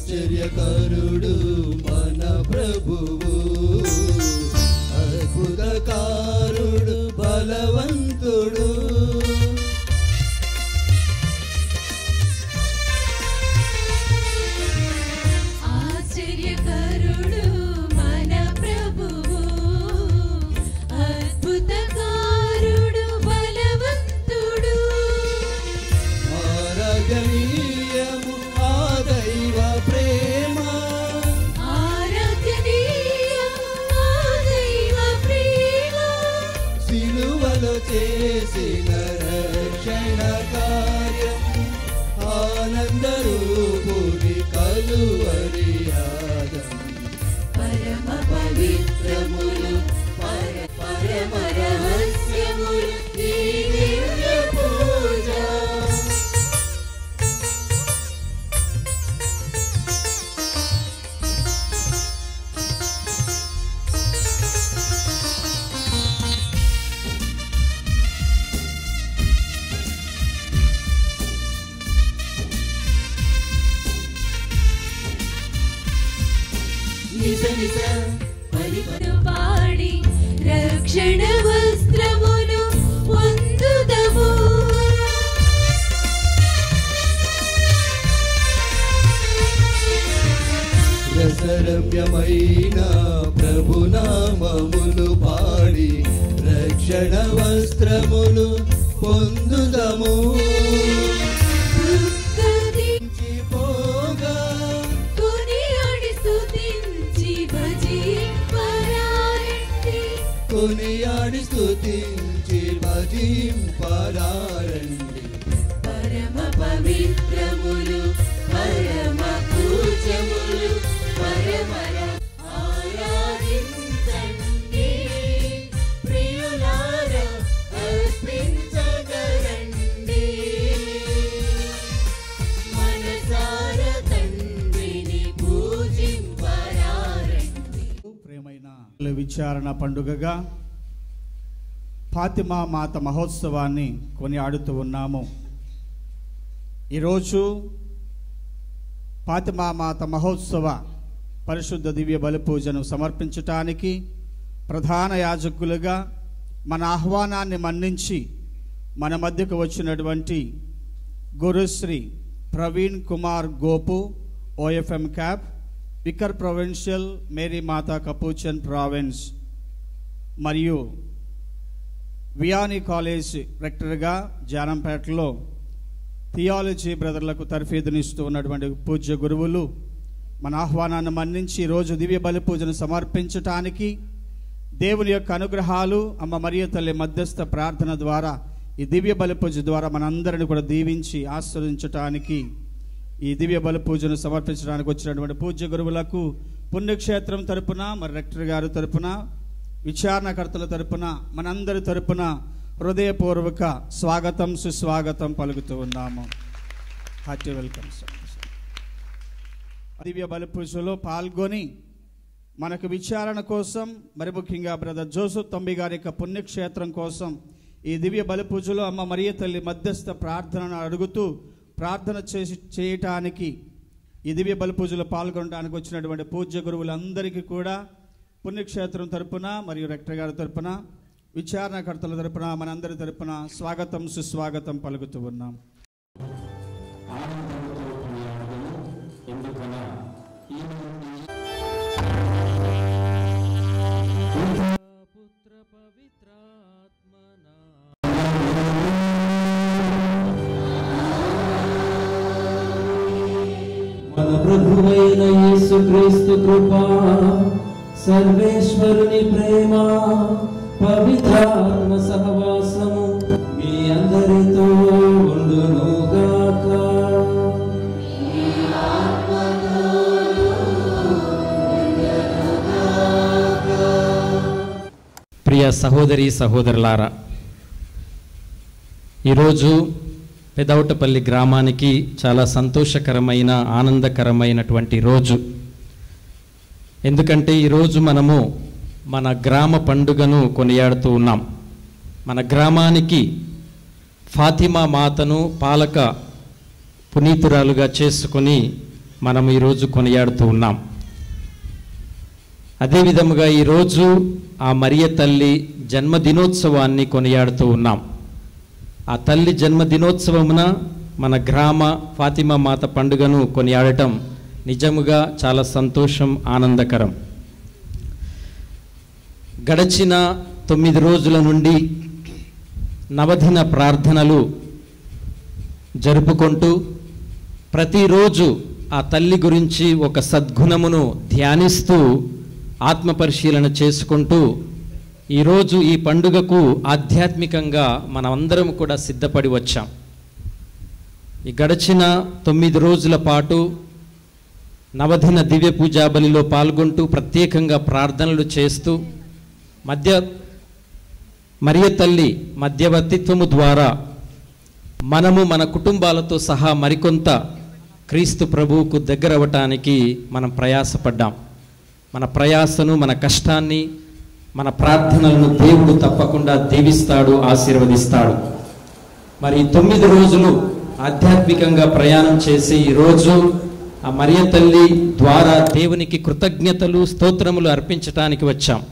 ఆశ్చర్యకరుడు మన ప్రభువు, అద్భుతకారుడు బలవంతుడు. ఆశ్చర్యకరుడు చేసిన రక్షణ కార్యం ఆనందరూపుని కలువరి యాగం పరమ పవిత్రములు పరమ రహస్యములు ఈ దివ్య పూజ. పాడి రక్షణ వస్త్రమును పొందుదము. రసరమ్యమైన ప్రభునామములు పాడి రక్షణ వస్త్రములు పొందుదము. పోగా కొనియాడి స్తుతించి భజింపరారండి. పరమ పవిత్రములు పరమ పూజ్యములు పరమర ఆరాధించండి. ప్రియులారా అర్పించగరండి. మనసార తండ్రిని పూజింపరారండి. ప్రేమైన విచారణ పండుగగా ఫాతిమా మాత మహోత్సవాన్ని కొనియాడుతూ ఉన్నాము. ఈరోజు ఫాతిమా మాత మహోత్సవ పరిశుద్ధ దివ్య బలి పూజను సమర్పించటానికి ప్రధాన యాజకులుగా మన ఆహ్వానాన్ని మన్నించి మన మధ్యకు వచ్చినటువంటి Gurushri Praveen Kumar Gopu OFM cap vicar provincial Mary Mata Capuchin province మరియు వియానీ కాలేజ్ రెక్టర్గా జానంపేటలో థియాలజీ బ్రదర్లకు తర్ఫీదునిస్తూ ఉన్నటువంటి పూజ్య గురువులు మన ఆహ్వానాన్ని మన్నించి ఈరోజు దివ్య బలి పూజను సమర్పించటానికి దేవుని యొక్క అనుగ్రహాలు అమ్మ మరియ తల్లి మధ్యస్థ ప్రార్థన ద్వారా ఈ దివ్య బలి పూజ ద్వారా మనందరిని కూడా దీవించి ఆశీర్వదించటానికి ఈ దివ్య బలి పూజను సమర్పించడానికి వచ్చినటువంటి పూజ్య గురువులకు పుణ్యక్షేత్రం తరపున మరి రెక్టర్ గారి తరపున విచారణకర్తల తరపున మనందరి తరపున హృదయపూర్వక స్వాగతం సుస్వాగతం పలుకుతూ ఉన్నాము. Hearty welcome sir. దివ్య బలి పూజలో పాల్గొని మనకు విచారణ కోసం మరి ముఖ్యంగా బ్రదర్ జోసెఫ్ తంబి గారి యొక్క పుణ్యక్షేత్రం కోసం ఈ దివ్య బలి పూజలో అమ్మ మరియ తల్లి మధ్యస్థ ప్రార్థనను అడుగుతూ ప్రార్థన చేయటానికి ఈ దివ్య బలి పూజలో పాల్గొనడానికి వచ్చినటువంటి పూజ్య గురువులందరికీ కూడా పుణ్యక్షేత్రం తరపున మరియు రెక్టర్ గారి తరపున విచారణకర్తల తరపున మనందరి తరపున స్వాగతం సుస్వాగతం పలుకుతూ ఉన్నాం. మన ప్రభువైన యేసుక్రీస్తు కృప, సర్వేశ్వరుని ప్రేమ, పవిత్రాత్మ సహవాసము మీ అందరితో ఉండునుగాక. ప్రియ సహోదరి సహోదరులారా, ఈరోజు పెదౌటపల్లి గ్రామానికి చాలా సంతోషకరమైన ఆనందకరమైనటువంటి రోజు. ఎందుకంటే ఈరోజు మనము మన గ్రామ పండుగను కొనియాడుతూ ఉన్నాం. మన గ్రామానికి ఫాతిమా మాతను పాలక పునీతురాలుగా చేసుకొని మనం ఈరోజు కొనియాడుతూ ఉన్నాం. అదేవిధముగా ఈరోజు ఆ మరియ తల్లి జన్మదినోత్సవాన్ని కొనియాడుతూ ఉన్నాం. ఆ తల్లి జన్మదినోత్సవమున మన గ్రామ ఫాతిమా మాత పండుగను కొనియాడటం నిజముగా చాలా సంతోషం, ఆనందకరం. గడచిన 9 రోజుల నుండి నవదిన ప్రార్థనలు జరుపుకుంటూ ప్రతిరోజు ఆ తల్లి గురించి ఒక సద్గుణమును ధ్యానిస్తూ ఆత్మపరిశీలన చేసుకుంటూ ఈరోజు ఈ పండుగకు ఆధ్యాత్మికంగా మనమందరం కూడా సిద్ధపడి వచ్చాం. ఈ గడిచిన 9 రోజుల పాటు నవదిన దివ్య పూజా బలిలో పాల్గొంటూ ప్రత్యేకంగా ప్రార్థనలు చేస్తూ మరియ తల్లి మధ్యవర్తిత్వము ద్వారా మనము మన కుటుంబాలతో సహా మరికొంత క్రీస్తు ప్రభువుకు దగ్గర అవ్వటానికి మనం ప్రయాసపడ్డాం. మన ప్రయాసను, మన కష్టాన్ని, మన ప్రార్థనలను దేవుడు తప్పకుండా దీవిస్తాడు, ఆశీర్వదిస్తాడు. మరి 9 రోజులు ఆధ్యాత్మికంగా ప్రయాణం చేసి ఈరోజు ఆ మరియ తల్లి ద్వారా దేవునికి కృతజ్ఞతలు, స్తోత్రములు అర్పించటానికి వచ్చాం.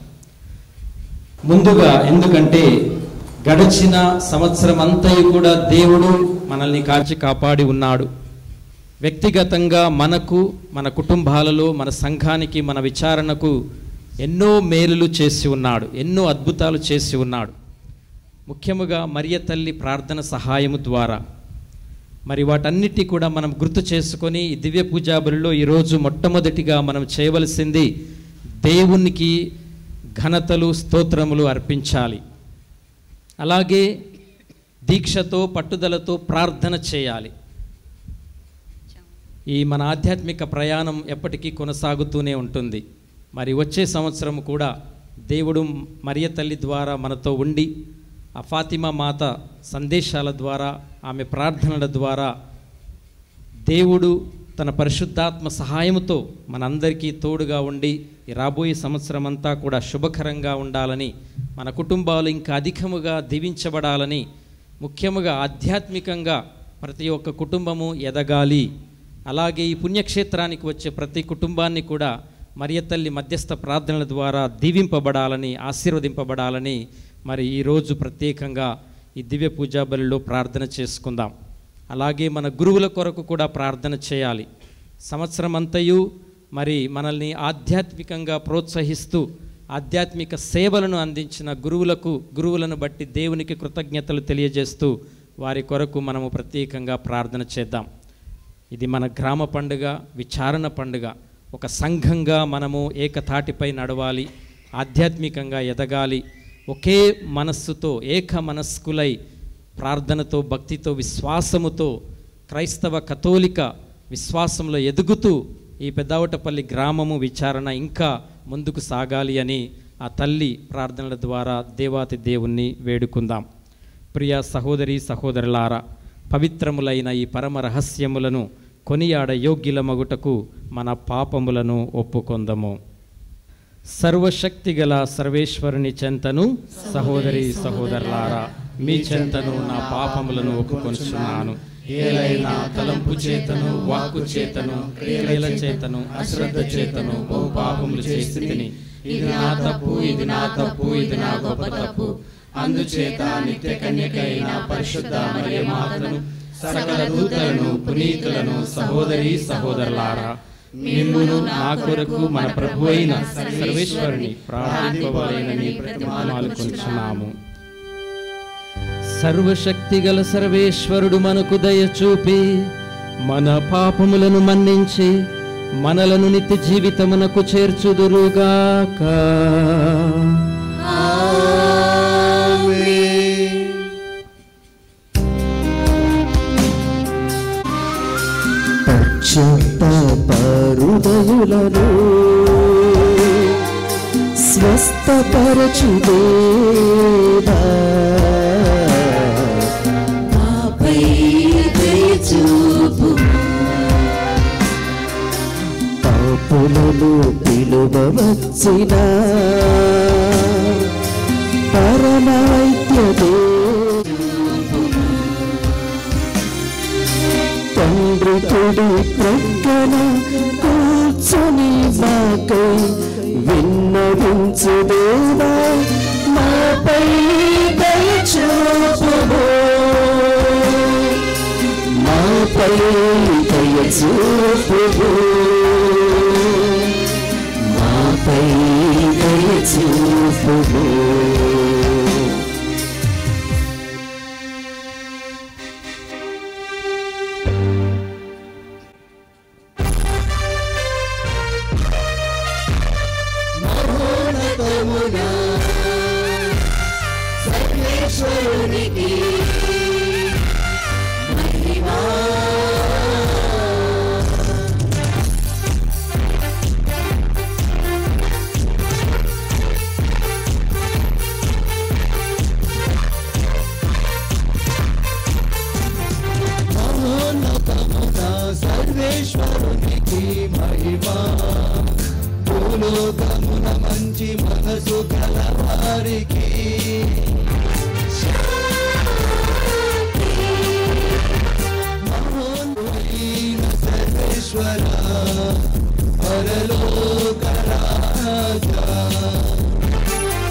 ముందుగా ఎందుకంటే గడిచిన సంవత్సరం అంతయు కూడా దేవుడు మనల్ని కాచి కాపాడి ఉన్నాడు. వ్యక్తిగతంగా మనకు, మన కుటుంబాలలో, మన సంఘానికి, మన విచారణకు ఎన్నో మేలులు చేసి ఉన్నాడు, ఎన్నో అద్భుతాలు చేసి ఉన్నాడు. ముఖ్యముగా మరియ తల్లి ప్రార్థన సహాయము ద్వారా మరి వాటన్నిటి కూడా మనం గుర్తు చేసుకొని ఈ దివ్య పూజా బలిలో ఈరోజు మొట్టమొదటిగా మనం చేయవలసింది దేవునికి ఘనతలు, స్తోత్రములు అర్పించాలి. అలాగే దీక్షతో, పట్టుదలతో ప్రార్థన చేయాలి. ఈ మన ఆధ్యాత్మిక ప్రయాణం ఎప్పటికీ కొనసాగుతూనే ఉంటుంది. మరి వచ్చే సంవత్సరం కూడా దేవుడు మరియ తల్లి ద్వారా మనతో ఉండి ఆ ఫాతిమా మాత సందేశాల ద్వారా, ఆమె ప్రార్థనల ద్వారా దేవుడు తన పరిశుద్ధాత్మ సహాయముతో మనందరికీ తోడుగా ఉండి ఈ రాబోయే సంవత్సరం అంతా కూడా శుభకరంగా ఉండాలని, మన కుటుంబాలు ఇంకా అధికముగా దీవించబడాలని, ముఖ్యముగా ఆధ్యాత్మికంగా ప్రతి ఒక్క కుటుంబము ఎదగాలి. అలాగే ఈ పుణ్యక్షేత్రానికి వచ్చే ప్రతి కుటుంబాన్ని కూడా మరియ తల్లి మధ్యస్థ ప్రార్థనల ద్వారా దీవింపబడాలని, ఆశీర్వదింపబడాలని మరి ఈరోజు ప్రత్యేకంగా ఈ దివ్య పూజా బలిలో ప్రార్థన చేసుకుందాం. అలాగే మన గురువుల కొరకు కూడా ప్రార్థన చేయాలి. సంవత్సరం అంతయు మరి మనల్ని ఆధ్యాత్మికంగా ప్రోత్సహిస్తూ ఆధ్యాత్మిక సేవలను అందించిన గురువులను బట్టి దేవునికి కృతజ్ఞతలు తెలియజేస్తూ వారి కొరకు మనము ప్రత్యేకంగా ప్రార్థన చేద్దాం. ఇది మన గ్రామ పండుగ, విచారణ పండుగ. ఒక సంఘంగా మనము ఏకతాటిపై నడవాలి, ఆధ్యాత్మికంగా ఎదగాలి. ఒకే మనస్సుతో, ఏక మనస్కులై ప్రార్థనతో, భక్తితో, విశ్వాసముతో క్రైస్తవ కథోలిక విశ్వాసంలో ఎదుగుతూ ఈ పెద్దావటపల్లి గ్రామము విచారణ ఇంకా ముందుకు సాగాలి అని ఆ తల్లి ప్రార్థనల ద్వారా దేవాతి దేవుణ్ణి వేడుకుందాం. ప్రియ సహోదరి సహోదరులారా, పవిత్రములైన ఈ పరమ రహస్యములను కొనియాడ యోగ్యుల మగుటకు మన పాపములను ఒప్పుకొందము. సర్వశక్తిగల సర్వేశ్వరుని చెంతను సహోదరి సహోదరులారా, మీ చెంతను నా పాపములను ఒప్పుకొనుచున్నాను. ఏలైనా తలంపు చేతను, వాక్కు చేతను, క్రియల చేతను, అశ్రద్ధ చేతను బహు పాపములు చేసి తిని, ఇది నా తప్పు, ఇది నా తప్పు, ఇది నా గొప్ప తప్పు. అందుచేత నిత్య కన్యకైన పరిశుద్ధ మరియ మాతను, సకల దూతలను, పునీతులను, సహోదరి సహోదరులారా, మిమ్మును నా కొరకు మన ప్రభు అయిన సర్వేశ్వరుని ప్రార్థింపవలెనని ప్రతిమాలు కొంచున్నాము. సర్వశక్తిగల సర్వేశ్వరుడు మనకు దయ చూపి మన పాపములను మన్నించి మనలను నిత్య జీవితమునకు చేర్చుదురుగాక. పరుదయులను స్వస్థపరచుదేవా, మాపై దయ చూపుము. పాపులను పిలువవచ్చిన పరమ వైద్యదే, తండ్రి తొడి ప్రక్కన కూర్చొని మాకై విన్నవించుదేవా, మాపై దయ చూపుము, మాపై దయ చూపుము, మాపై దయ చూపుము. సర్వేశ్వరునికి మహిమా. సర్వేశ్వరునికి మహిమా. భూలోకమున మంచి మనసు కలవారికి మహోన్నతుడైన సర్వేశ్వర పరలోక రాజా,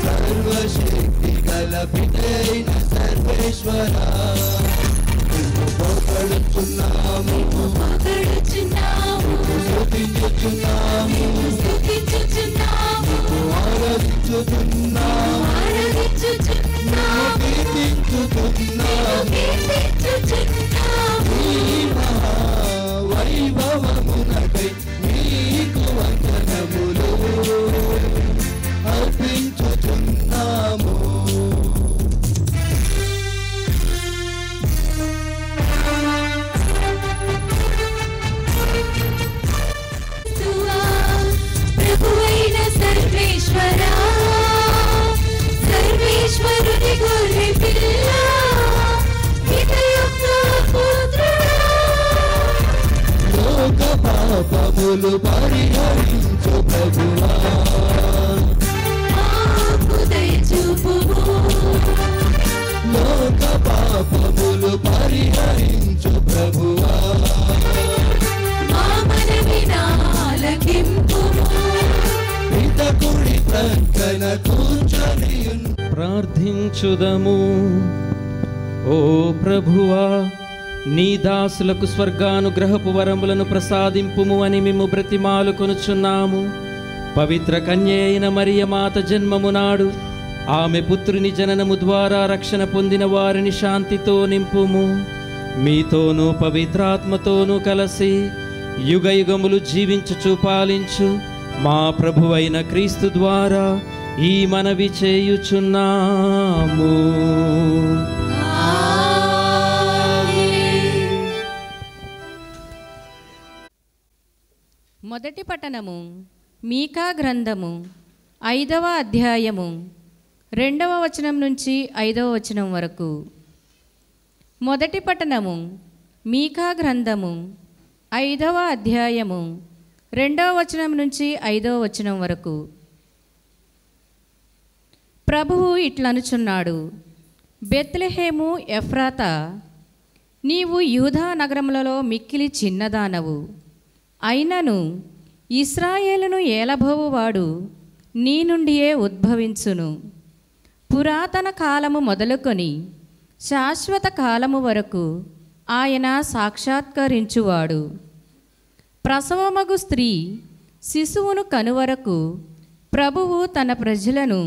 సర్వశక్తి గల పితైన సర్వేశ్వర పొగడుచున్నాము, స్తుతించుచున్నాము, ఆరాధించుచున్నాము, కీర్తించుచున్నాము. ఈ మహా వైభవమునకై నీకు వందనములు అర్పించుచున్నాము. ప్రభువైన సర్వేశ్వరా, సర్వేశ్వరుని గొర్రె పిల్ల, పిత యొక్క పుత్రుడా, లోక పాపములు పరిహరించు ప్రభువా, మాకు దయ చూపుము. లోక పాపములు పరిహరించు ప్రభువా, మా మనవి ఆలకింపుము. పితకుడి ప్రక్కన కూర్చొని ప్రార్థించుదము. ఓ ప్రభువా, నీ దాసులకు స్వర్గానుగ్రహపు వరములను ప్రసాదింపుము అని మేము బ్రతిమాలు కొనుచున్నాము. పవిత్ర కన్య అయిన మరియ మాత జన్మము నాడు ఆమె పుత్రుని జననము ద్వారా రక్షణ పొందిన వారిని శాంతితో నింపుము. మీతోనూ పవిత్రాత్మతోనూ కలిసి యుగ యుగములు జీవించుచు పాలించు మా ప్రభువైన క్రీస్తు ద్వారా ఈ మనవి చేయుచున్నాము. మొదటి పట్టణము మీకా గ్రంథము 5వ అధ్యాయము 2వ వచనం నుంచి 5వ వచనం వరకు. మొదటి పట్టణము మీకా గ్రంథము 5వ అధ్యాయము 2వ వచనం నుంచి 5వ వచనం వరకు. ప్రభువు ఇట్లనుచున్నాడు, బెత్లెహేము ఎఫ్రాతా, నీవు యూదా నగరములలో మిక్కిలి చిన్నదానవు, అయినను ఇశ్రాయేలును ఏలబోవువాడు నీ నుండియే ఉద్భవించును. పురాతన కాలము మొదలుకొని శాశ్వత కాలము వరకు ఆయన సాక్షాత్కరించువాడు. ప్రసవమగు స్త్రీ శిశువును కనువరకు ప్రభువు తన ప్రజలను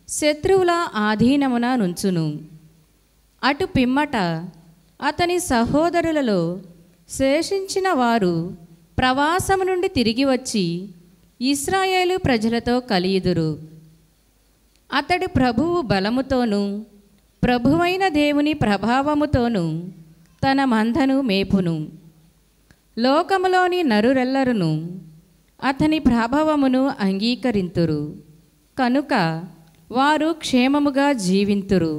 శత్రువుల ఆధీనమున నుంచును. అటు పిమ్మట అతని సహోదరులలో శేషించిన వారు ప్రవాసము నుండి తిరిగి వచ్చి ఇశ్రాయేలు ప్రజలతో కలియుదురు. అతడు ప్రభువు బలముతోనూ ప్రభువైన దేవుని ప్రభావముతోనూ తన మందను మేపును. లోకములోని నరురెల్లరును అతని ప్రభావమును అంగీకరింతురు, కనుక వారు క్షేమముగా జీవింతురు.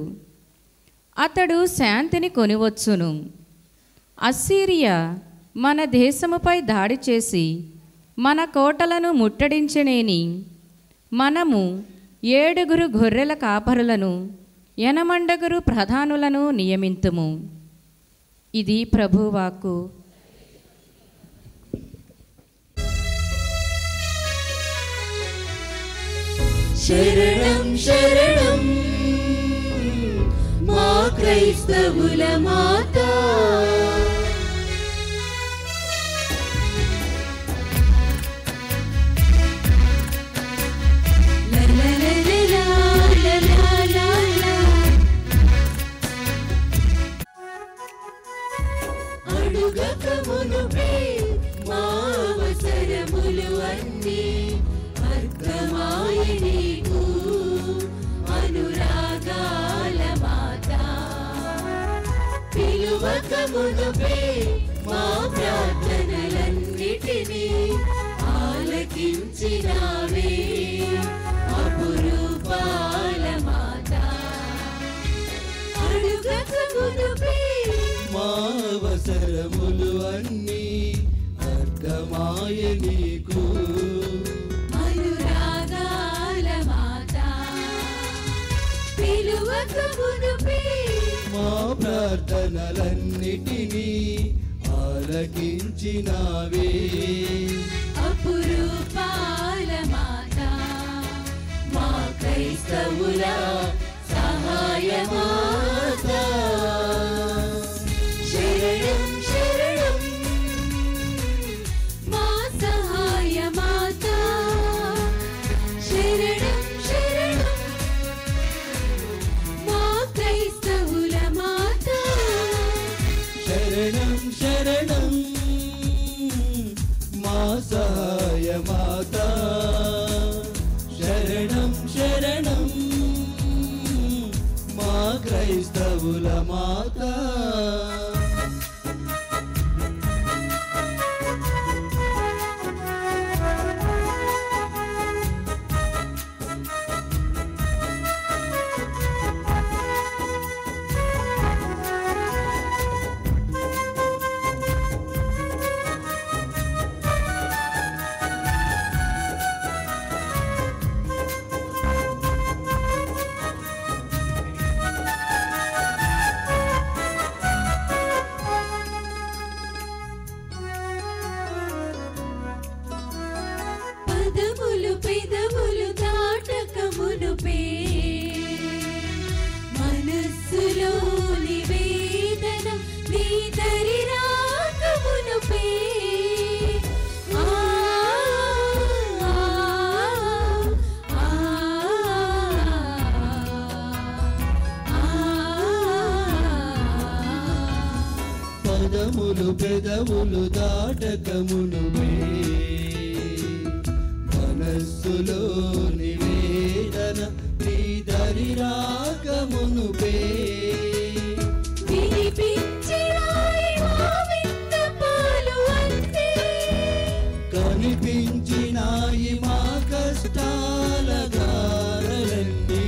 అతడు శాంతిని కొనివచ్చును. అస్సీరియా మన దేశముపై దాడి చేసి మన కోటలను ముట్టడించనేని మనము 7 గొర్రెల కాపరులను 80 ప్రధానులను నియమింతుము. ఇది ప్రభువాక్కు. శరణం శరణం మా క్రైస్తవుల మాత, అడుగకమునుపే మా అవసరములు అన్నీ అర్థమాయ నీకు అనురాగాల మాత. మునుపే మా ప్రార్థనలన్నిటినీ ఆలకించినావే అపురూపాల మాత. అడుగక మునుపే మా అవసరములు అన్నీ అర్థమాయ నీకు అనురాగాల మాత. పిలువక మునుపే మా ప్రార్థనలన్నిటినీ ఆలకించినావే అపురూపాల మాత. మా క్రైస్తవుల సహాయ మాత. శరణం శరణం మా సహాయ మాత. శరణం శరణం మా క్రైస్తవుల మాత. శరణం శరణం మా సహాయ మాత. శరణం శరణం మా క్రైస్తవుల మాత. పదములు పెదవులు దాటక మునుపే మనస్సులోని వేదన నీ దరి రాక మునుపే ఆ ఆ ఆ పదములు పెదవులు దాటకమునువే మనస్సులోని వేదన నీ దరి రాకమునుపే వినిపించినాయి మా విన్నపాలు అన్నీ. కనిపించినాయి మా కష్టాల గాథలన్నీ.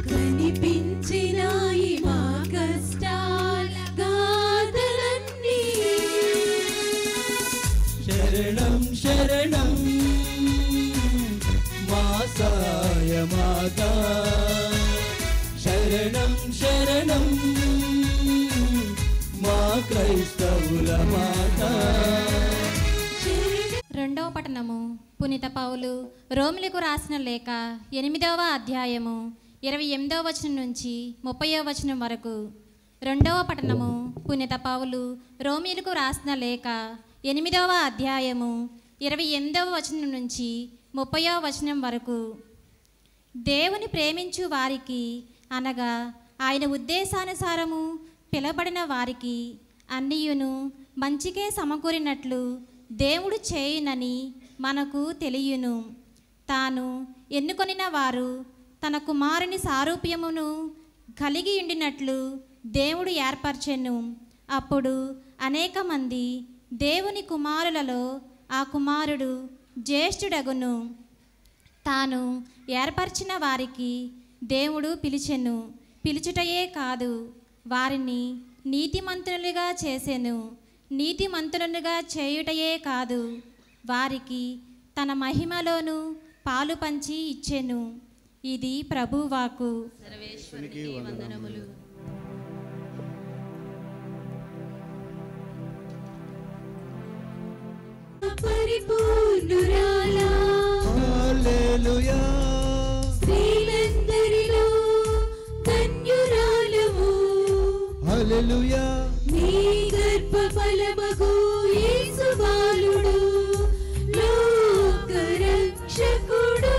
కనిపించినాయి మా కష్టాల గాథలన్నీ. శరణం శరణం మా సాయ మాత. శరణం శరణం మా క్రైస్తవుల మాత. రెండవ పట్టణము పునీత పౌలు రోమిలకు రాసిన లేఖ 8వ అధ్యాయము 28వ వచనం నుంచి 30వ వచనం వరకు. రెండవ పట్టణము పునీత పౌలు రోమిలకు రాసిన లేఖ 8వ అధ్యాయము 28వ వచనం నుంచి 30వ వచనం వరకు. దేవుని ప్రేమించు వారికి అనగా ఆయన ఉద్దేశానుసారము పిలబడిన వారికి అన్నియును మంచికే సమకూరినట్లు దేవుడు చేయునని మనకు తెలియను. తాను ఎన్నుకొనిన వారు తన కుమారుని సారూప్యమును కలిగి ఉండినట్లు దేవుడు ఏర్పరచెను. అప్పుడు అనేక మంది దేవుని కుమారులలో ఆ కుమారుడు జ్యేష్ఠుడగును. తాను ఏర్పరిచిన వారికి దేవుడు పిలిచెను. పిలుచుటయే కాదు, వారిని నీతిమంతులుగా చేసెను. నీతిమంతులుగా చేయుటయే కాదు, వారికి తన మహిమలోను పాలు పంచి ఇచ్చెను. ఇది ప్రభువాకు. సర్వేశ్వరునికి వందనములు. పరిపూర్ణురాలా హల్లెలూయా. స్త్రీలందరిలో ధన్యురాలవు. హల్లెలూయా. నీ గర్భఫలమగు యేసు బాలుడు లోక రక్షకుడు.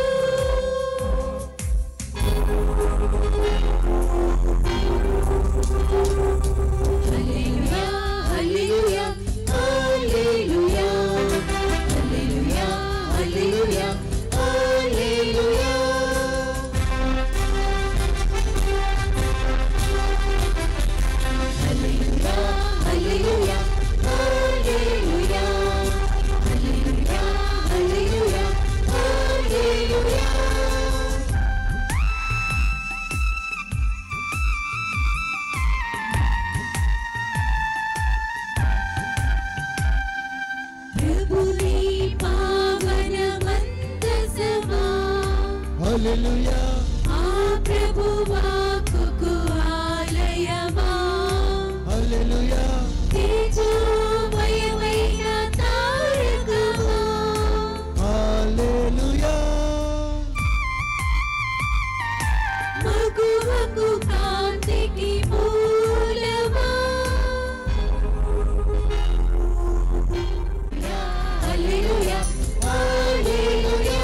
హల్లెలూయా హల్లెలూయా హల్లెలూయా హల్లెలూయా హల్లెలూయా హల్లెలూయా. హల్లెలూయా ఆ ప్రభువాకు ఆలయమా హల్లెలూయా తేజోమయమైన తారకమా హల్లెలూయా మగువకు కాంతికి మూలమా హల్లెలూయా హల్లెలూయా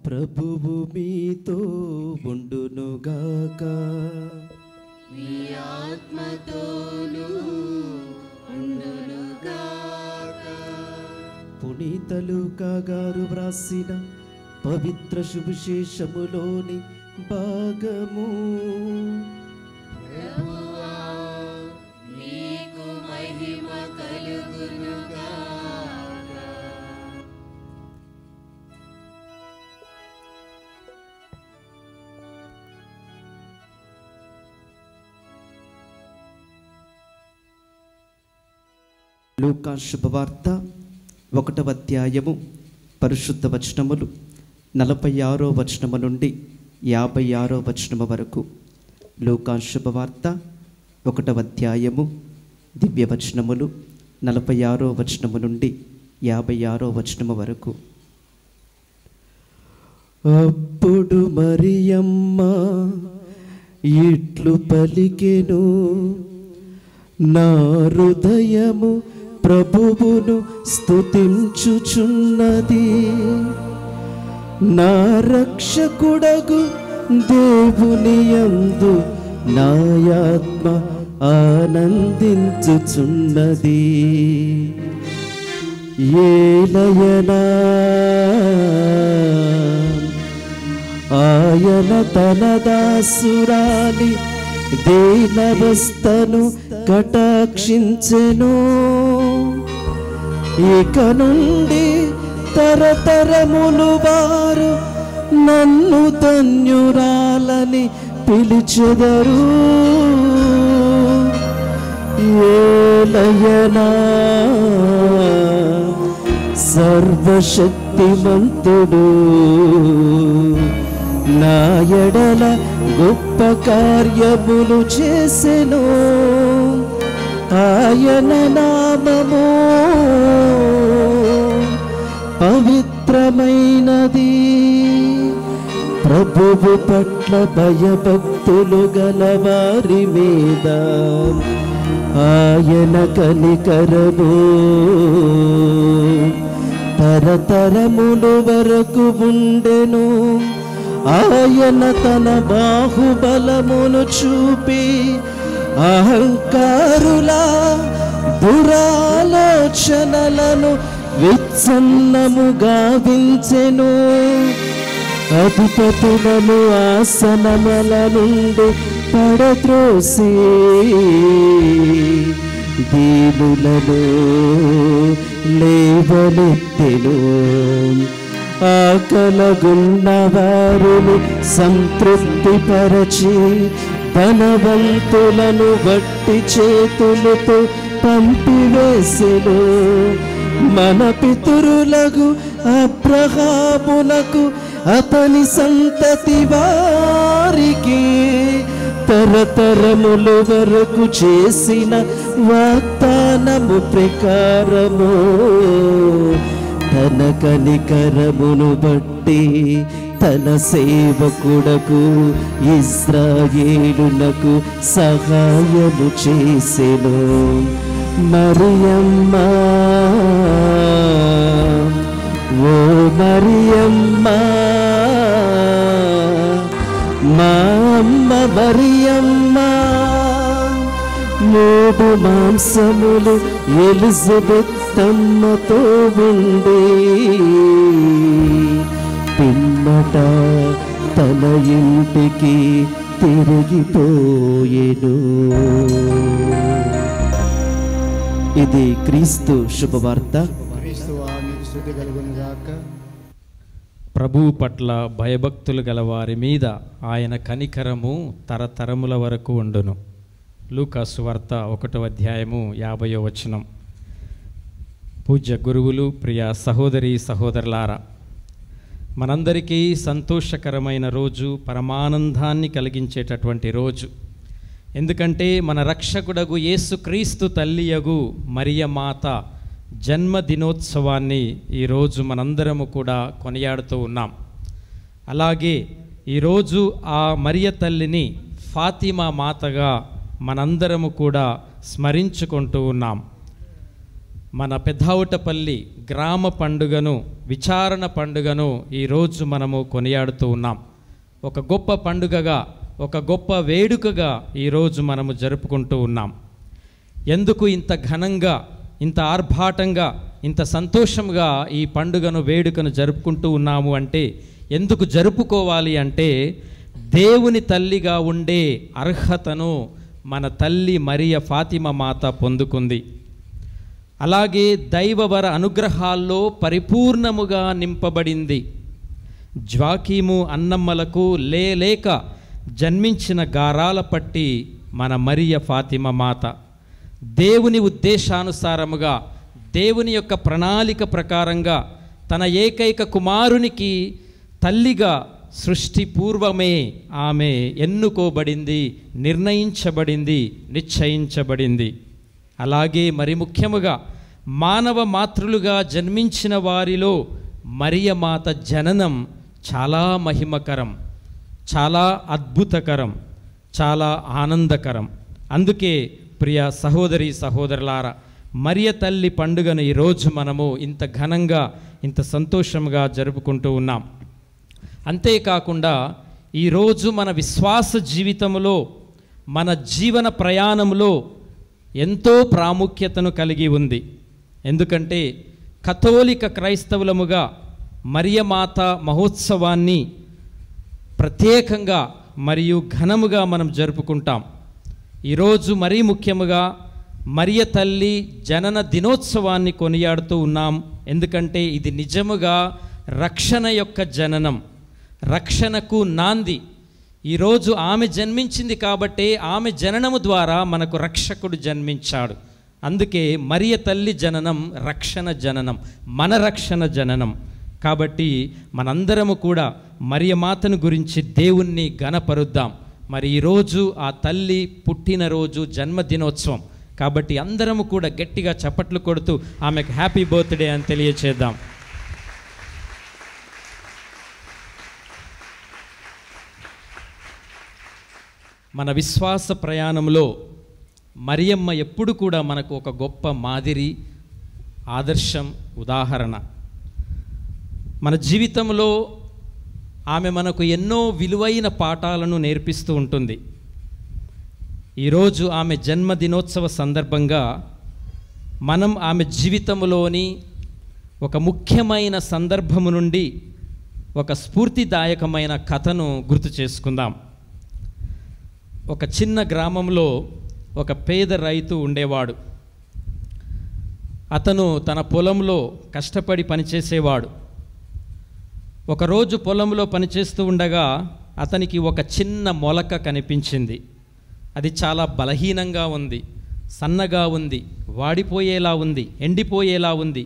ప్రభువు మీతో ఉండునుగాక. మీ ఆత్మతోనూ ఉండునుగాక. పునీత లూకా గారు వ్రాసిన పవిత్ర సువిశేషములోని భాగము. ప్రభువా నీకు మహిమ కలుగునుగాక. లూకా శుభవార్త 1వ అధ్యాయము పరిశుద్ధ వచనములు 46వ వచనము నుండి 56వ వచనము వరకు. లూకా శుభవార్త 1వ అధ్యాయము దివ్య వచనములు 46వ వచనము నుండి 56వ వచనము వరకు. అప్పుడు మరియమ్మ ఇట్లు పలికెను, నా హృదయము ప్రభువును స్తుతించుచున్నది, నా రక్షకుడగు దేవుని యందు నా ఆత్మ ఆనందించుచున్నది. ఏలయనా ఆయన తన దాసురాలి దీనవస్థను కటాక్షించెను. ఇక నుండి తరతరములు వారు నన్ను ధన్యురాలని పిలిచెదరు. ఏలయనా సర్వశక్తిమంతుడు నా ఎడల గొప్ప కార్యములు చేసెను. ఆయన నామము పవిత్రమైనది. ప్రభువు పట్ల భయభక్తులు గలవారి మీద ఆయన కనికరము తరతరములు వరకు ఉండెను. ఆయన తన బాహుబలమును చూపి అహంకారుల దురాలోచనలను విచ్ఛన్నముగా వించెను. అధిపతులను ఆసనముల నుండి పడద్రోసి దీనులను లేవనెత్తెను. ఆకలగున్న వారిని సంతృప్తిపరచి ధనవంతులను వట్టి చేతులతో పంపివేసెను. మన పితరులకు అబ్రహామునకు అతని సంతతి వారికి తరతరముల వరకు చేసిన వాగ్దానము ప్రకారము తన కనికరమును బట్టి తన సేవకుడకు ఇశ్రాయేలునకు సహాయము చేసెను. మరియమ్మ ఓ మరియమ్మ మా అమ్మ మరియమ్మ, 3 మాంసములు ఎలిజబెత్ అమ్మతో ఉండి పిమ్మట తన ఇంటికి తిరిగిపోయెను. ఇది క్రీస్తు శుభవార్త. ప్రభువు పట్ల భయభక్తులు గల వారి మీద ఆయన కనికరము తరతరముల వరకు ఉండును. లూకా సువార్త 1వ అధ్యాయము 50వ వచనం. పూజ్య గురువులు, ప్రియ సహోదరి సహోదరులారా, మనందరికీ సంతోషకరమైన రోజు, పరమానందాన్ని కలిగించేటటువంటి రోజు. ఎందుకంటే మన రక్షకుడగు యేసుక్రీస్తు తల్లియగు మరియ మాత జన్మదినోత్సవాన్ని ఈరోజు మనందరము కూడా కొనియాడుతూ ఉన్నాం. అలాగే ఈరోజు ఆ మరియ తల్లిని ఫాతిమా మాతగా మనందరము కూడా స్మరించుకుంటూ ఉన్నాం. మన పెద్దావుటపల్లి గ్రామ పండుగను, విచారణ పండుగను ఈరోజు మనము కొనియాడుతూ ఉన్నాం. ఒక గొప్ప పండుగగా, ఒక గొప్ప వేడుకగా ఈరోజు మనము జరుపుకుంటూ ఉన్నాం. ఎందుకు ఇంత ఘనంగా, ఇంత ఆర్భాటంగా, ఇంత సంతోషంగా ఈ పండుగను, వేడుకను జరుపుకుంటూ ఉన్నాము అంటే, ఎందుకు జరుపుకోవాలి అంటే, దేవుని తల్లిగా ఉండే అర్హతను మన తల్లి మరియ ఫాతిమా మాత పొందుకుంది. అలాగే దైవవర అనుగ్రహాల్లో పరిపూర్ణముగా నింపబడింది. జ్వాకీము అన్నమ్మలకు లేక జన్మించిన గారాల పట్టి మన మరియ ఫాతిమా మాత దేవుని ఉద్దేశానుసారముగా, దేవుని యొక్క ప్రణాళిక ప్రకారంగా తన ఏకైక కుమారునికి తల్లిగా సృష్టి పూర్వమే ఆమె ఎన్నుకోబడింది, నిర్ణయించబడింది, నిశ్చయించబడింది. అలాగే మరి ముఖ్యముగా మానవ మాతృలుగా జన్మించిన వారిలో మరియ మాత జననం చాలా మహిమకరం, చాలా అద్భుతకరం, చాలా ఆనందకరం. అందుకే ప్రియ సహోదరి సహోదరులారా, మరియ తల్లి పండుగను ఈరోజు మనము ఇంత ఘనంగా, ఇంత సంతోషంగా జరుపుకుంటూ ఉన్నాం. అంతేకాకుండా ఈరోజు మన విశ్వాస జీవితంలో, మన జీవన ప్రయాణంలో ఎంతో ప్రాముఖ్యతను కలిగి ఉంది. ఎందుకంటే కథోలిక క్రైస్తవులముగా మరియమాత మహోత్సవాన్ని ప్రత్యేకంగా మరియు ఘనముగా మనం జరుపుకుంటాం. ఈరోజు మరీ ముఖ్యముగా మరియ తల్లి జనన దినోత్సవాన్ని కొనియాడుతూ ఉన్నాం. ఎందుకంటే ఇది నిజముగా రక్షణ యొక్క జననం, రక్షణకు నాంది. ఈరోజు ఆమె జన్మించింది కాబట్టే ఆమె జననము ద్వారా మనకు రక్షకుడు జన్మించాడు. అందుకే మరియ తల్లి జననం రక్షణ జననం, మన రక్షణ జననం. కాబట్టి మనందరము కూడా మరియ మాతను గురించి దేవుణ్ణి ఘనపరుద్దాం. మరి ఈరోజు ఆ తల్లి పుట్టినరోజు, జన్మదినోత్సవం కాబట్టి అందరము కూడా గట్టిగా చప్పట్లు కొడుతూ ఆమెకు హ్యాపీ బర్త్డే అని తెలియచేద్దాం. మన విశ్వాస ప్రయాణంలో మరియమ్మ ఎప్పుడు కూడా మనకు ఒక గొప్ప మాదిరి, ఆదర్శం, ఉదాహరణ. మన జీవితంలో ఆమె మనకు ఎన్నో విలువైన పాఠాలను నేర్పిస్తూ ఉంటుంది. ఈరోజు ఆమె జన్మదినోత్సవ సందర్భంగా మనం ఆమె జీవితంలోని ఒక ముఖ్యమైన సందర్భము నుండి ఒక స్ఫూర్తిదాయకమైన కథను గుర్తు చేసుకుందాం. ఒక చిన్న గ్రామంలో ఒక పేద రైతు ఉండేవాడు. అతను తన పొలంలో కష్టపడి పనిచేసేవాడు. ఒకరోజు పొలంలో పనిచేస్తూ ఉండగా అతనికి ఒక చిన్న మొలక కనిపించింది. అది చాలా బలహీనంగా ఉంది, సన్నగా ఉంది, వాడిపోయేలా ఉంది, ఎండిపోయేలా ఉంది.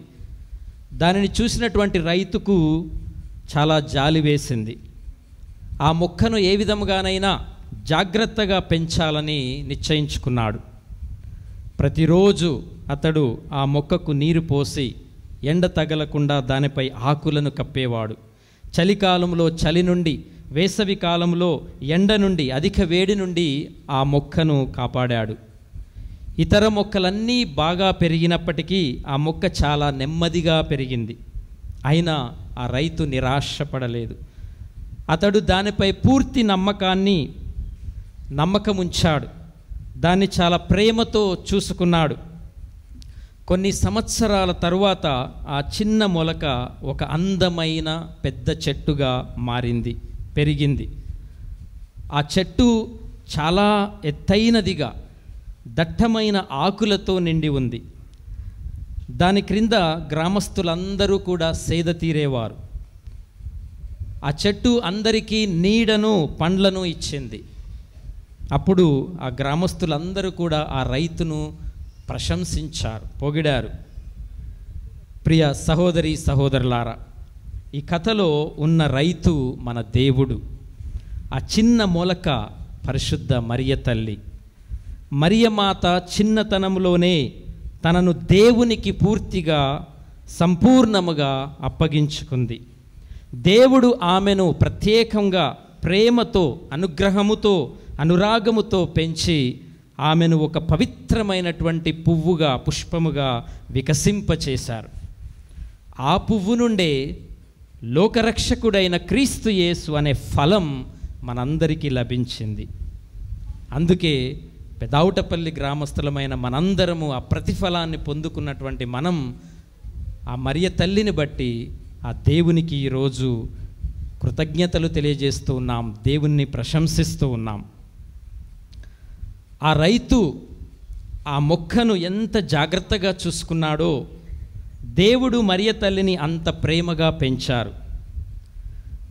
దానిని చూసినటువంటి రైతుకు చాలా జాలి వేసింది. ఆ మొక్కను ఏ విధముగానైనా జాగ్రత్తగా పెంచాలని నిశ్చయించుకున్నాడు. ప్రతిరోజు అతడు ఆ మొక్కకు నీరు పోసి ఎండ తగలకుండా దానిపై ఆకులను కప్పేవాడు. చలికాలంలో చలి నుండి, వేసవి కాలంలో ఎండ నుండి, అధిక వేడి నుండి ఆ మొక్కను కాపాడాడు. ఇతర మొక్కలన్నీ బాగా పెరిగినప్పటికీ ఆ మొక్క చాలా నెమ్మదిగా పెరిగింది. అయినా ఆ రైతు నిరాశపడలేదు. అతడు దానిపై పూర్తి నమ్మకం ఉంచాడు. దాన్ని చాలా ప్రేమతో చూసుకున్నాడు. కొన్ని సంవత్సరాల తరువాత ఆ చిన్న మొలక ఒక అందమైన పెద్ద చెట్టుగా మారింది, పెరిగింది. ఆ చెట్టు చాలా ఎత్తైనదిగా, దట్టమైన ఆకులతో నిండి ఉంది. దాని క్రింద గ్రామస్తులందరూ కూడా సేద తీరేవారు. ఆ చెట్టు అందరికీ నీడను, పండ్లను ఇచ్చింది. అప్పుడు ఆ గ్రామస్తులందరూ కూడా ఆ రైతును ప్రశంసించారు, పొగిడారు. ప్రియ సహోదరి సహోదరులారా, ఈ కథలో ఉన్న రైతు మన దేవుడు. ఆ చిన్న మొలక పరిశుద్ధ మరియ తల్లి. మరియమాత చిన్నతనంలోనే తనను దేవునికి పూర్తిగా సంపూర్ణముగా అప్పగించుకుంది. దేవుడు ఆమెను ప్రత్యేకంగా ప్రేమతో, అనుగ్రహముతో, అనురాగముతో పెంచి ఆమెను ఒక పవిత్రమైనటువంటి పువ్వుగా, పుష్పముగా వికసింపచేశారు. ఆ పువ్వు నుండే లోకరక్షకుడైన క్రీస్తు యేసు అనే ఫలం మనందరికీ లభించింది. అందుకే పెదావుటపల్లి గ్రామస్తులమైన మనందరము ఆ ప్రతిఫలాన్ని పొందుకున్నటువంటి మనం ఆ మరియ తల్లిని బట్టి ఆ దేవునికి ఈరోజు కృతజ్ఞతలు తెలియజేస్తూ ఉన్నాం, దేవుణ్ణి ప్రశంసిస్తూ ఉన్నాం. ఆ రైతు ఆ మొక్కను ఎంత జాగ్రత్తగా చూసుకున్నాడో దేవుడు మరియ తల్లిని అంత ప్రేమగా పెంచారు.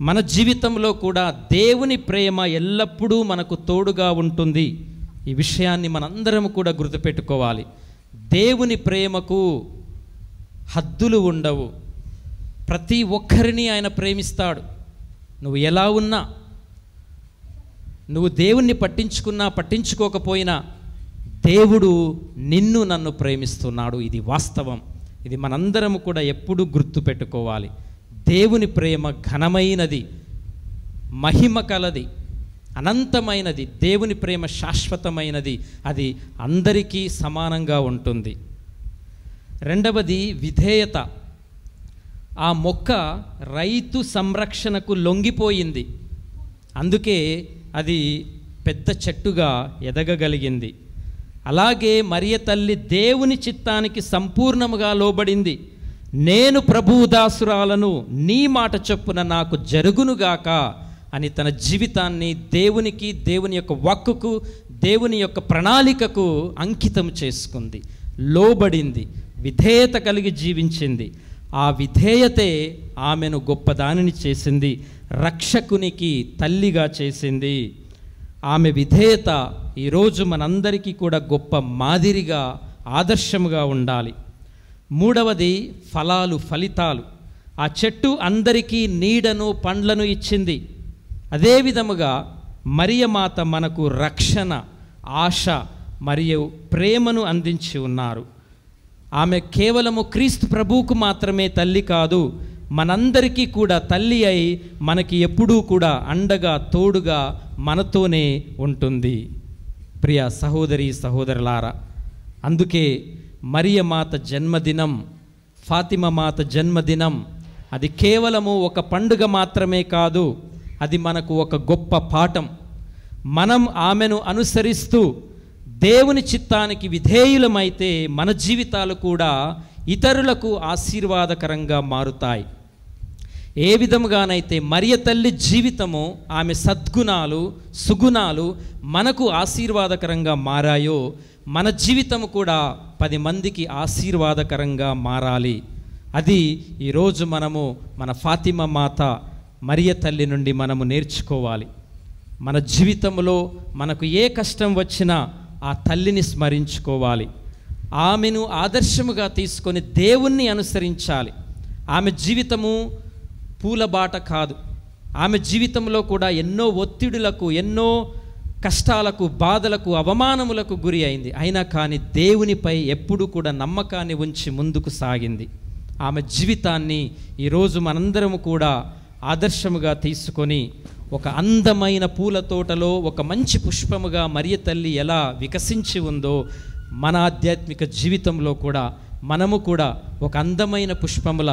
మన జీవితంలో కూడా దేవుని ప్రేమ ఎల్లప్పుడూ మనకు తోడుగా ఉంటుంది. ఈ విషయాన్ని మనందరం కూడా గుర్తుపెట్టుకోవాలి. దేవుని ప్రేమకు హద్దులు ఉండవు. ప్రతి ఒక్కరిని ఆయన ప్రేమిస్తాడు. నువ్వు ఎలా ఉన్నా, నువ్వు దేవుణ్ణి పట్టించుకున్నా పట్టించుకోకపోయినా దేవుడు నిన్ను నన్ను ప్రేమిస్తున్నాడు. ఇది వాస్తవం. ఇది మనందరం కూడా ఎప్పుడూ గుర్తుపెట్టుకోవాలి. దేవుని ప్రేమ ఘనమైనది, మహిమ కలది, అనంతమైనది. దేవుని ప్రేమ శాశ్వతమైనది. అది అందరికీ సమానంగా ఉంటుంది. రెండవది విధేయత. ఆ మొక్క రైతు సంరక్షణకు లొంగిపోయింది. అందుకే అది పెద్ద చెట్టుగా ఎదగగలిగింది. అలాగే మరియ తల్లి దేవుని చిత్తానికి సంపూర్ణముగా లోబడింది. నేను ప్రభువు దాసురాలను, నీ మాట చొప్పున నాకు జరుగునుగాక అని తన జీవితాన్ని దేవునికి, దేవుని యొక్క వాక్కుకు, దేవుని యొక్క ప్రణాళికకు అంకితం చేసుకుంది. లోబడింది, విధేయత కలిగి జీవించింది. ఆ విధేయతే ఆమెను గొప్పదానిని చేసింది, రక్షకునికి తల్లిగా చేసింది. ఆమె విధేయత ఈరోజు మనందరికీ కూడా గొప్ప మాదిరిగా, ఆదర్శముగా ఉండాలి. మూడవది ఫలాలు, ఫలితాలు. ఆ చెట్టు అందరికీ నీడను, పండ్లను ఇచ్చింది. అదేవిధముగా మరియమాత మనకు రక్షణ, ఆశ మరియు ప్రేమను అందించి ఉన్నారు. ఆమె కేవలము క్రీస్తు ప్రభువుకు మాత్రమే తల్లి కాదు, మనందరికీ కూడా తల్లి అయి మనకి ఎప్పుడూ కూడా అండగా, తోడుగా మనతోనే ఉంటుంది. ప్రియ సహోదరి సహోదరులారా, అందుకే మరియమాత జన్మదినం, ఫాతిమా మాత జన్మదినం అది కేవలము ఒక పండుగ మాత్రమే కాదు, అది మనకు ఒక గొప్ప పాఠం. మనం ఆమెను అనుసరిస్తూ దేవుని చిత్తానికి విధేయులమైతే మన జీవితాలు కూడా ఇతరులకు ఆశీర్వాదకరంగా మారుతాయి. ఏ విధముగానైతే మరియ తల్లి జీవితము, ఆమె సద్గుణాలు, సుగుణాలు మనకు ఆశీర్వాదకరంగా మారాయో, మన జీవితము కూడా 10 మందికి ఆశీర్వాదకరంగా మారాలి. అది ఈరోజు మనము మన ఫాతిమా మాత మరియ తల్లి నుండి మనము నేర్చుకోవాలి. మన జీవితంలో మనకు ఏ కష్టం వచ్చినా ఆ తల్లిని స్మరించుకోవాలి. ఆమెను ఆదర్శముగా తీసుకొని దేవుణ్ణి అనుసరించాలి. ఆమె జీవితము పూలబాట కాదు. ఆమె జీవితంలో కూడా ఎన్నో ఒత్తిడులకు, ఎన్నో కష్టాలకు, బాధలకు, అవమానములకు గురి అయింది. అయినా కానీ దేవునిపై ఎప్పుడు కూడా నమ్మకాన్ని ఉంచి ముందుకు సాగింది. ఆమె జీవితాన్ని ఈరోజు మనందరము కూడా ఆదర్శముగా తీసుకొని ఒక అందమైన పూల తోటలో ఒక మంచి పుష్పముగా మరియ తల్లి ఎలా వికసించి ఉందో, మన ఆధ్యాత్మిక జీవితంలో కూడా మనము కూడా ఒక అందమైన పుష్పముల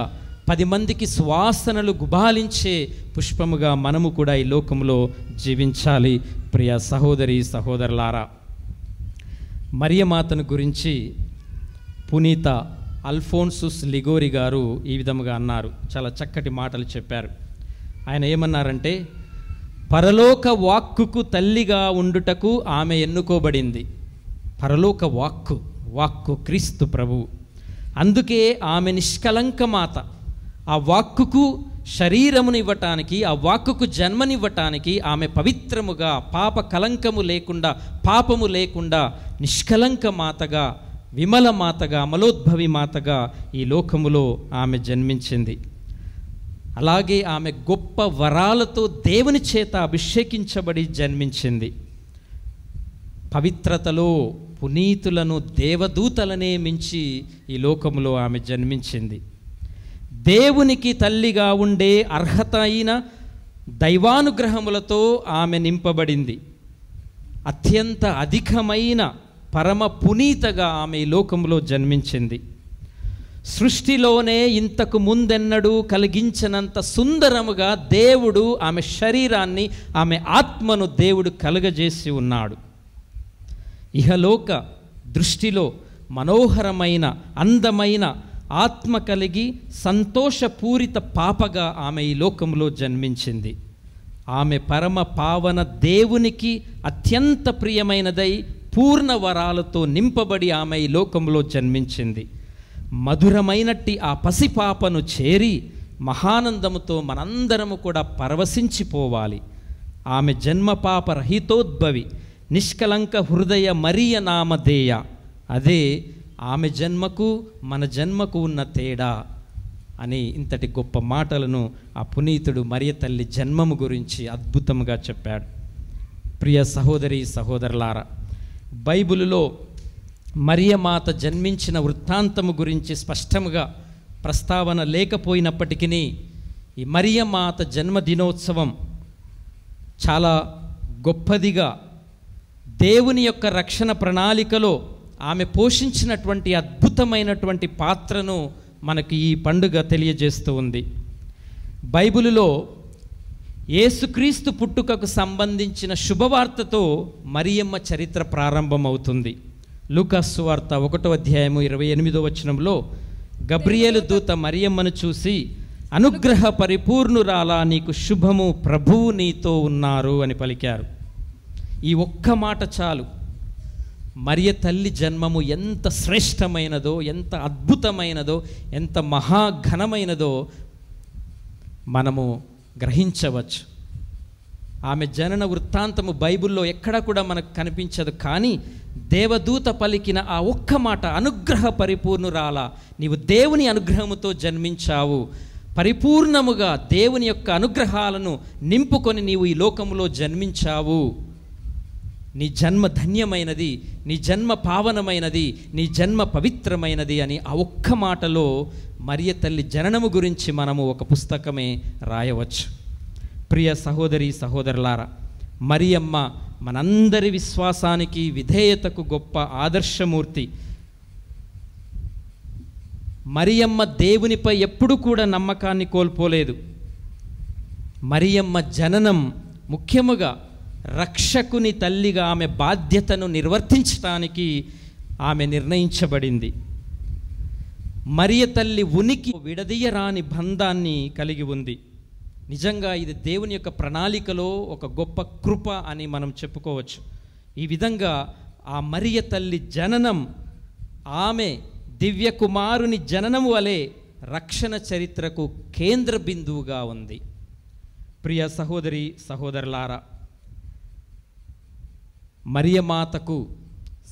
10 మందికి సువాసనలు గుబాలించే పుష్పముగా మనము కూడా ఈ లోకంలో జీవించాలి. ప్రియ సహోదరి సహోదరులారా, మరియమాతను గురించి పునీత అల్ఫోన్సుస్ లిగోరి గారు ఈ విధముగా అన్నారు. చాలా చక్కటి మాటలు చెప్పారు. ఆయన ఏమన్నారంటే, పరలోక వాక్కుకు తల్లిగా ఉండుటకు ఆమె ఎన్నుకోబడింది. పరలోక వాక్కు క్రీస్తు ప్రభువు. అందుకే ఆమె నిష్కలంక మాత. ఆ వాక్కుకు శరీరమునివ్వటానికి, ఆ వాక్కుకు జన్మనివ్వటానికి ఆమె పవిత్రముగా, పాప కలంకము లేకుండా, పాపము లేకుండా నిష్కలంక మాతగా, విమల మాతగా, అమలోద్భవి మాతగా ఈ లోకములో ఆమె జన్మించింది. అలాగే ఆమె గొప్ప వరాలతో దేవుని చేత అభిషేకించబడి జన్మించింది. పవిత్రతలో పునీతులను దేవదూతలనే మించి ఈ లోకంలో ఆమె జన్మించింది. దేవునికి తల్లిగా ఉండే అర్హత అయిన దైవానుగ్రహములతో ఆమె నింపబడింది. అత్యంత అధికమైన పరమ పునీతగా ఆమె ఈ లోకంలో జన్మించింది. సృష్టిలోనే ఇంతకు ముందెన్నడూ కలిగించినంత సుందరముగా దేవుడు ఆమె శరీరాన్ని, ఆమె ఆత్మను దేవుడు కలుగజేసి ఉన్నాడు. ఇహలోక దృష్టిలో మనోహరమైన, అందమైన ఆత్మ కలిగి సంతోషపూరిత పాపగా ఆమె ఈ లోకంలో జన్మించింది. ఆమె పరమ పావన దేవునికి అత్యంత ప్రియమైనదై పూర్ణ వరాలతో నింపబడి ఆమె ఈ లోకంలో జన్మించింది. మధురమైనట్టి ఆ పసిపాపను చేరి మహానందముతో మనందరము కూడా పరవశించిపోవాలి. ఆమె జన్మ పాప రహితోద్భవి, నిష్కలంక హృదయ మరియ నామధేయ. అదే ఆమె జన్మకు మన జన్మకు ఉన్న తేడా అని ఇంతటి గొప్ప మాటలను ఆ పునీతుడు మరియ తల్లి జన్మము గురించి అద్భుతంగా చెప్పాడు. ప్రియ సహోదరి సహోదరులారా, బైబిలులో మరియమాత జన్మించిన వృత్తాంతము గురించి స్పష్టంగా ప్రస్తావన లేకపోయినప్పటికీ ఈ మరియమాత జన్మదినోత్సవం చాలా గొప్పదిగా దేవుని యొక్క రక్షణ ప్రణాళికలో ఆమె పోషించినటువంటి అద్భుతమైనటువంటి పాత్రను మనకి ఈ పండుగ తెలియజేస్తూ ఉంది. బైబిలులో యేసుక్రీస్తు పుట్టుకకు సంబంధించిన శుభవార్తతో మరియమ్మ చరిత్ర ప్రారంభమవుతుంది. లూకాసు సువార్త 1వ అధ్యాయము 28వ వచనంలో గబ్రియేలు దూత మరియమ్మను చూసి, అనుగ్రహ పరిపూర్ణురాలా, నీకు శుభము, ప్రభువు నీతో ఉన్నారు అని పలికారు. ఈ ఒక్క మాట చాలు మరియ తల్లి జన్మము ఎంత శ్రేష్టమైనదో, ఎంత అద్భుతమైనదో, ఎంత మహాఘనమైనదో మనము గ్రహించవచ్చు. ఆమె జనన వృత్తాంతము బైబిల్లో ఎక్కడ కూడా మనకు కనిపించదు. కానీ దేవదూత పలికిన ఆ ఒక్క మాట, అనుగ్రహ పరిపూర్ణురాలా, నీవు దేవుని అనుగ్రహముతో జన్మించావు, పరిపూర్ణముగా దేవుని యొక్క అనుగ్రహాలను నింపుకొని నీవు ఈ లోకంలో జన్మించావు, నీ జన్మ ధన్యమైనది, నీ జన్మ పావనమైనది, నీ జన్మ పవిత్రమైనది అని ఆ ఒక్క మాటలో మరియ తల్లి జననము గురించి మనము ఒక పుస్తకమే రాయవచ్చు. ప్రియ సహోదరి సహోదరులారా, మరియమ్మ మనందరి విశ్వాసానికి, విధేయతకు గొప్ప ఆదర్శమూర్తి. మరియమ్మ దేవునిపై ఎప్పుడు కూడా నమ్మకాన్ని కోల్పోలేదు. మరియమ్మ జననం ముఖ్యముగా రక్షకుని తల్లిగా ఆమె బాధ్యతను నిర్వర్తించడానికి ఆమె నిర్ణయించబడింది. మరియ తల్లి ఉనికి విడదీయరాని బంధాన్ని కలిగి ఉంది. నిజంగా ఇది దేవుని యొక్క ప్రణాళికలో ఒక గొప్ప కృప అని మనం చెప్పుకోవచ్చు. ఈ విధంగా ఆ మరియ తల్లి జననం ఆమె దివ్య కుమారుని జననం వలె రక్షణ చరిత్రకు కేంద్ర బిందువుగా ఉంది. ప్రియ సహోదరి సహోదరులారా, మరియమాతకు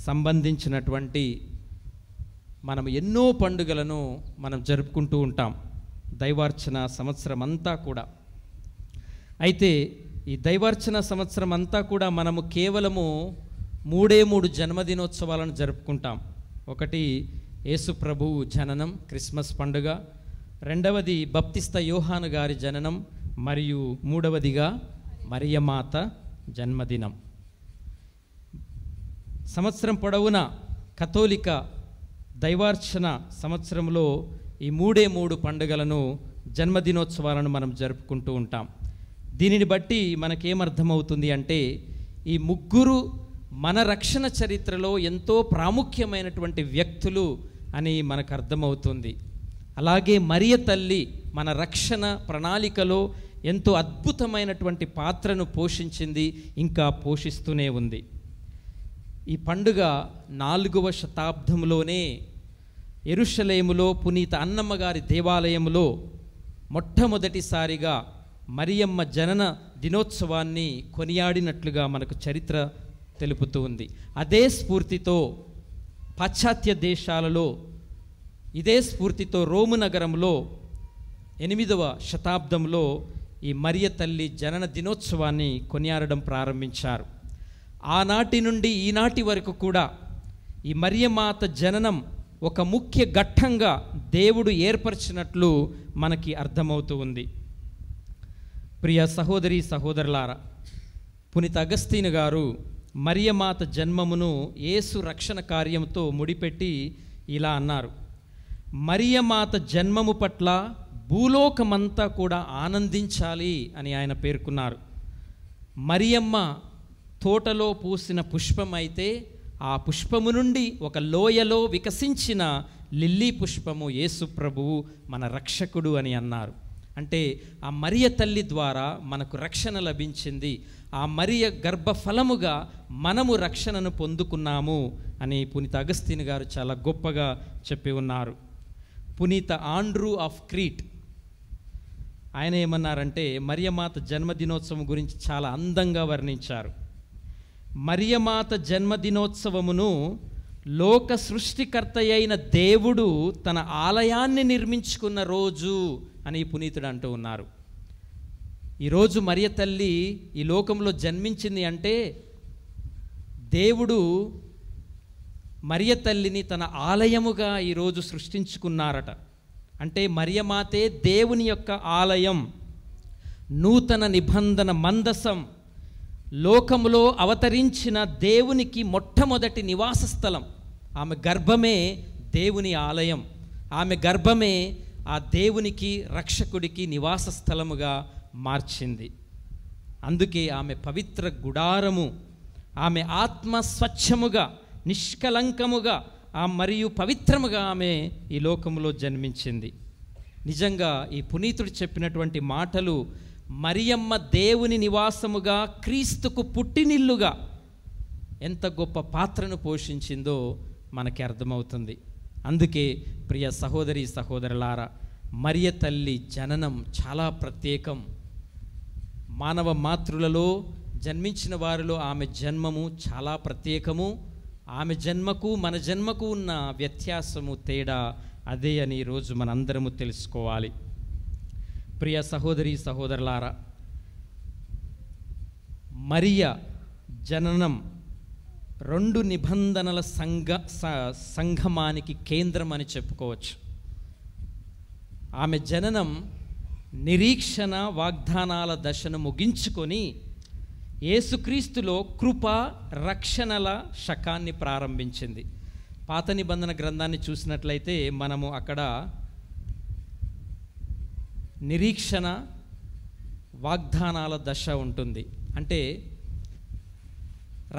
సంబంధించినటువంటి మనం ఎన్నో పండుగలను మనం జరుపుకుంటూ ఉంటాం దైవార్చన సంవత్సరం అంతా కూడా. అయితే ఈ దైవార్చన సంవత్సరం అంతా కూడా మనము కేవలము 3 జన్మదినోత్సవాలను జరుపుకుంటాం. ఒకటి యేసు ప్రభువు జననం, క్రిస్మస్ పండుగ. రెండవది బప్తిస్త యోహాను గారి జననం. మరియు మూడవదిగా మరియమాత జన్మదినం. సంవత్సరం పొడవునా కథోలిక దైవార్చన సంవత్సరంలో ఈ 3 పండుగలను, జన్మదినోత్సవాలను మనం జరుపుకుంటూ ఉంటాం. దీనిని బట్టి మనకేమర్థమవుతుంది అంటే, ఈ ముగ్గురు మన రక్షణ చరిత్రలో ఎంతో ప్రాముఖ్యమైనటువంటి వ్యక్తులు అని మనకు అర్థమవుతుంది. అలాగే మరియ తల్లి మన రక్షణ ప్రణాళికలో ఎంతో అద్భుతమైనటువంటి పాత్రను పోషించింది, ఇంకా పోషిస్తూనే ఉంది. ఈ పండుగ 4వ శతాబ్దంలోనే యెరూషలేములో పునీత అన్నమ్మ గారి దేవాలయంలో మొట్టమొదటిసారిగా మరియమ్మ జనన దినోత్సవాన్ని కొనియాడినట్లుగా మనకు చరిత్ర తెలుపుతూ ఉంది. అదే స్ఫూర్తితో పాశ్చాత్య దేశాలలో, ఇదే స్ఫూర్తితో రోము నగరంలో 8వ శతాబ్దంలో ఈ మరియ తల్లి జనన దినోత్సవాన్ని కొనియాడడం ప్రారంభించారు. ఆనాటి నుండి ఈనాటి వరకు కూడా ఈ మరియమాత జననం ఒక ముఖ్య ఘట్టంగా దేవుడు ఏర్పరిచినట్లు మనకి అర్థమవుతూ ఉంది. ప్రియ సహోదరి సహోదరులారా, పునీత అగస్తీను గారు మరియమాత జన్మమును యేసు రక్షణ కార్యంతో ముడిపెట్టి ఇలా అన్నారు: మరియమాత జన్మము పట్ల భూలోకమంతా కూడా ఆనందించాలి అని ఆయన పేర్కొన్నారు. మరియమ్మ తోటలో పూసిన పుష్పమైతే ఆ పుష్పము నుండి ఒక లోయలో వికసించిన లిల్లీ పుష్పము యేసు ప్రభువు మన రక్షకుడు అని అన్నారు. అంటే ఆ మరియ తల్లి ద్వారా మనకు రక్షణ లభించింది, ఆ మరియ గర్భఫలముగా మనము రక్షణను పొందుకున్నాము అని పునీత అగస్తీను గారు చాలా గొప్పగా చెప్పి ఉన్నారు. పునీత ఆండ్రూ ఆఫ్ క్రీట్ ఆయన ఏమన్నారంటే మరియమాత జన్మదినోత్సవం గురించి చాలా అందంగా వర్ణించారు. మరియమాత జన్మదినోత్సవమును లోక సృష్టికర్త అయిన దేవుడు తన ఆలయాన్ని నిర్మించుకున్న రోజు అని పునీతుడు అంటూ ఉన్నారు. ఈరోజు మరియ తల్లి ఈ లోకంలో జన్మించింది అంటే దేవుడు మరియ తల్లిని తన ఆలయముగా ఈరోజు సృష్టించుకున్నారట. అంటే మరియమాతే దేవుని యొక్క ఆలయం, నూతన నిబంధన మందసం, లోకములో అవతరించిన దేవునికి మొట్టమొదటి నివాస స్థలం. ఆమె గర్భమే దేవుని ఆలయం, ఆమె గర్భమే ఆ దేవునికి రక్షకుడికి నివాస స్థలముగా మార్చింది. అందుకే ఆమె పవిత్ర గుడారము, ఆమె ఆత్మ స్వచ్ఛముగా నిష్కలంకముగా మరియు పవిత్రముగా ఆమె ఈ లోకములో జన్మించింది. నిజంగా ఈ పునీతుడు చెప్పినటువంటి మాటలు మరియమ్మ దేవుని నివాసముగా, క్రీస్తుకు పుట్టినిల్లుగా ఎంత గొప్ప పాత్రను పోషించిందో మనకి అర్థమవుతుంది. అందుకే ప్రియ సహోదరి సహోదరులారా, మరియ తల్లి జననం చాలా ప్రత్యేకం. మానవ మాతృలలో జన్మించిన వారిలో ఆమె జన్మము చాలా ప్రత్యేకము. ఆమె జన్మకు మన జన్మకు ఉన్న వ్యత్యాసము, తేడా అదే అని ఈరోజు మనందరము తెలుసుకోవాలి. ప్రియ సహోదరి సహోదరులారా, మరియ జననం 2 నిబంధనల సంగమానికి కేంద్రం అని చెప్పుకోవచ్చు. ఆమె జననం నిరీక్షణ వాగ్దానాల దశను ముగించుకొని యేసుక్రీస్తులో కృప రక్షణల శకాన్ని ప్రారంభించింది. పాత నిబంధన గ్రంథాన్ని చూసినట్లయితే మనము అక్కడ నిరీక్షణ వాగ్దానాల దశ ఉంటుంది. అంటే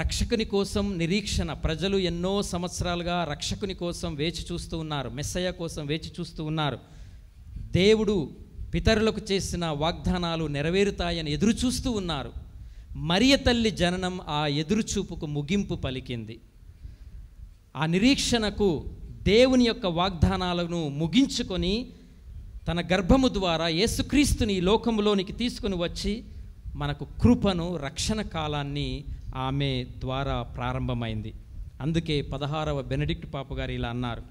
రక్షకుని కోసం నిరీక్షణ, ప్రజలు ఎన్నో సంవత్సరాలుగా రక్షకుని కోసం వేచి చూస్తూ ఉన్నారు, మెస్సయ్య కోసం వేచి చూస్తూ ఉన్నారు. దేవుడు పితరులకు చేసిన వాగ్దానాలు నెరవేరుతాయని ఎదురు చూస్తూ ఉన్నారు. మరియ తల్లి జననం ఆ ఎదురుచూపుకు ముగింపు పలికింది. ఆ నిరీక్షణకు, దేవుని యొక్క వాగ్దానాలను ముగించుకొని తన గర్భము ద్వారా యేసుక్రీస్తుని ఈ లోకములోనికి తీసుకుని వచ్చి మనకు కృపను, రక్షణ కాలాన్ని ఆమె ద్వారా ప్రారంభమైంది. అందుకే 16వ బెనడిక్ట్ పాప గారు ఇలా అన్నారు: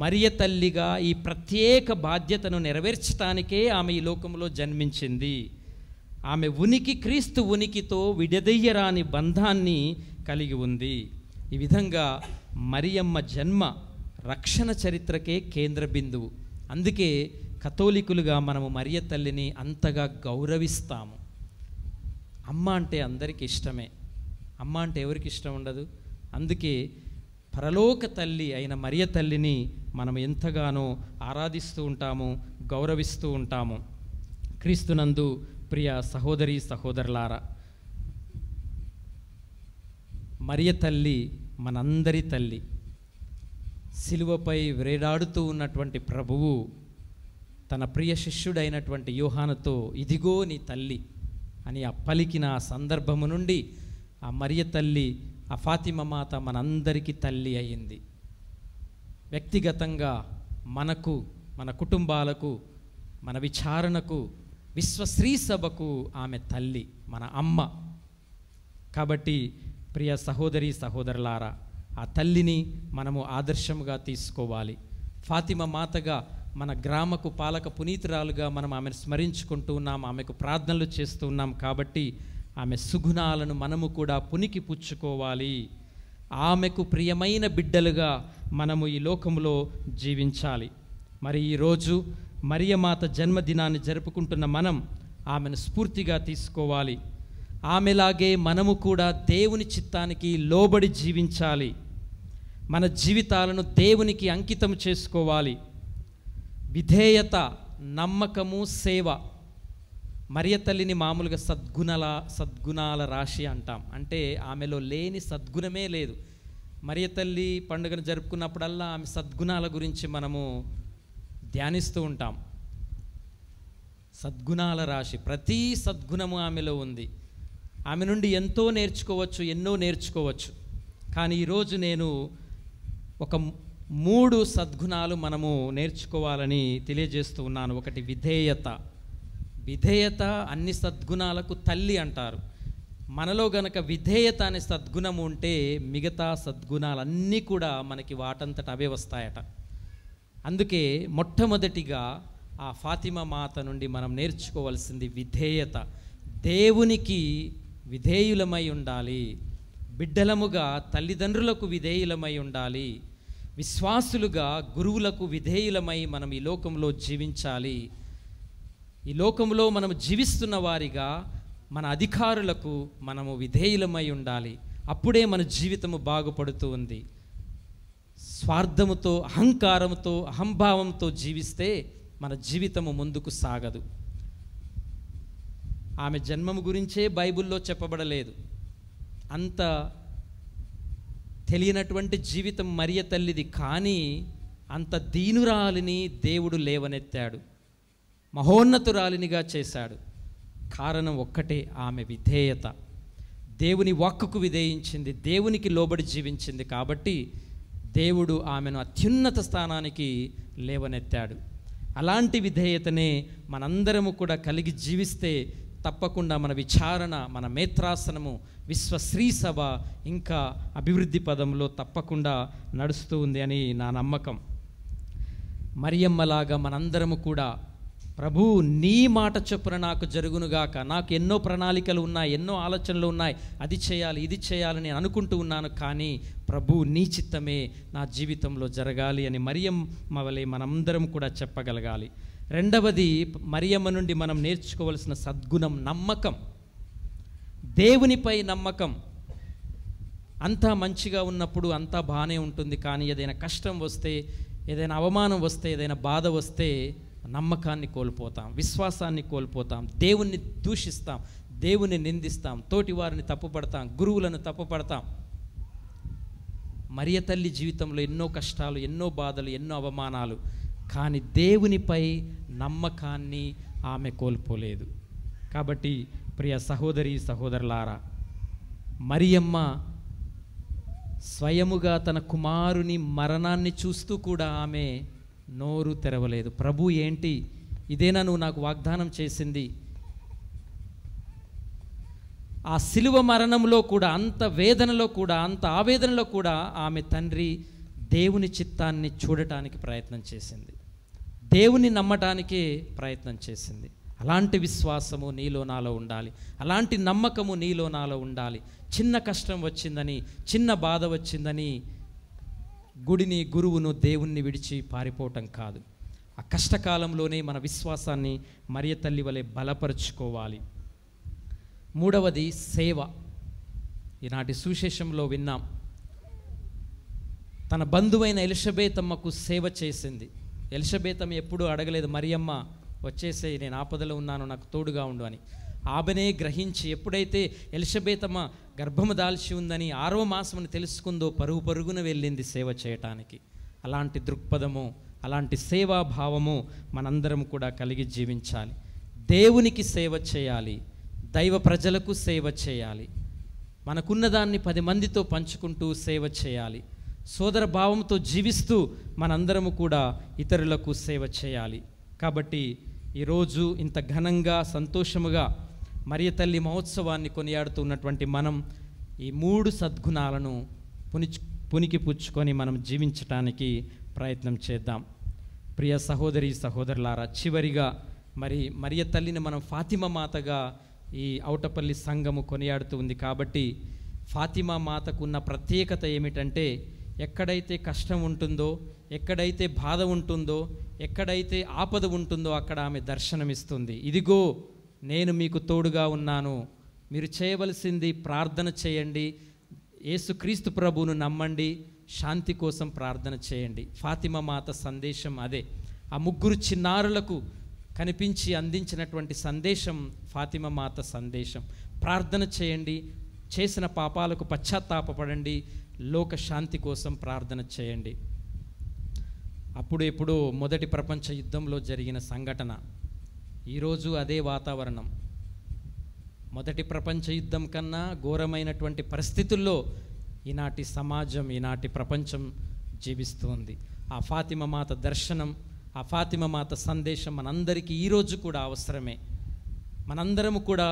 మరియ తల్లిగా ఈ ప్రత్యేక బాధ్యతను నెరవేర్చడానికే ఆమె ఈ లోకంలో జన్మించింది. ఆమె ఉనికి క్రీస్తు ఉనికితో విడదీయరాని బంధాన్ని కలిగి ఉంది. ఈ విధంగా మరియమ్మ జన్మ రక్షణ చరిత్రకే కేంద్ర బిందువు. అందుకే కథోలికులుగా మనము మరియ తల్లిని అంతగా గౌరవిస్తాము. అమ్మ అంటే అందరికీ ఇష్టమే. అమ్మ అంటే ఎవరికి ఇష్టం ఉండదు? అందుకే పరలోక తల్లి అయిన మరియ తల్లిని మనం ఎంతగానో ఆరాధిస్తూ ఉంటాము, గౌరవిస్తూ ఉంటాము. క్రీస్తునందు ప్రియ సహోదరి సహోదరులారా, మరియ తల్లి మనందరి తల్లి. సిలువపై వేలాడుతూ ఉన్నటువంటి ప్రభువు తన ప్రియ శిష్యుడైనటువంటి యోహానుతో ఇదిగో నీ తల్లి అని పలికిన ఆ సందర్భము నుండి ఆ మరియ తల్లి, ఆ ఫాతిమా మాత మనందరికీ తల్లి అయింది. వ్యక్తిగతంగా మనకు, మన కుటుంబాలకు, మన విచారణకు, విశ్వశ్రీ సభకు ఆమె తల్లి, మన అమ్మ. కాబట్టి ప్రియ సహోదరి సహోదరులారా, ఆ తల్లిని మనము ఆదర్శంగా తీసుకోవాలి. ఫాతిమా మాతగా మన గ్రామకు పాలక పునీతురాలుగా మనం ఆమెను స్మరించుకుంటూ ఉన్నాం, ఆమెకు ప్రార్థనలు చేస్తూ ఉన్నాం. కాబట్టి ఆమె సుగుణాలను మనము కూడా పునికి పుచ్చుకోవాలి. ఆమెకు ప్రియమైన బిడ్డలుగా మనము ఈ లోకంలో జీవించాలి. మరి ఈరోజు మరియమాత జన్మదినాన్ని జరుపుకుంటున్న మనం ఆమెను స్ఫూర్తిగా తీసుకోవాలి. ఆమెలాగే మనము కూడా దేవుని చిత్తానికి లోబడి జీవించాలి. మన జీవితాలను దేవునికి అంకితం చేసుకోవాలి. విధేయత, నమ్మకము, సేవ. మరియ తల్లిని మామూలుగా సద్గుణాల రాశి అంటాం. అంటే ఆమెలో లేని సద్గుణమే లేదు. మరియ తల్లి పండుగను జరుపుకున్నప్పుడల్లా ఆమె సద్గుణాల గురించి మనము ధ్యానిస్తూ ఉంటాం. సద్గుణాల రాశి, ప్రతి సద్గుణము ఆమెలో ఉంది. ఆమె నుండి ఎంతో నేర్చుకోవచ్చు, ఎన్నో నేర్చుకోవచ్చు. కానీ ఈరోజు నేను ఒక 3 సద్గుణాలు మనము నేర్చుకోవాలని తెలియజేస్తూ ఉన్నాను. ఒకటి విధేయత. విధేయత అన్ని సద్గుణాలకు తల్లి అంటారు. మనలో గనక విధేయత అనే సద్గుణం ఉంటే మిగతా సద్గుణాలన్నీ కూడా మనకి వాటంతట అవే వస్తాయట. అందుకే మొట్టమొదటిగా ఆ ఫాతిమా మాత నుండి మనం నేర్చుకోవాల్సింది విధేయత. దేవునికి విధేయులమై ఉండాలి. బిడ్డలముగా తల్లిదండ్రులకు విధేయులమై ఉండాలి. విశ్వాసులుగా గురువులకు విధేయులమై మనం ఈ లోకంలో జీవించాలి. ఈ లోకంలో మనం జీవిస్తున్న వారిగా మన అధికారులకు మనము విధేయులమై ఉండాలి. అప్పుడే మన జీవితము బాగుపడుతూ ఉంది. స్వార్థముతో, అహంకారంతో, అహంభావంతో జీవిస్తే మన జీవితము ముందుకు సాగదు. ఆమె జన్మము గురించే బైబిల్లో చెప్పబడలేదు. అంత తెలియనటువంటి జీవితం మరియ తల్లిది. కానీ అంత దీనురాలిని దేవుడు లేవనెత్తాడు, మహోన్నతురాలినిగా చేశాడు. కారణం ఒక్కటే, ఆమె విధేయత. దేవుని వాక్కుకు విధేయించింది, దేవునికి లోబడి జీవించింది. కాబట్టి దేవుడు ఆమెను అత్యున్నత స్థానానికి లేవనెత్తాడు. అలాంటి విధేయతనే మనందరము కూడా కలిగి జీవిస్తే తప్పకుండా మన విచారణ, మన మేత్రాసనము, విశ్వశ్రీ సభ ఇంకా అభివృద్ధి పదంలో తప్పకుండా నడుస్తూ ఉంది అని నా నమ్మకం. మరియమ్మలాగా మనందరము కూడా ప్రభు నీ మాట చొప్పున నాకు జరుగునుగాక, నాకు ఎన్నో ప్రణాళికలు ఉన్నాయి, ఎన్నో ఆలోచనలు ఉన్నాయి, అది చేయాలి ఇది చేయాలని నేను అనుకుంటూ ఉన్నాను, కానీ ప్రభు నీ చిత్తమే నా జీవితంలో జరగాలి అని మరియమ్మ వలె మనందరం కూడా చెప్పగలగాలి. రెండవది, మరియమ్మ నుండి మనం నేర్చుకోవలసిన సద్గుణం నమ్మకం. దేవునిపై నమ్మకం. అంతా మంచిగా ఉన్నప్పుడు అంతా బాగానే ఉంటుంది, కానీ ఏదైనా కష్టం వస్తే, ఏదైనా అవమానం వస్తే, ఏదైనా బాధ వస్తే నమ్మకాన్ని కోల్పోతాం, విశ్వాసాన్ని కోల్పోతాం, దేవుణ్ణి దూషిస్తాం, దేవుని నిందిస్తాం, తోటి వారిని తప్పుపడతాం, గురువులను తప్పుపడతాం. మరియ తల్లి జీవితంలో ఎన్నో కష్టాలు, ఎన్నో బాధలు, ఎన్నో అవమానాలు, కానీ దేవునిపై నమ్మకాన్ని ఆమె కోల్పోలేదు. కాబట్టి ప్రియ సహోదరి సహోదరులారా, మరియమ్మ స్వయముగా తన కుమారుని మరణాన్ని చూస్తూ కూడా ఆమె నోరు తెరవలేదు. ప్రభు ఏంటి, ఇదేనా నువ్వు నాకు వాగ్దానం చేసింది? ఆ శిలువ మరణంలో కూడా, అంత వేదనలో కూడా, అంత ఆవేదనలో కూడా ఆమె తండ్రి దేవుని చిత్తాన్ని చూడటానికి ప్రయత్నం చేసింది, దేవుని నమ్మటానికే ప్రయత్నం చేసింది. అలాంటి విశ్వాసము నీలో నాలో ఉండాలి, అలాంటి నమ్మకము నీలో నాలో ఉండాలి. చిన్న కష్టం వచ్చిందని, చిన్న బాధ వచ్చిందని గుడిని, గురువును, దేవుణ్ణి విడిచి పారిపోవటం కాదు. ఆ కష్టకాలంలోనే మన విశ్వాసాన్ని మరియ తల్లి వలె బలపరుచుకోవాలి. మూడవది సేవ. ఈనాటి సువిశేషంలో విన్నాం, తన బంధువైన ఎలిషబేతమ్మకు సేవ చేసింది. ఎలిషబేతమ్మ ఎప్పుడూ అడగలేదు, మరియమ్మ వచ్చేసే, నేను ఆపదలో ఉన్నాను, నాకు తోడుగా ఉండు అని. ఆమెనే గ్రహించి, ఎప్పుడైతే ఎలిషబేతమ్మ గర్భము దాల్చి ఉందని 6వ మాసమని తెలుసుకుందో పరుగు పరుగున వెళ్ళింది సేవ చేయటానికి. అలాంటి దృక్పథము, అలాంటి సేవాభావము మనందరం కూడా కలిగి జీవించాలి. దేవునికి సేవ చేయాలి, దైవ ప్రజలకు సేవ చేయాలి, మనకున్నదాన్ని 10 మందితో పంచుకుంటూ సేవ చేయాలి. సోదర భావంతో జీవిస్తూ మనందరము కూడా ఇతరులకు సేవ చేయాలి. కాబట్టి ఈరోజు ఇంత ఘనంగా, సంతోషముగా మరియ తల్లి మహోత్సవాన్ని కొనియాడుతున్నటువంటి మనం ఈ 3 సద్గుణాలను పునికి పుచ్చుకొని మనం జీవించటానికి ప్రయత్నం చేద్దాం. ప్రియ సహోదరి సహోదరులారా, చివరిగా మరి మరియ తల్లిని మనం ఫాతిమా మాతగా ఈ ఔటపల్లి సంఘము కొనియాడుతూ ఉంది. కాబట్టి ఫాతిమా మాతకు ఉన్న ప్రత్యేకత ఏమిటంటే, ఎక్కడైతే కష్టం ఉంటుందో, ఎక్కడైతే బాధ ఉంటుందో, ఎక్కడైతే ఆపద ఉంటుందో అక్కడ ఆమె దర్శనమిస్తుంది. ఇదిగో నేను మీకు తోడుగా ఉన్నాను, మీరు చేయవలసింది ప్రార్థన చేయండి, యేసుక్రీస్తు ప్రభువును నమ్మండి, శాంతి కోసం ప్రార్థన చేయండి. ఫాతిమా మాత సందేశం అదే. ఆ ముగ్గురు చిన్నారులకు కనిపించి అందించినటువంటి సందేశం ఫాతిమా మాత సందేశం. ప్రార్థన చేయండి, చేసిన పాపాలకు పశ్చాత్తాపపడండి, లోక శాంతి కోసం ప్రార్థన చేయండి. అప్పుడు ఎప్పుడో మొదటి ప్రపంచ యుద్ధంలో జరిగిన సంఘటన, ఈరోజు అదే వాతావరణం. మొదటి ప్రపంచ యుద్ధం కన్నా ఘోరమైనటువంటి పరిస్థితుల్లో ఈనాటి సమాజం, ఈనాటి ప్రపంచం జీవిస్తుంది. ఆ ఫాతిమా మాత దర్శనం, ఆ ఫాతిమా మాత సందేశం మనందరికీ ఈరోజు కూడా అవసరమే. మనందరము కూడా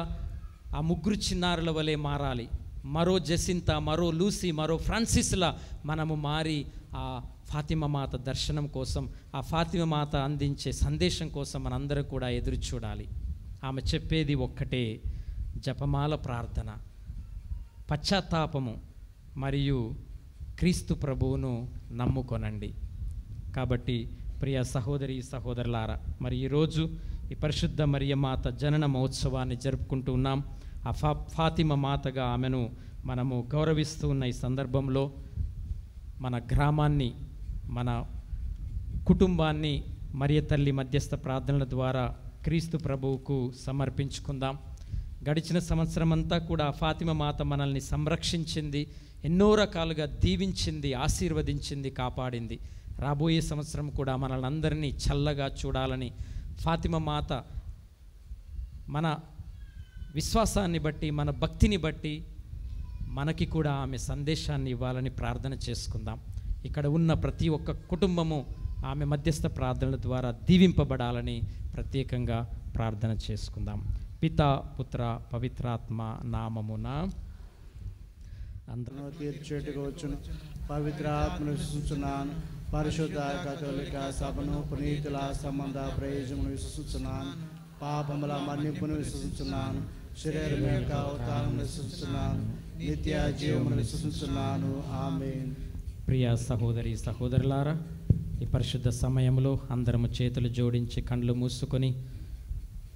ఆ ముగ్గురు చిన్నారుల వలె మారాలి. మరో జెసింతా, మరో లూసీ, మరో ఫ్రాన్సిస్లా మనము మారి ఆ ఫాతిమా మాత దర్శనం కోసం, ఆ ఫాతిమా మాత అందించే సందేశం కోసం మనందరూ కూడా ఎదురు చూడాలి. ఆమె చెప్పేది ఒక్కటే, జపమాల ప్రార్థన, పశ్చాత్తాపము మరియు క్రీస్తు ప్రభువును నమ్ముకొనండి. కాబట్టి ప్రియ సహోదరి సహోదరులారా, మరి ఈరోజు ఈ పరిశుద్ధ మరియమాత జనన మహోత్సవాన్ని జరుపుకుంటూ ఉన్నాం. ఆ ఫాతిమా మాతగా ఆమెను మనము గౌరవిస్తూ ఉన్న ఈ సందర్భంలో మన గ్రామాన్ని, మన కుటుంబాన్ని మరియ తల్లి మధ్యస్థ ప్రార్థనల ద్వారా క్రీస్తు ప్రభువుకు సమర్పించుకుందాం. గడిచిన సంవత్సరం అంతా కూడా ఫాతిమా మాత మనల్ని సంరక్షించింది, ఎన్నో రకాలుగా దీవించింది, ఆశీర్వదించింది, కాపాడింది. రాబోయే సంవత్సరం కూడా మనల్ని అందరినీ చల్లగా చూడాలని ఫాతిమా మాత మన విశ్వాసాన్ని బట్టి, మన భక్తిని బట్టి మనకి కూడా ఆమె సందేశాన్ని ఇవ్వాలని ప్రార్థన చేసుకుందాం. ఇక్కడ ఉన్న ప్రతి ఒక్క కుటుంబము ఆమె మధ్యస్థ ప్రార్థనల ద్వారా దీవింపబడాలని ప్రత్యేకంగా ప్రార్థన చేసుకుందాం. పితా, పుత్ర, పవిత్రాత్మ నామమున అందరూ తీర్చేట్టుగా వచ్చును. పవిత్ర ఆత్మను విశ్వసిస్తున్నాను. పరిశుద్ధ కథోలిక సభను, పునీతుల సంబంధ ప్రయోజనమును విశ్వసిస్తున్నాను. పాపముల మన్నింపును విశ్వసిస్తున్నాను. శరీరం యొక్క అవతారమును విశ్వసిస్తున్నాను. నిత్య జీవమును విశ్వసిస్తున్నాను. ఆమేన్. ప్రియ సహోదరి సహోదరులారా, ఈ పరిశుద్ధ సమయంలో అందరము చేతులు జోడించి కళ్ళు మూసుకొని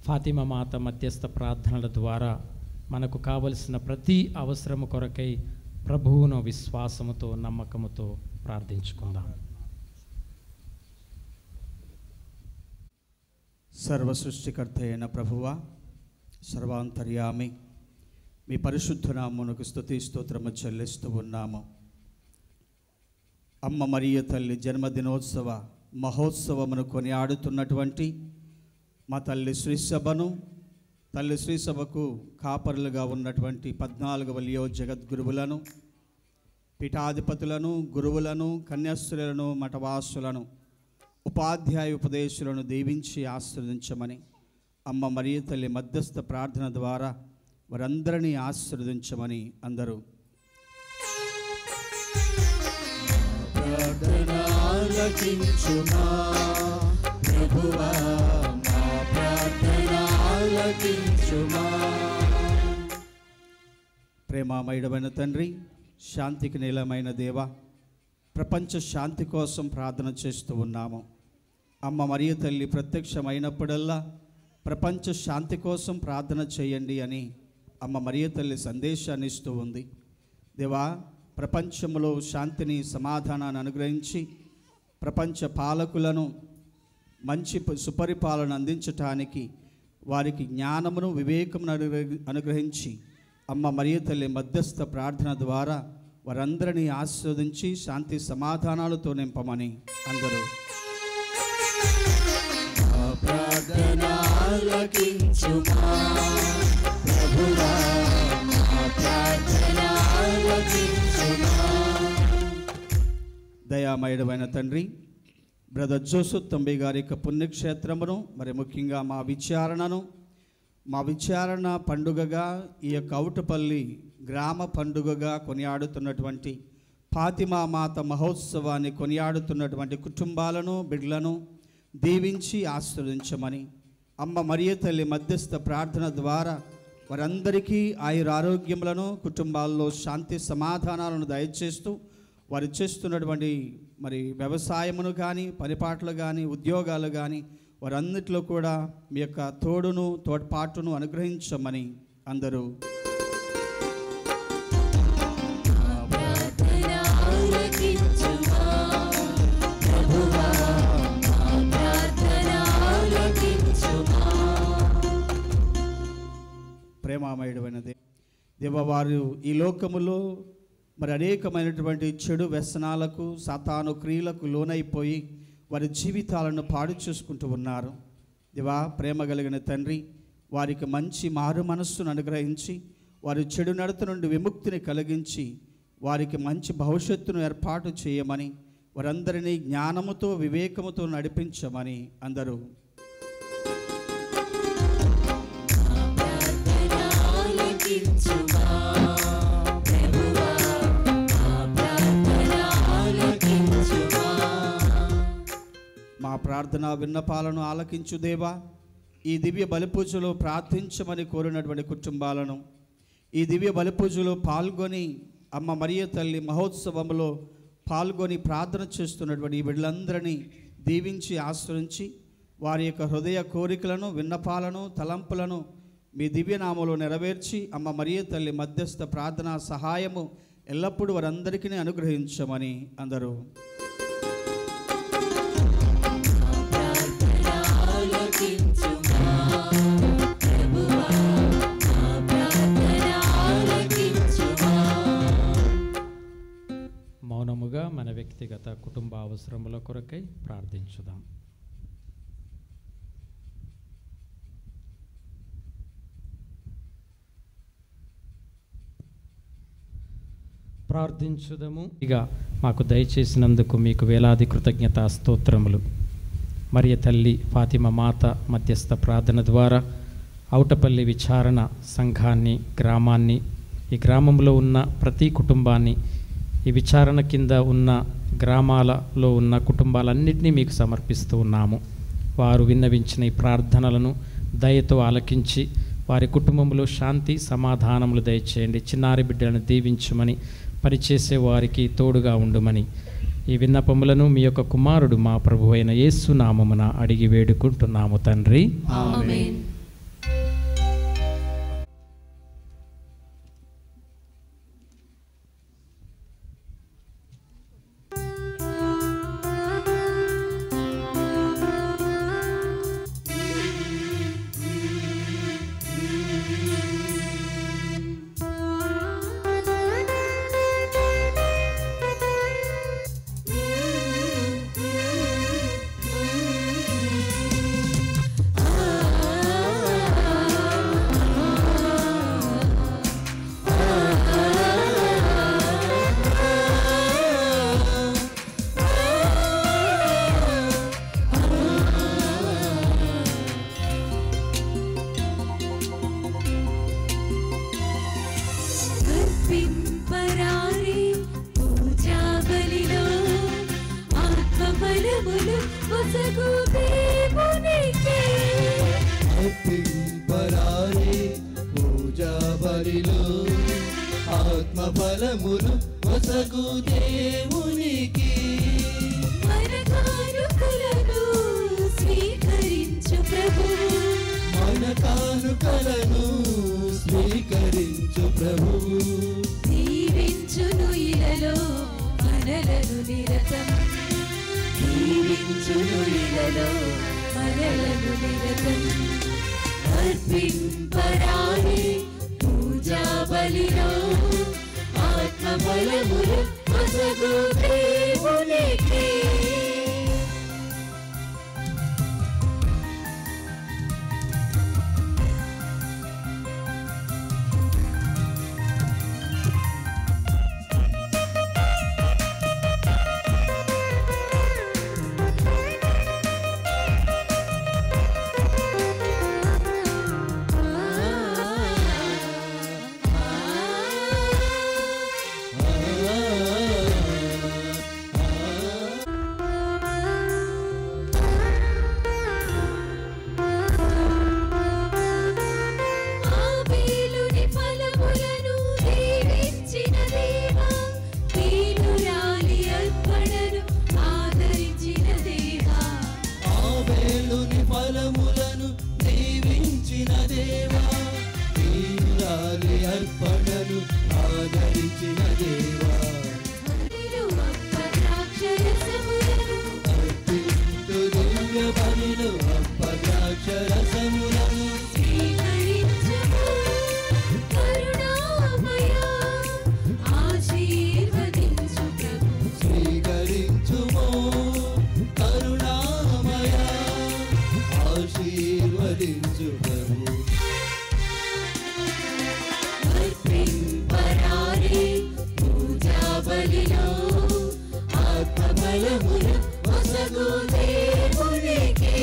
ఫాతిమా మాత మధ్యస్థ ప్రార్థనల ద్వారా మనకు కావలసిన ప్రతి అవసరము కొరకై ప్రభువును విశ్వాసముతో, నమ్మకముతో ప్రార్థించుకుందాం. సర్వ సృష్టికర్త అయిన ప్రభువా, సర్వాంతర్యామి, మీ పరిశుద్ధ నామమునకు స్తుతి స్తోత్రము చెల్లిస్తూ ఉన్నాము. అమ్మ మరియ తల్లి జన్మదినోత్సవ మహోత్సవమును కొనియాడుతున్నటువంటి మా తల్లి శ్రీసభను, తల్లి శ్రీసభకు కాపరులుగా ఉన్నటువంటి 14వ లియో జగద్గురువులను, పీఠాధిపతులను, గురువులను, కన్యాస్త్రులను, మఠవాసులను, ఉపాధ్యాయ ఉపదేశులను దీవించి ఆశీర్వదించమని అమ్మ మరియ తల్లి మధ్యస్థ ప్రార్థన ద్వారా వారందరినీ ఆశీర్వదించమని అందరూ ప్రార్థన ఆలకించుమా ప్రభువా, మా ప్రార్థన ఆలకించుమా. ప్రేమామయుడమైన తండ్రి, శాంతికి నీలమైన దేవ, ప్రపంచ శాంతి కోసం ప్రార్థన చేస్తూ ఉన్నాము. అమ్మ మరియ తల్లి ప్రత్యక్షమైనప్పుడల్లా ప్రపంచ శాంతి కోసం ప్రార్థన చేయండి అని అమ్మ మరియ తల్లి సందేశాన్ని ఇస్తూ ఉంది. దేవా, ప్రపంచంలో శాంతిని, సమాధానాన్ని అనుగ్రహించి ప్రపంచ పాలకులను మంచి సుపరిపాలన అందించటానికి వారికి జ్ఞానమును, వివేకమును అనుగ్రహించి అమ్మ మరియ తల్లి మధ్యస్థ ప్రార్థన ద్వారా వారందరినీ ఆశీర్వదించి శాంతి సమాధానాలతో నింపమని అందరూ ప్రార్థన ఆలకించుమా ప్రభువా, మా ప్రార్థన ఆలకించుమా. దయామయుడమైన తండ్రి, బ్రదర్ జోసెఫ్ తంబి గారి యొక్క పుణ్యక్షేత్రమును, మరి ముఖ్యంగా మా విచారణ పండుగగా ఈ యొక్క ఔటపల్లి గ్రామ పండుగగా కొనియాడుతున్నటువంటి ఫాతిమా మాత మహోత్సవాన్ని కొనియాడుతున్నటువంటి కుటుంబాలను, బిడ్డలను దీవించి ఆశీర్వదించమని అమ్మ మరియ తల్లి మధ్యస్థ ప్రార్థన ద్వారా వారందరికీ ఆయురారోగ్యములను, కుటుంబాల్లో శాంతి సమాధానాలను దయచేస్తూ వారు చేస్తున్నటువంటి వ్యవసాయమును కానీ, పనిపాట్లు కానీ, ఉద్యోగాలు కానీ వారన్నిటిలో కూడా మీ యొక్క తోడును, తోడ్పాటును అనుగ్రహించమని అందరూ ప్రేమామయుడైన దేవవారు ఈ లోకములో అనేకమైనటువంటి చెడు వ్యసనాలకు, సాతాను క్రియలకు లోనైపోయి వారి జీవితాలను పాడు చేసుకుంటూ ఉన్నారు. దేవా, ప్రేమ కలిగిన తండ్రి, వారికి మంచి మారు మనస్సును అనుగ్రహించి వారి చెడు నడత నుండి విముక్తిని కలిగించి వారికి మంచి భవిష్యత్తును ఏర్పాటు చేయమని, వారందరినీ జ్ఞానముతో, వివేకముతో నడిపించమని అందరూ మా ప్రార్థన విన్నపాలను ఆలకించు దేవా. ఈ దివ్య బలిపూజలో ప్రార్థించమని కోరినటువంటి కుటుంబాలను, ఈ దివ్య బలిపూజలో పాల్గొని అమ్మ మరియ తల్లి మహోత్సవంలో పాల్గొని ప్రార్థన చేస్తున్నటువంటి ఈ బిడ్డలందరినీ దీవించి ఆశ్రయించి వారి యొక్క హృదయ కోరికలను, విన్నపాలను, తలంపులను మీ దివ్యనామంలో నెరవేర్చి అమ్మ మరియ తల్లి మధ్యస్థ ప్రార్థనా సహాయము ఎల్లప్పుడూ వారందరికీ అనుగ్రహించమని అందరూ మౌనముగా మన వ్యక్తిగత కుటుంబ అవసరముల కొరకై ప్రార్థించుదాం. ప్రార్థించుదము. ఇక మాకు దయచేసినందుకు మీకు వేలాది కృతజ్ఞతా స్తోత్రములు. మరియ తల్లి ఫాతిమా మాత మధ్యస్థ ప్రార్థన ద్వారా ఔటపల్లి విచారణ సంఘాన్ని, గ్రామాన్ని, ఈ గ్రామంలో ఉన్న ప్రతి కుటుంబాన్ని, ఈ విచారణ కింద ఉన్న గ్రామాలలో ఉన్న కుటుంబాలన్నింటినీ మీకు సమర్పిస్తూ ఉన్నాము. వారు విన్నవించిన ఈ ప్రార్థనలను దయతో ఆలకించి వారి కుటుంబంలో శాంతి సమాధానములు దయచేయండి. చిన్నారి బిడ్డలను దీవించమని, పనిచేసే వారికి తోడుగా ఉండుమని ఈ విన్నపములను మీ యొక్క కుమారుడు మా ప్రభు అయిన యేసు నామమున అడిగి వేడుకుంటున్నాము తండ్రి. ఆమేన్. ఆత్మఫలములు వసగు దేవునికి మనకానుకలను స్వీకరించు ప్రభు, మన కానుకలను స్వీకరించు ప్రభువు. దీవించును ఇలలో మనలను నిరతం, దీవించును ఇలలో మనలను నిరతం. అర్పింపరాని పూజా బలిలో ఆత్మబలములు వసగు దేవునికి. దేవా, నీరాలి అర్పణను ఆదరించిన దేవా, అర్పింతు దివ్య బలులు అప్పద్రాక్షరసములను స్వీకరించుమో కరుణామయ, ఆశీర్వదించు ప్రభు. ఆత్మబలమును ఒసగు దేవునికి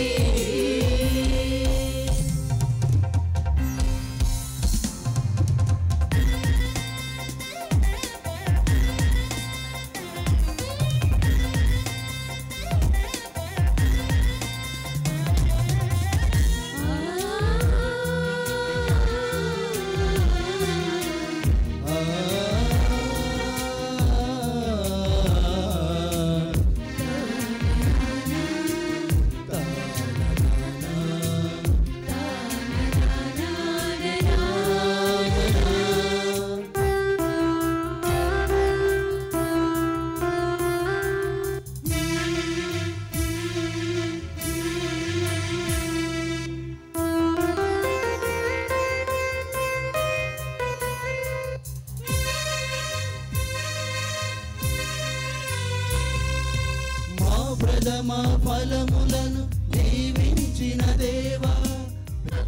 ప్రథమ ఫలములను దీవించిన దేవా,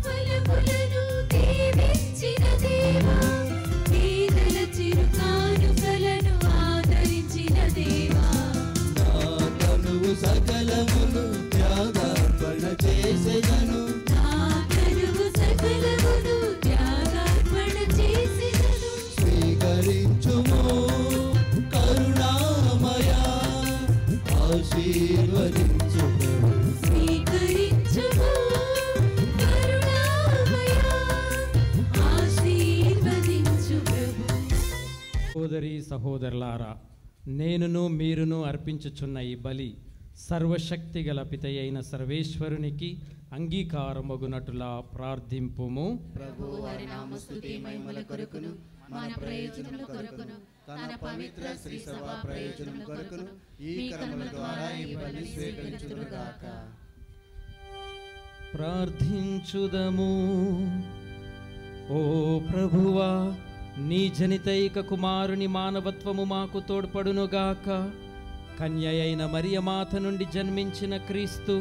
ఫలములను దీవించిన దేవా, పేదల చిరుకానుకలను ఆదరించిన దేవా, నా తనువు సకలమును త్యాగార్పణ చేసెదను, నా తనువు సకలమును త్యాగార్పణ చేసెదను, స్వీకరించుమో కరుణామయ, ఆశీర్వదించు ప్రభు. స్వీకరించుము కరుణామయ, ఆశీర్వదించు ప్రభు. సహోదరి సహోదరులారా, నేనును మీరును అర్పించుచున్న ఈ బలి సర్వశక్తి గల పితయైన సర్వేశ్వరునికి అంగీకారమగునటులా ప్రార్థింపుము. ప్రభువు వారి నామస్తుతి మహిమల కొరకును మన ప్రయోజనముల కొరకును తన పవిత్ర శ్రీ సభ ప్రయోజనముల కొరకును ఈ కర్మల ద్వారా ఈ బలి స్వీకరించుదురుగాక. ప్రార్థించుదము. ఓ ప్రభువా, నీ జనితైక కుమారుని మానవత్వము మాకు తోడ్పడునుగాక. కన్య అయిన మరియమాత నుండి జన్మించిన క్రీస్తు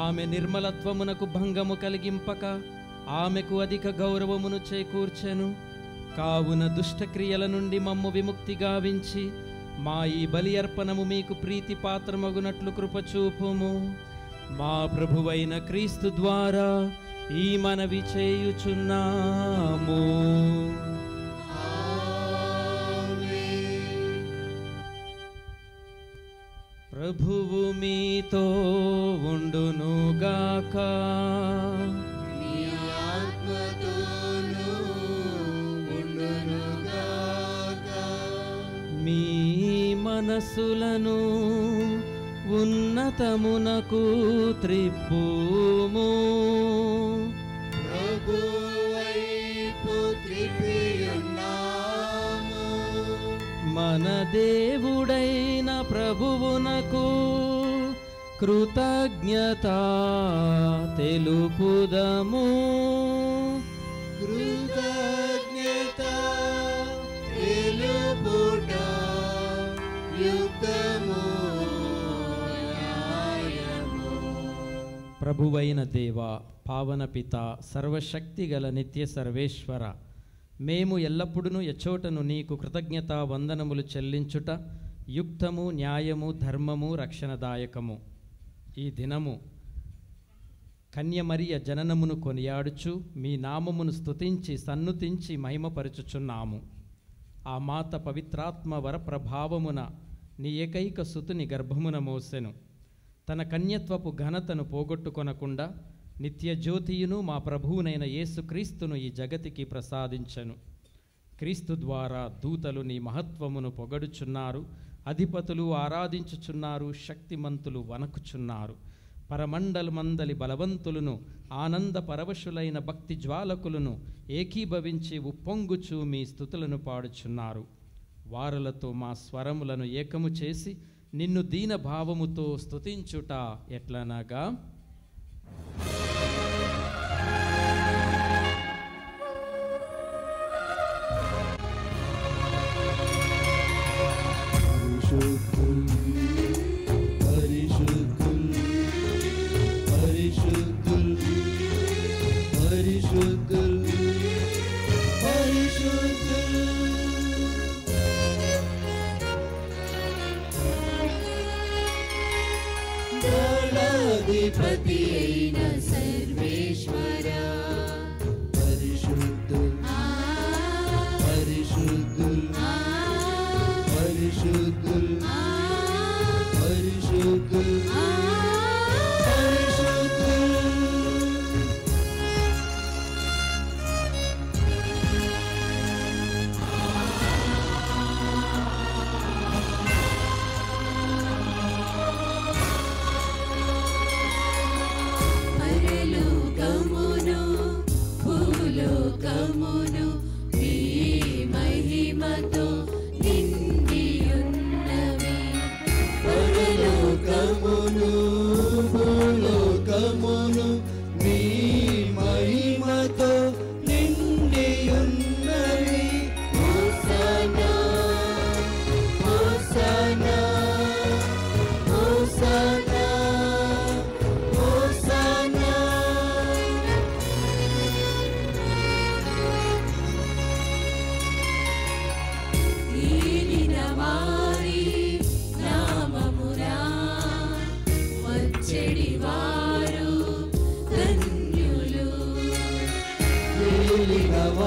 ఆమె నిర్మలత్వమునకు భంగము కలిగింపక ఆమెకు అధిక గౌరవమును చేకూర్చెను. కావున దుష్టక్రియల నుండి మమ్ము విముక్తి గావించి మా ఈ బలి అర్పణము మీకు ప్రీతి పాత్రమగునట్లు కృపచూపుము. మా ప్రభువైన క్రీస్తు ద్వారా ఈ మనవి చేయుచున్నాము. ప్రభువు మీతో ఉండునుగాక. నీ ఆత్మతోనూ ఉండునుగాక. మీ మనసులను ఉన్నతమునకు త్రిప్పుము. ప్రభువైపు త్రిప్పియున్నాము. మన దేవుడైన ప్రభువునకు కృతజ్ఞత తెలుపుదము. కృతజ్ఞత తెలుపుట యుక్తము న్యాయము. ప్రభువైన దేవ, పావన పిత, సర్వశక్తి గల నిత్య సర్వేశ్వర, మేము ఎల్లప్పుడూ ఎచోటను నీకు కృతజ్ఞత వందనములు చెల్లించుట యుక్తము, న్యాయము, ధర్మము, రక్షణదాయకము. ఈ దినము కన్యమరియ జననమును కొనియాడుచు మీ నామమును స్తుతించి సన్నుతించి మహిమపరచుచున్నాము. ఆ మాత పవిత్రాత్మ వరప్రభావమున నీ ఏకైక సుతుని గర్భమున మోసెను. తన కన్యత్వపు ఘనతను పోగొట్టుకొనకుండా నిత్య జ్యోతియును మా ప్రభువునైన యేసుక్రీస్తును ఈ జగతికి ప్రసాదించెను. క్రీస్తు ద్వారా దూతలు నీ మహత్వమును పొగడుచున్నారు, అధిపతులు ఆరాధించుచున్నారు, శక్తిమంతులు వణకుచున్నారు. పరమండలమందలి బలవంతులను ఆనంద పరవశులైన భక్తి జ్వాలకులను ఏకీభవించి ఉప్పొంగుచూ మీ స్తుతులను పాడుచున్నారు. వారులతో మా స్వరములను ఏకము చేసి నిన్ను దీనభావముతో స్తుతించుట ఎట్లనగా, అధిపతి అయిన సర్వేశ్వర పరిశుద్ధుల్ పరిశుద్ధుల్ పరిశుద్ధుల్ పరిశుద్ధుల్ లోకమును మీ మహిమతో నిండియున్నవి. పరలోకమును భూలోకమును మీ మహిమతో నిండియున్నవి. హోసన్నా హోసన్నా హోసన్నా హోసన్నా.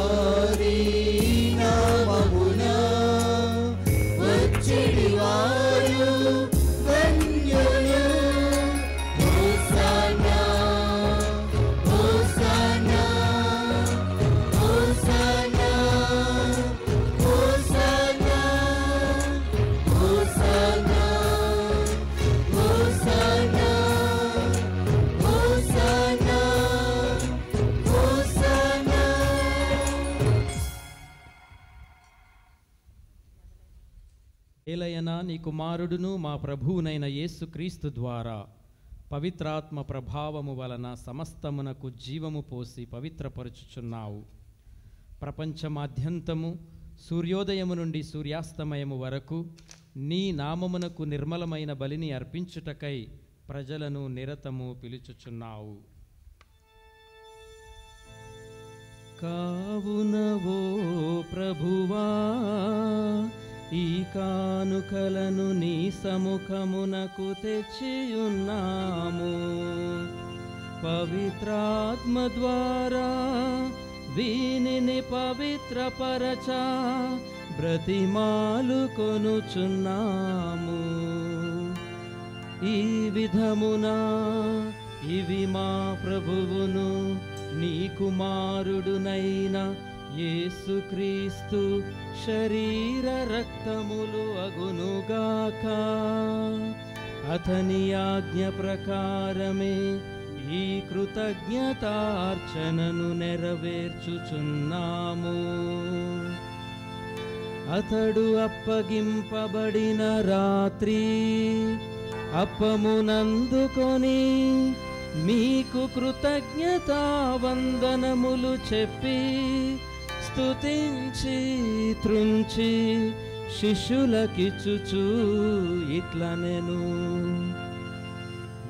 వారి నామమునా వచ్చెడి వారు ధన్యులు. హోసన్నా హోసన్నా హోసన్నా హోసన్నా హోసన్నా హోసన్నా హోసన్నా హోసన్నా. ఏలయనా నీ కుమారుడును మా ప్రభువునైన యేసుక్రీస్తు ద్వారా పవిత్రాత్మ ప్రభావము వలన సమస్తమునకు జీవము పోసి పవిత్రపరచుచున్నావు. ప్రపంచమాద్యంతము సూర్యోదయము నుండి సూర్యాస్తమయము వరకు నీ నామమునకు నిర్మలమైన బలిని అర్పించుటకై ప్రజలను నిరతము పిలుచుచున్నావు. కావునవో ప్రభువా ఈ కానుకలను నీ సముఖమునకు తెచ్చియున్నాము. పవిత్రాత్మ ద్వారా వీనిని పవిత్రపరచ బ్రతిమాలు కొనుచున్నాము. ఈ విధమున ఇవి మా ప్రభువును నీ కుమారుడునైన యేసుక్రీస్తు శరీర రక్తములు అగునుగాక. అతని ఆజ్ఞ ప్రకారమే ఈ కృతజ్ఞతార్చనను నెరవేర్చుచున్నాము. అతడు అప్పగింపబడిన రాత్రి అప్పమునందుకొని మీకు కృతజ్ఞతా వందనములు చెప్పి స్తుతించి త్రుంచి శిష్యులకిచ్చుచు ఇట్లనెను,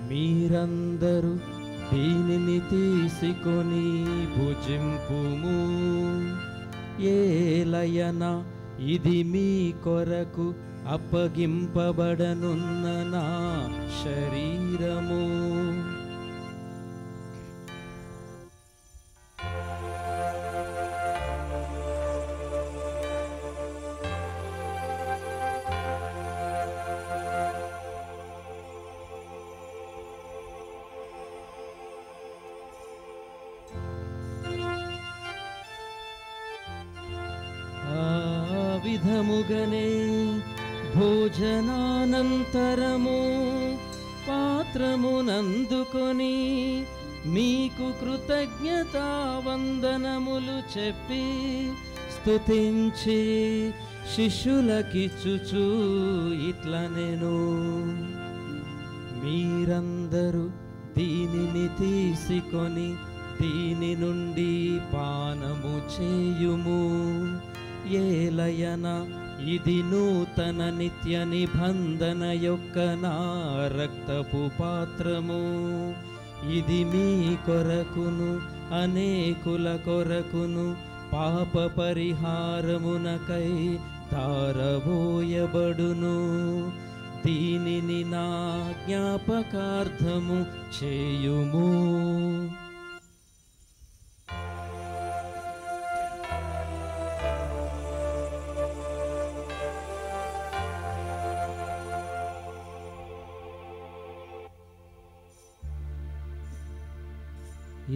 మీరందరూ దీనిని తీసుకొని భుజింపుము. ఏలయన ఇది మీ కొరకు అప్పగింపబడనున్న నా శరీరము. విధముగనే భోజనానంతరము పాత్రమునందుకొని మీకు కృతజ్ఞతా వందనములు చెప్పి స్తుతించి శిష్యులకిచ్చుచు ఇట్లనెను, మీరందరూ దీనిని తీసుకొని దీని నుండి పానము చేయుము, ఏలయన ఇది నూతన నిత్య నిబంధన యొక్క నా రక్తపు పాత్రము, ఇది మీ కొరకును అనేకుల కొరకును పాప పరిహారమునకై ధారబోయబడును, దీనిని నా జ్ఞాపకార్థము చేయుము.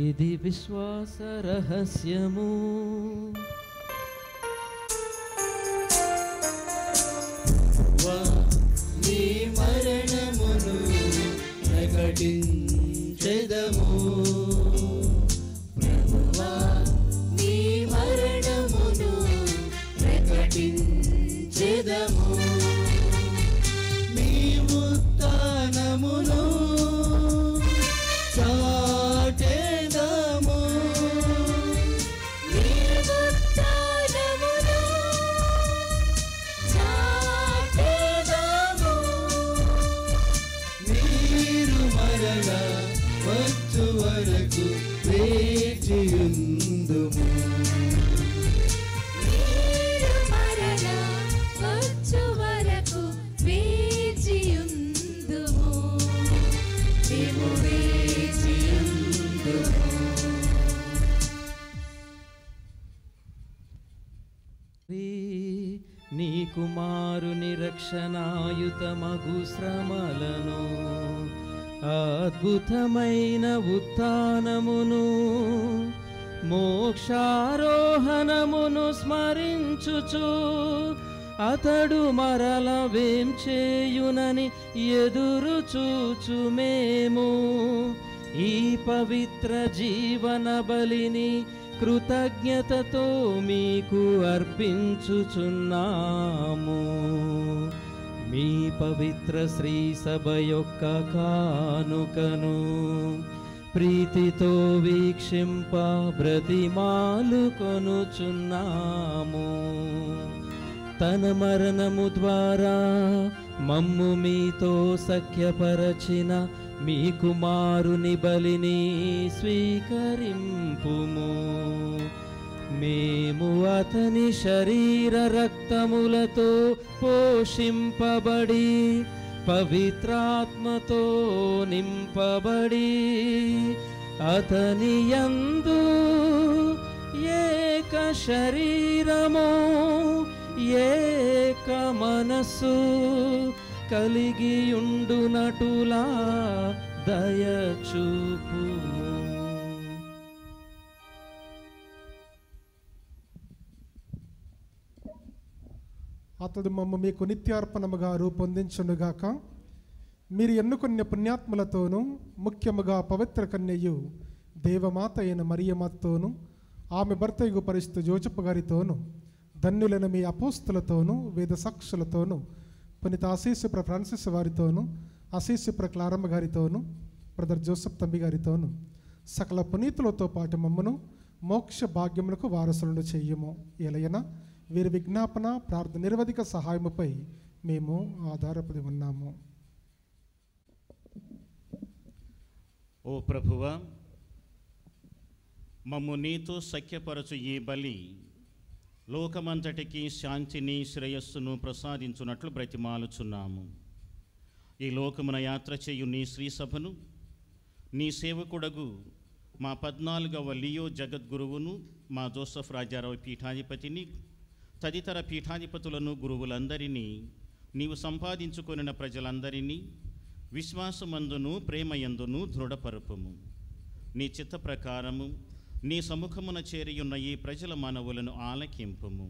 ఇది విశ్వాస రహస్యము. నీ మరణమును ప్రకటించెదము, ప్రభువా నీ మరణమును ప్రకటించెదము, నీ ఉత్థానమును చాటెదము, నీ ఉత్థానమును చాటెదము, మీరు మరల వచ్చు వరకు వేచియుందుము, మీరు మరల వచ్చు వరకు వేచియుందుము, మేము వేచియుందుము. నీ కుమారుని రక్షణాయుతమగు శ్రమలను అద్భుతమైన ఉత్థానమును మోక్షారోహణమును స్మరించుచు అతడు మరల వేం చేయునని ఎదురు చూచు మేము ఈ పవిత్ర జీవన బలిని కృతజ్ఞతతో మీకు అర్పించుచున్నాము. మీ పవిత్ర శ్రీ సభ యొక్క కానుకను ప్రీతితో వీక్షింప బ్రతిమాలు కొనుచున్నాము. తన మరణము ద్వారా మమ్ము మీతో సఖ్యపరచిన మీ కుమారుని బలిని స్వీకరింపుము. మేము అతని శరీర రక్తములతో పోషింపబడి పవిత్రాత్మతో నింపబడి అతని యందు ఏక శరీరము ఏక మనస్సు కలిగియుండునటులా దయచూపుము. అతడు మమ్మ మీకు నిత్యార్పణముగా రూపొందించునుగాక. మీరు ఎన్నుకున్న పుణ్యాత్ములతోనూ ముఖ్యముగా పవిత్ర కన్యయు దేవమాత అయిన మరియమ్మతోనూ ఆమె భర్తయు పరిస్థితి జోసెఫ్ గారితోనూ ధన్యులైన మీ అపోస్తులతోనూ వేద సాక్షులతోనూ పునీత అసీసుప్ర ఫ్రాన్సిస్ వారితోనూ అసీసుప్ర క్లారమ్మ గారితోనూ బ్రదర్ జోసెఫ్ తంబి గారితోనూ సకల పునీతులతో పాటు మమ్మను మోక్ష భాగ్యములకు వారసులను చెయ్యము. ఎలయన వీరి విజ్ఞాపన ప్రార్థన నిరవధిక సహాయముపై మేము ఆధారపడి ఉన్నాము. ఓ ప్రభువా, మమ్ము నీతో సఖ్యపరచు ఈ బలి లోకమంతటికి శాంతిని శ్రేయస్సును ప్రసాదించున్నట్లు బ్రతిమాలుచున్నాము. ఈ లోకమున యాత్ర చేయు నీ శ్రీసభను నీ సేవకుడగు మా 14వ లియో జగద్గురువును మా జోసెఫ్ రాజారావు పీఠాధిపతిని తదితర పీఠాధిపతులను గురువులందరినీ నీవు సంపాదించుకొనిన ప్రజలందరినీ విశ్వాసమందును ప్రేమయందును దృఢపరుపుము. నీ చిత్త ప్రకారము నీ సముఖమున చేరియున్న ఈ ప్రజల మనవులను ఆలకింపుము.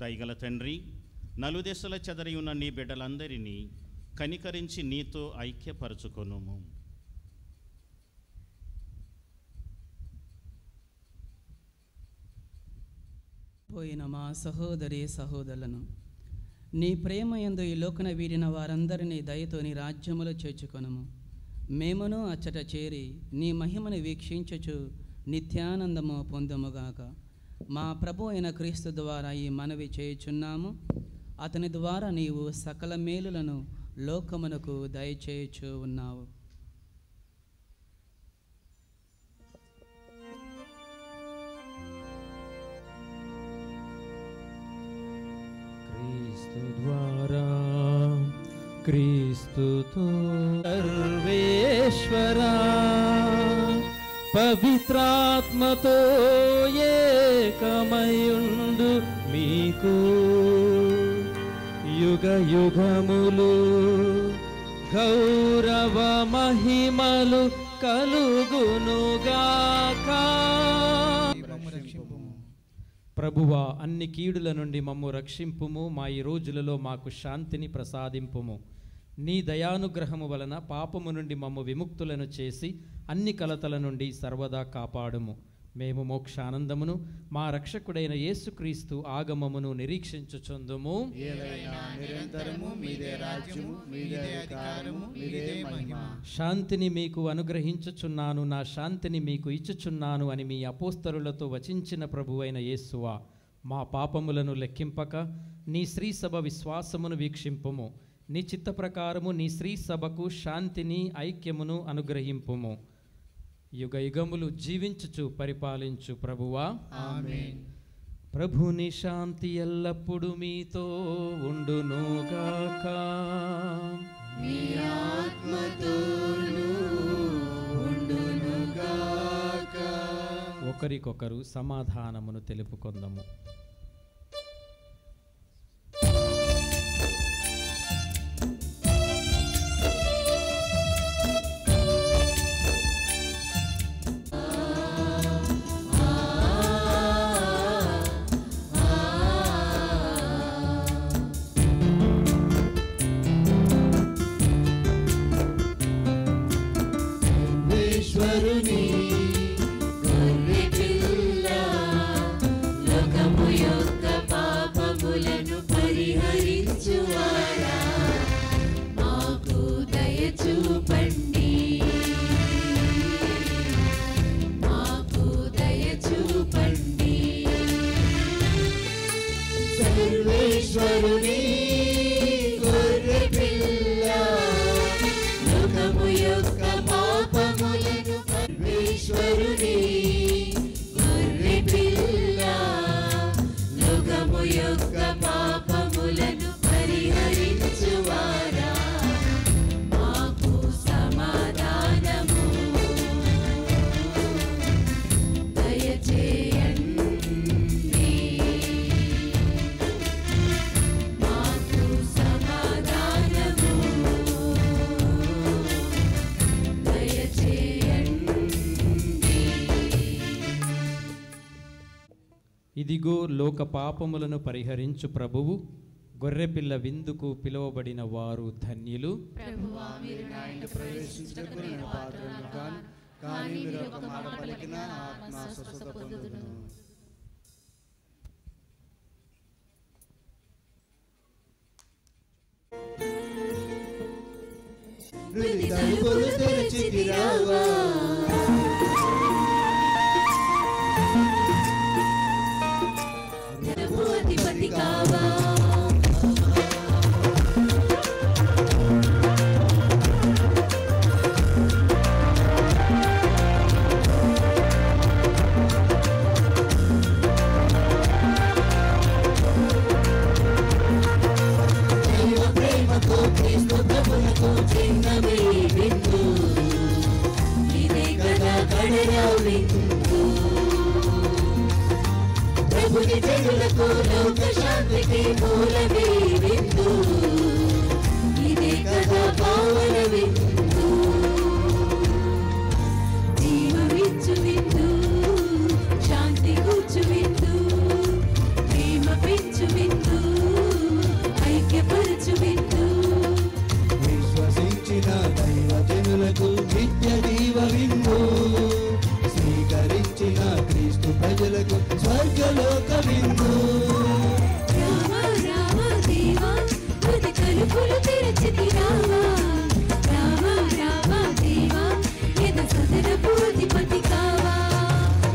దయగల తండ్రి, నలుదెసల చెదరియున్న నీ బిడ్డలందరినీ కనికరించి నీతో ఐక్యపరచుకొనుము. పోయిన మా సహోదరి సహోదరులను నీ ప్రేమ యందు ఈ లోకన వీడిన వారందరినీ దయతో నీ రాజ్యములో చేర్చుకొనుము. మేమును అచ్చట చేరి నీ మహిమను వీక్షించుచు నిత్యానందము పొందుముగాక. మా ప్రభు అయిన క్రీస్తు ద్వారా ఈ మనవి చేయుచున్నాము. అతని ద్వారా నీవు సకల మేలులను లోకమునకు దయచేయుచు ఉన్నావు. క్రీస్తు ద్వారా క్రీస్తుతో సర్వేశ్వరా పవిత్రాత్మతో ఏకమయుండు మీకు యుగ యుగములు గౌరవ మహిమలు కలుగునుగాక. ప్రభువా, అన్ని కీడుల నుండి మమ్ము రక్షింపుము. మా ఈ రోజులలో మాకు శాంతిని ప్రసాదింపుము. నీ దయానుగ్రహము వలన పాపము నుండి మమ్ము విముక్తులను చేసి అన్ని కలతల నుండి సర్వదా కాపాడుము. మేము మోక్షానందమును మా రక్షకుడైన యేసుక్రీస్తు ఆగమమును నిరీక్షించుచుందుము. శాంతిని మీకు అనుగ్రహించుచున్నాను, నా శాంతిని మీకు ఇచ్చుచున్నాను అని మీ అపోస్తలులతో వచించిన ప్రభువైన యేసువా, మా పాపములను లెక్కింపక నీ శ్రీ సభ విశ్వాసమును వీక్షింపుము. నీ చిత్త ప్రకారము నీ శ్రీ సభకు శాంతిని ఐక్యమును అనుగ్రహింపుము. యుగ యుగములు జీవించుచు పరిపాలించు ప్రభువా, ఆమేన్. ప్రభుని శాంతి ఎల్లప్పుడూ మీతో ఉండునుగాక. మీ ఆత్మతోనూ ఉండునుగాక. ఒకరికొకరు సమాధానమును తెలుపుకొందము. ఈశ్వరుని గొర్రె పిల్ల, లోకము యొక్క పాపములను పరిహరించువాడా, మాకు దయ చూపండి, మాకు దయ చూపండి. సర్వేశ్వరుని గొర్రె పిల్ల, లోకము యొక్క పాపములను సర్వేశ్వరుని గొర్రె పిల్ల, లోకము యొక్క పాపములను పరిహరించువారా, మాకు సమాధానము దయచేయండి, మాకు సమాధానము ఇదిగో లోక పాపములను పరిహరించు ప్రభువు, గొర్రెపిల్ల విందుకు పిలువబడిన వారు ధన్యులు. ప్రభువా, మీరు నా ఇంట ప్రవేశించుటకు నేను పాత్రుడను కాను, కానీ మీరు ఒక మాట పలికినా నా ఆత్మ స్వస్థత పొందును. తలుపులు తెరచితిరావా, అధిపతి కావా, ప్రేమతో క్రీస్తు ప్రభువుకు చిన్నమే విందు, ఇదే కదా కడరా విందు. ప్రభుని జనులకు లోక శాంతికి మూలమే విందు, ఇదే కదా పావన విందు. జీవమిచ్చు విందు, శాంతి కూర్చు విందు, ప్రేమ పెంచు విందు, ఐక్యపరచు విందు. ప్రజలకు స్వర్గలోక విందు. రామ రామ దేవా హృది తలుపులు తెరచితి రావా. రామ రామ దేవా ఎద సదనపు అధిపతి కావా.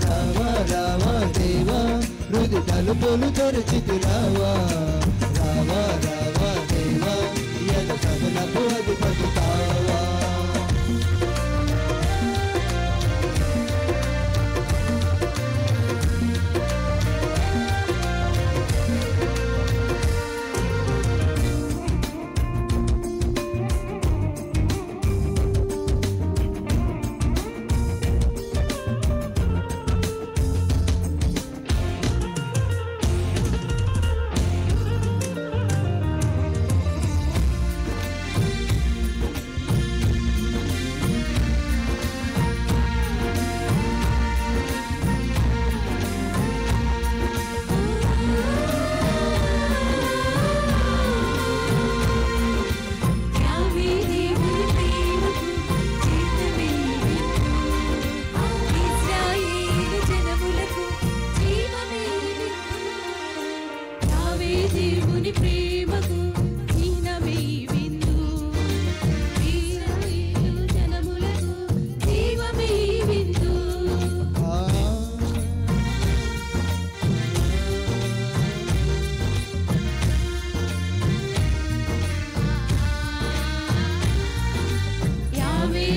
రామ రామ దేవా హృది తలుపులు తెరచితి రావా. రామ రామ దేవా ఎద సదనపు అధిపతి కావా.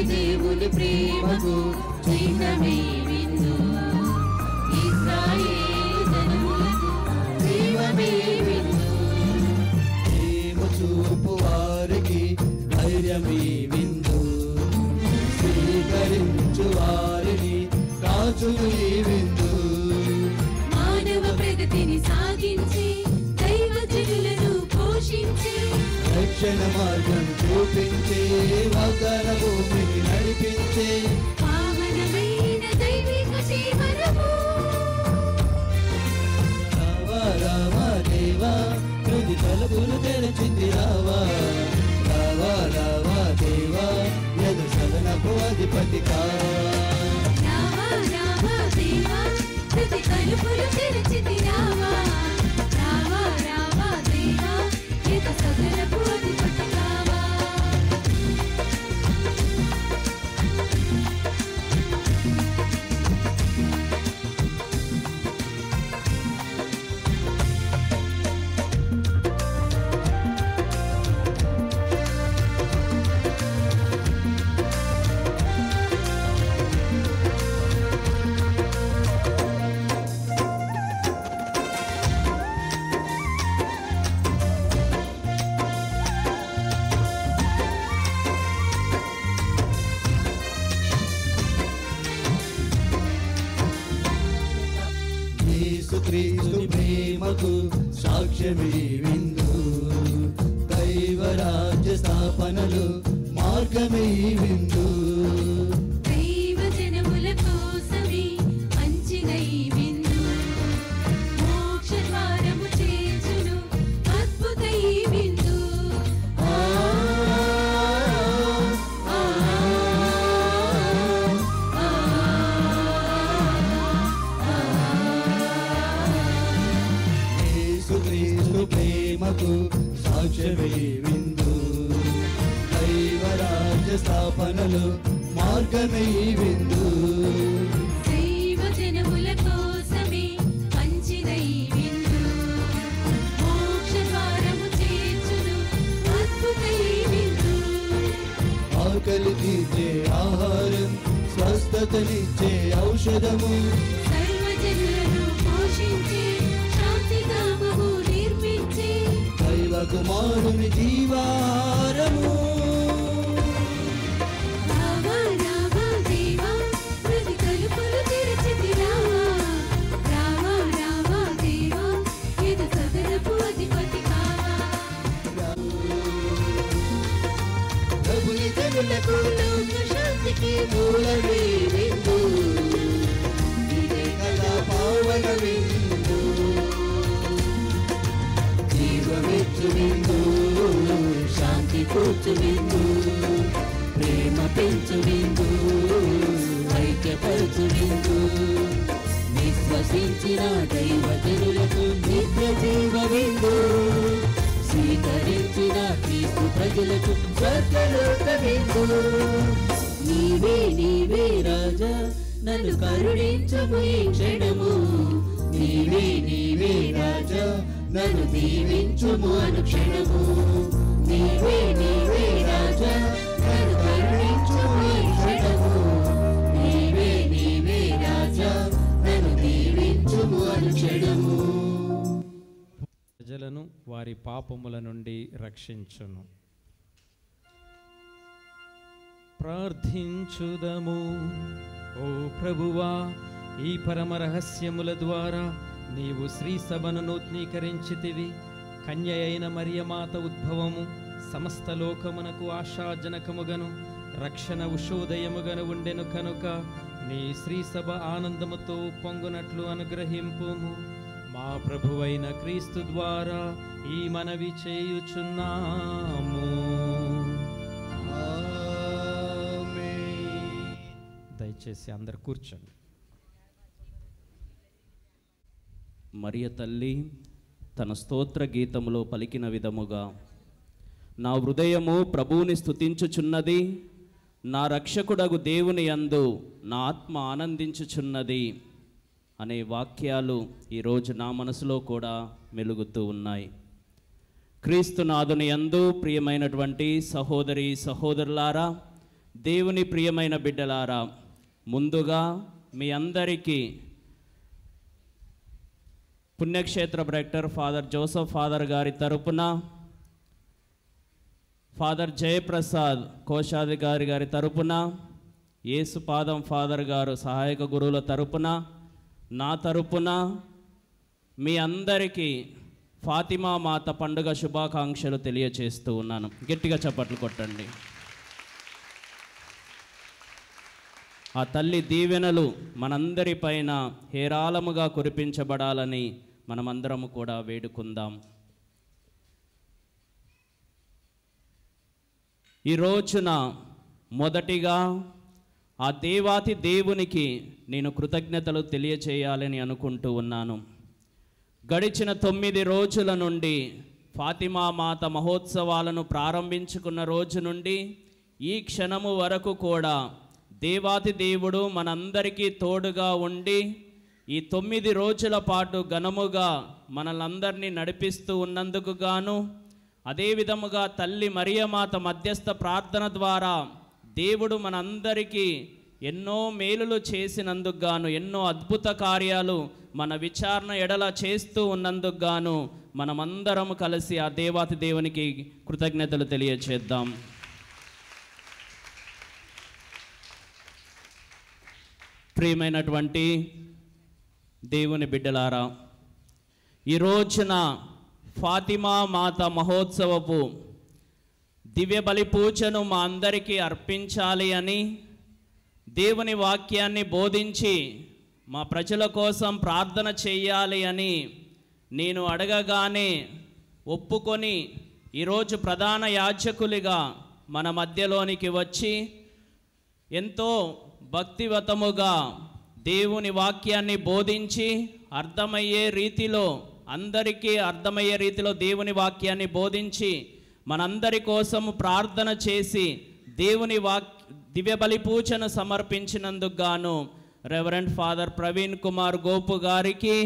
దేవుని ప్రేమకు చిహ్నమే విందు. ఇశ్రాయేలు జనములకు జీవమే విందు. ప్రేమ చూపు వారికి ధైర్యమే విందు. స్వీకరించు వారిని కాచును ఈ విందు. మానవ ప్రగతిని సాగించి దైవ జనులను పోషించి రక్షణ మార్గం చూపించే వాగ్దాన భూమిని నడిపించే పావనమైన దైవిక జీవనము. రావా రావా దేవా హృది తలుపులు తెరచింది రావా. రావా రావా దేవా ఎదు సదనపు అధిపతి కావా. రావా రావా దేవా హృది తలుపులు తెరచింది రావా. రావా రావా దేవా ఎదు సదనపు అధిపతి కావా. యేసుక్రీస్తు ప్రేమకు సాక్ష్యమే విందు. దైవరాజ్య స్థాపనలు మార్గమే విందు. దైవ జనముల కోసమే మంచిన ఈ విందు. మోక్ష ద్వారము చేర్చును అద్భుత ఈ విందు. యేసుక్రీస్తు ప్రేమకు సాక్ష్యమే విందు. దైవరాజ్య స్థాపనలు మార్గమే విందు. దైవ జనముల కోసమే పంచిన ఈ విందు. మోక్ష ద్వారము చేర్చును అద్భుత ఈ విందు. ఆకలి తీర్చే ఆహారం స్వస్థతనిచ్చే ఔషధము. సర్వజనులను పోషించే శాంతిధామము నిర్మించే దైవ కుమారుని జీవారము. రావా రావా దేవా హృది తలుపులు తెరచితి రావా. రావా రావా దేవా ఎదు సదనపు అధిపతి కావా. ప్రభుని జనులకు లోక శాంతికి మూలమే విందు. ఇదే కదా పావన విందు. జీవమిచ్చు విందు శాంతి కూర్చు విందు. నశించిన దైవజనులకు నిత్య జీవ విందు, స్వీకరించిన క్రీస్తు ప్రజలకు స్వర్గలోక విందు. నీవే నీవే రాజా నన్ను కరుణించుము ఈ క్షణము, నీవే నీవే రాజా నన్ను దీవించుము అనుక్షణము, నీవే నీవే రాజా నన్ను కరుణించుము ఈ క్షణము, నీవే నీవే రాజా నన్ను దీవించుము అనుక్షణము. ప్రజలను వారి పాపముల నుండి రక్షించును. ప్రార్థించుదము. ఓ ప్రభువా, ఈ పరమ రహస్యముల ద్వారా నీవు శ్రీ సభను నూతనీకరించితివి. కన్య అయిన మరియమాత ఉద్భవము సమస్త లోకమునకు ఆశాజనకముగను రక్షణ ఉషోదయముగను ఉండెను కనుక నీ శ్రీ సభ ఆనందముతో పొంగునట్లు అనుగ్రహింపుము. మా ప్రభువైన క్రీస్తు ద్వారా ఈ మనవి చేయుచున్నాము. దయచేసి అందరు కూర్చోండి. మరియ తల్లి తన స్తోత్ర గీతములో పలికిన విధముగా, నా హృదయము ప్రభువుని స్తుతించుచున్నది, నా రక్షకుడగు దేవుని యందు నా ఆత్మ ఆనందించుచున్నది అనే వాక్యాలు ఈరోజు నా మనసులో కూడా మెలుగుతూ ఉన్నాయి. క్రీస్తునాథుని యందు ప్రియమైనటువంటి సహోదరి సహోదరులారా, దేవుని ప్రియమైన బిడ్డలారా, ముందుగా మీ అందరికీ పుణ్యక్షేత్ర డైరెక్టర్ ఫాదర్ జోసఫ్ ఫాదర్ గారి తరపున, ఫాదర్ జయప్రసాద్ కోశాధికారి గారి తరపున, యేసుపాదం ఫాదర్ గారు సహాయక గురువుల తరపున, నా తరపున మీ అందరికీ ఫాతిమా మాత పండుగ శుభాకాంక్షలు తెలియచేస్తూ ఉన్నాను. గట్టిగా చప్పట్లు కొట్టండి. ఆ తల్లి దీవెనలు మనందరిపైన హేరాళముగా కురిపించబడాలని మనమందరము కూడా వేడుకుందాం. ఈ రోజున మొదటిగా ఆ దేవాతి దేవునికి నేను కృతజ్ఞతలు తెలియచేయాలని అనుకుంటూ ఉన్నాను. గడిచిన 9 రోజుల నుండి ఫాతిమా మాత మహోత్సవాలను ప్రారంభించుకున్న రోజు నుండి ఈ క్షణము వరకు కూడా దేవాతి దేవుడు మనందరికీ తోడుగా ఉండి ఈ 9 రోజుల పాటు ఘనముగా మనలందరినీ నడిపిస్తూ ఉన్నందుకు గాను, అదేవిధముగా తల్లి మరియమాత మధ్యస్థ ప్రార్థన ద్వారా దేవుడు మనందరికీ ఎన్నో మేలులు చేసినందుకు గాను, ఎన్నో అద్భుత కార్యాలు మన విచారణ ఎడల చేస్తూ ఉన్నందుకు గాను మనమందరం కలిసి ఆ దేవాతి దేవునికి కృతజ్ఞతలు తెలియచేద్దాం. ప్రియమైనటువంటి దేవుని బిడ్డలారా, ఈ రోజున ఫాతిమా మాత మహోత్సవపు దివ్య బలి పూజను మా అందరికీ అర్పించాలి అని, దేవుని వాక్యాన్ని బోధించి మా ప్రజల కోసం ప్రార్థన చేయాలి అని నేను అడగగానే ఒప్పుకొని ఈరోజు ప్రధాన యాజకులుగా మన మధ్యలోనికి వచ్చి ఎంతో భక్తివతముగా దేవుని వాక్యాన్ని బోధించి అర్థమయ్యే రీతిలో, అందరికీ అర్థమయ్యే రీతిలో దేవుని వాక్యాన్ని బోధించి మనందరి కోసం ప్రార్థన చేసి దేవుని దివ్య బలి పూజను సమర్పించినందుకు గాను రెవరెండ్ ఫాదర్ ప్రవీణ్ కుమార్ గోపు గారికి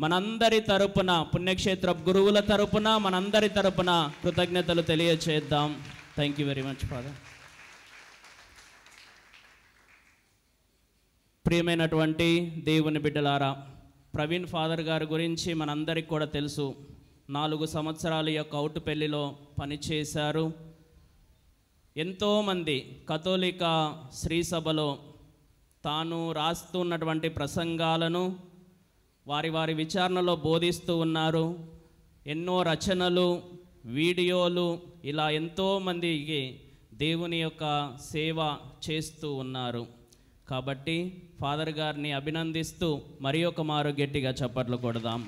మనందరి తరపున, పుణ్యక్షేత్ర గురువుల తరపున, మనందరి తరపున కృతజ్ఞతలు తెలియచేద్దాం. Thank you very much father. ప్రియమైనటువంటి దేవుని బిడ్డలారా, ప్రవీణ్ ఫాదర్ గారి గురించి మనందరికి కూడా తెలుసు. 4 సంవత్సరాల యొక్క అవుటుపెల్లిలో పనిచేశారు. ఎంతోమంది కథోలిక శ్రీ సభలో తాను రాస్తున్నటువంటి ప్రసంగాలను వారి వారి విచారణలో బోధిస్తూ ఉన్నారు. ఎన్నో రచనలు, వీడియోలు, ఇలా ఎంతోమందికి దేవుని యొక్క సేవ చేస్తూ ఉన్నారు. కాబట్టి ఫాదర్ గారిని అభినందిస్తూ మరి ఒక మారు గట్టిగా చప్పట్లు కొడదాం.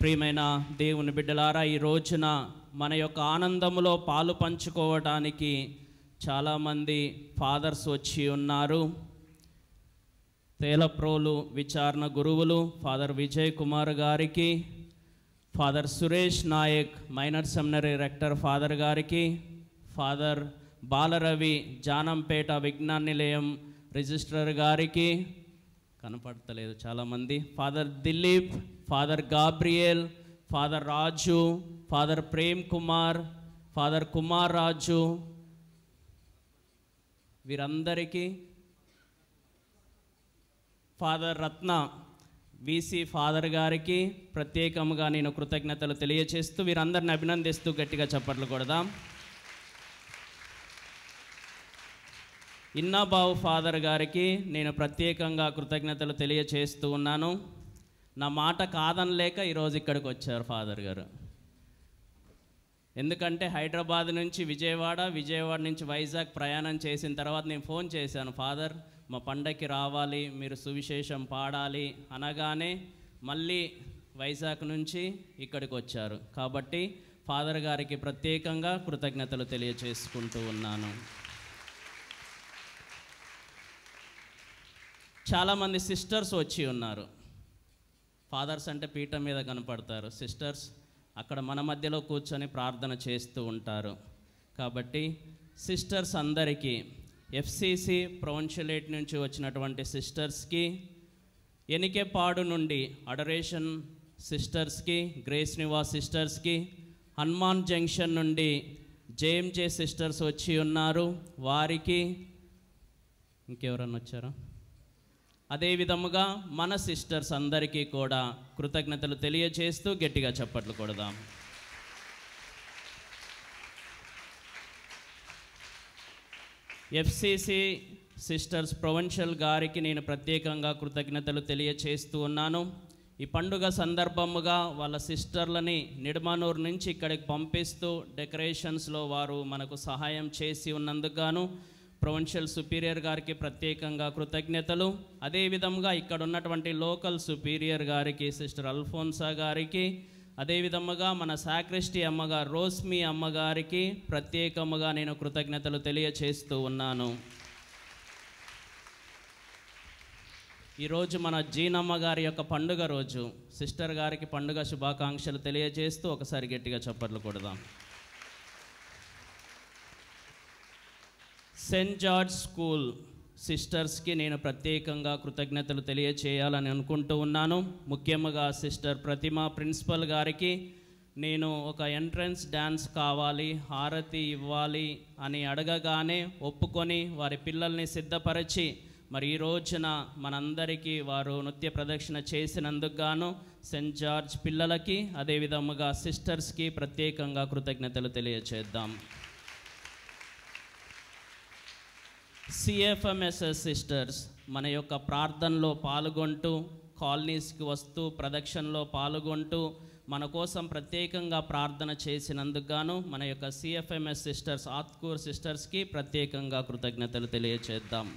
ప్రియమైన దేవుని బిడ్డలారా, ఈ రోజున మన యొక్క ఆనందములో పాలు పంచుకోవటానికి చాలామంది ఫాదర్స్ వచ్చి ఉన్నారు. తేలప్రోలు విచారణ గురువులు ఫాదర్ విజయ్ కుమార్ గారికి, father Suresh Nayak minor seminary rector father గారికి, ఫాదర్ బాలరవి జానంపేట విజ్ఞాన నిలయం రిజిస్ట్రార్ గారికి, కనపడతలేదు చాలామంది, father Dilip, father Gabriel, father Raju, father Prem Kumar, father Kumar Raju, వీరందరికీ, ఫాదర్ రత్న వీసీ ఫాదర్ గారికి ప్రత్యేకంగా నేను కృతజ్ఞతలు తెలియచేస్తూ వీరందరిని అభినందిస్తూ గట్టిగా చప్పట్లు కొడదాం. ఇన్నాబావు ఫాదర్ గారికి నేను ప్రత్యేకంగా కృతజ్ఞతలు తెలియచేస్తూ ఉన్నాను. నా మాట కాదనలేక ఈరోజు ఇక్కడికి వచ్చారు ఫాదర్ గారు. ఎందుకంటే హైదరాబాద్ నుంచి విజయవాడ నుంచి వైజాగ్ ప్రయాణం చేసిన తర్వాత నేను ఫోన్ చేశాను, ఫాదర్ మా పండగకి రావాలి, మీరు సువిశేషం పాడాలి అనగానే మళ్ళీ వైజాగ్ నుంచి ఇక్కడికి వచ్చారు. కాబట్టి ఫాదర్ గారికి ప్రత్యేకంగా కృతజ్ఞతలు తెలియచేసుకుంటూ ఉన్నాను. చాలామంది సిస్టర్స్ వచ్చి ఉన్నారు. ఫాదర్స్ అంటే పీఠం మీద కనపడతారు, సిస్టర్స్ అక్కడ మన మధ్యలో కూర్చొని ప్రార్థన చేస్తూ ఉంటారు. కాబట్టి సిస్టర్స్ అందరికీ, ఎఫ్సిసి ప్రొవిన్షియలేట్ నుంచి వచ్చినటువంటి సిస్టర్స్కి, ఎనికేపాడు నుండి అడరేషన్ సిస్టర్స్కి, గ్రేస్ నివాస్ సిస్టర్స్కి, హనుమాన్ జంక్షన్ నుండి జేఎంజే సిస్టర్స్ వచ్చి ఉన్నారు, వారికి, ఇంకెవరన్నా వచ్చారా, అదే విధముగా మన సిస్టర్స్ అందరికీ కూడా కృతజ్ఞతలు తెలియజేస్తూ గట్టిగా చప్పట్లు కొడదాం. ఎఫ్సిసి సిస్టర్స్ ప్రొవిన్షియల్ గారికి నేను ప్రత్యేకంగా కృతజ్ఞతలు తెలియచేస్తూ ఉన్నాను. ఈ పండుగ సందర్భముగా వాళ్ళ సిస్టర్లని నిడమానూరు నుంచి ఇక్కడికి పంపిస్తూ డెకరేషన్స్లో వారు మనకు సహాయం చేసి ఉన్నందుకు గాను ప్రొవిన్షియల్ సుపీరియర్ గారికి ప్రత్యేకంగా కృతజ్ఞతలు. అదేవిధంగా ఇక్కడ ఉన్నటువంటి లోకల్ సుపీరియర్ గారికి, సిస్టర్ అల్ఫోన్సా గారికి, అదేవిధముగా మన సాక్రిస్టీ అమ్మగారు రోస్మి అమ్మగారికి ప్రత్యేకముగా నేను కృతజ్ఞతలు తెలియచేస్తూ ఉన్నాను. ఈరోజు మన జీనమ్మ గారి యొక్క పండుగ రోజు. సిస్టర్ గారికి పండుగ శుభాకాంక్షలు తెలియజేస్తూ ఒకసారి గట్టిగా చప్పట్లు కొడదాం. సెయింట్ జార్జ్ స్కూల్ సిస్టర్స్కి నేను ప్రత్యేకంగా కృతజ్ఞతలు తెలియచేయాలని అనుకుంటూ ఉన్నాను. ముఖ్యంగా సిస్టర్ ప్రతిమ ప్రిన్సిపల్ గారికి నేను ఒక ఎంట్రన్స్ డ్యాన్స్ కావాలి, హారతి ఇవ్వాలి అని అడగగానే ఒప్పుకొని వారి పిల్లల్ని సిద్ధపరిచి మరి ఈ రోజున మనందరికీ వారు నృత్య ప్రదర్శన చేసినందుకు గాను సెయింట్ జార్జ్ పిల్లలకి, అదేవిధముగా సిస్టర్స్కి ప్రత్యేకంగా కృతజ్ఞతలు తెలియచేద్దాం. సిఎఫ్ఎంఎస్ఎస్ సిస్టర్స్ మన యొక్క ప్రార్థనలో పాల్గొంటూ, కాలనీస్కి వస్తూ ప్రదక్షిణలో పాల్గొంటూ మన కోసం ప్రత్యేకంగా ప్రార్థన చేసినందుకు గాను మన యొక్క సిఎఫ్ఎంఎస్ సిస్టర్స్, ఆత్కూర్ సిస్టర్స్కి ప్రత్యేకంగా కృతజ్ఞతలు తెలియచేద్దాం.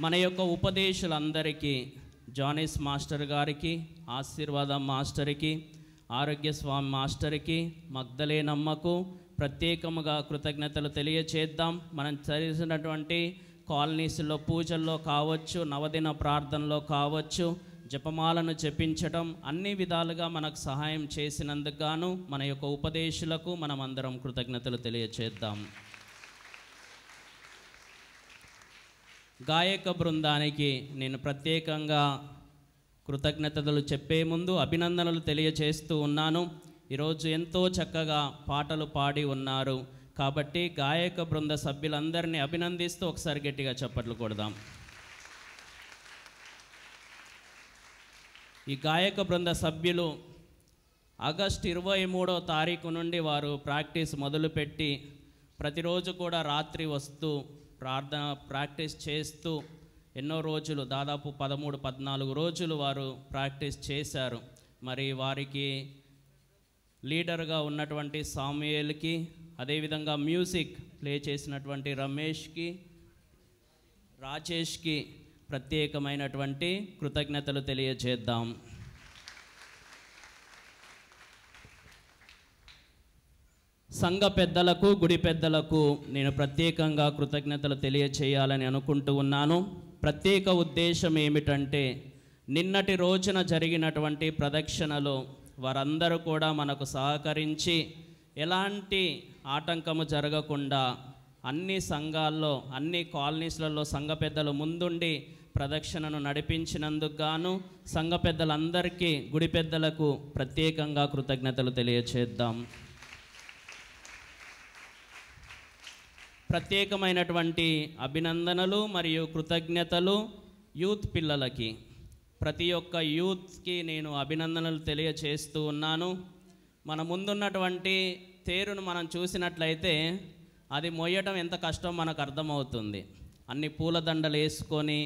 మన యొక్క ఉపదేశులందరికీ, జానిస్ మాస్టర్ గారికి, ఆశీర్వాదం మాస్టర్కి, ఆరోగ్యస్వామి మాస్టర్కి, మగ్దలేనమ్మకు ప్రత్యేకముగా కృతజ్ఞతలు తెలియచేద్దాం. మనం చేసినటువంటి కాలనీస్లో పూజల్లో కావచ్చు, నవదిన ప్రార్థనలో కావచ్చు, జపమాలను జపించడం అన్ని విధాలుగా మనకు సహాయం చేసినందుకు గాను మన యొక్క ఉపదేశులకు మనం అందరం కృతజ్ఞతలు తెలియచేద్దాం. గాయక బృందానికి నేను ప్రత్యేకంగా కృతజ్ఞతలు చెప్పే ముందు అభినందనలు తెలియచేస్తూ ఉన్నాను. ఈరోజు ఎంతో చక్కగా పాటలు పాడి ఉన్నారు. కాబట్టి గాయక బృంద సభ్యులందరినీ అభినందిస్తూ ఒకసారి గట్టిగా చప్పట్లు కొడదాం. ఈ గాయక బృంద సభ్యులు ఆగస్టు 23వ తారీఖు నుండి వారు ప్రాక్టీస్ మొదలుపెట్టి ప్రతిరోజు కూడా రాత్రి వస్తూ ప్రాక్టీస్ చేస్తూ ఎన్నో రోజులు, దాదాపు 13-14 రోజులు వారు ప్రాక్టీస్ చేశారు. మరి వారికి లీడర్గా ఉన్నటువంటి సామ్యుయేల్కి, అదేవిధంగా మ్యూజిక్ ప్లే చేసినటువంటి రమేష్కి, రాజేష్కి ప్రత్యేకమైనటువంటి కృతజ్ఞతలు తెలియజేద్దాం. సంఘ పెద్దలకు, గుడి పెద్దలకు నేను ప్రత్యేకంగా కృతజ్ఞతలు తెలియచేయాలని అనుకుంటూ ఉన్నాను. ప్రత్యేక ఉద్దేశం ఏమిటంటే, నిన్నటి రోజున జరిగినటువంటి ప్రదక్షిణలో వారందరూ కూడా మనకు సహకరించి ఎలాంటి ఆటంకము జరగకుండా అన్ని సంఘాల్లో, అన్ని కాలనీస్లలో సంఘ పెద్దలు ముందుండి ప్రదక్షిణను నడిపించినందుకు గాను సంఘ పెద్దలందరికీ, గుడి పెద్దలకు ప్రత్యేకంగా కృతజ్ఞతలు తెలియచేద్దాం. ప్రత్యేకమైనటువంటి అభినందనలు మరియు కృతజ్ఞతలు యూత్ పిల్లలకి, ప్రతి ఒక్క యూత్కి నేను అభినందనలు తెలియచేస్తూ ఉన్నాను. మన ముందున్నటువంటి తేరును మనం చూసినట్లయితే అది మోయటం ఎంత కష్టం మనకు అర్థమవుతుంది. అన్ని పూలదండలు వేసుకొని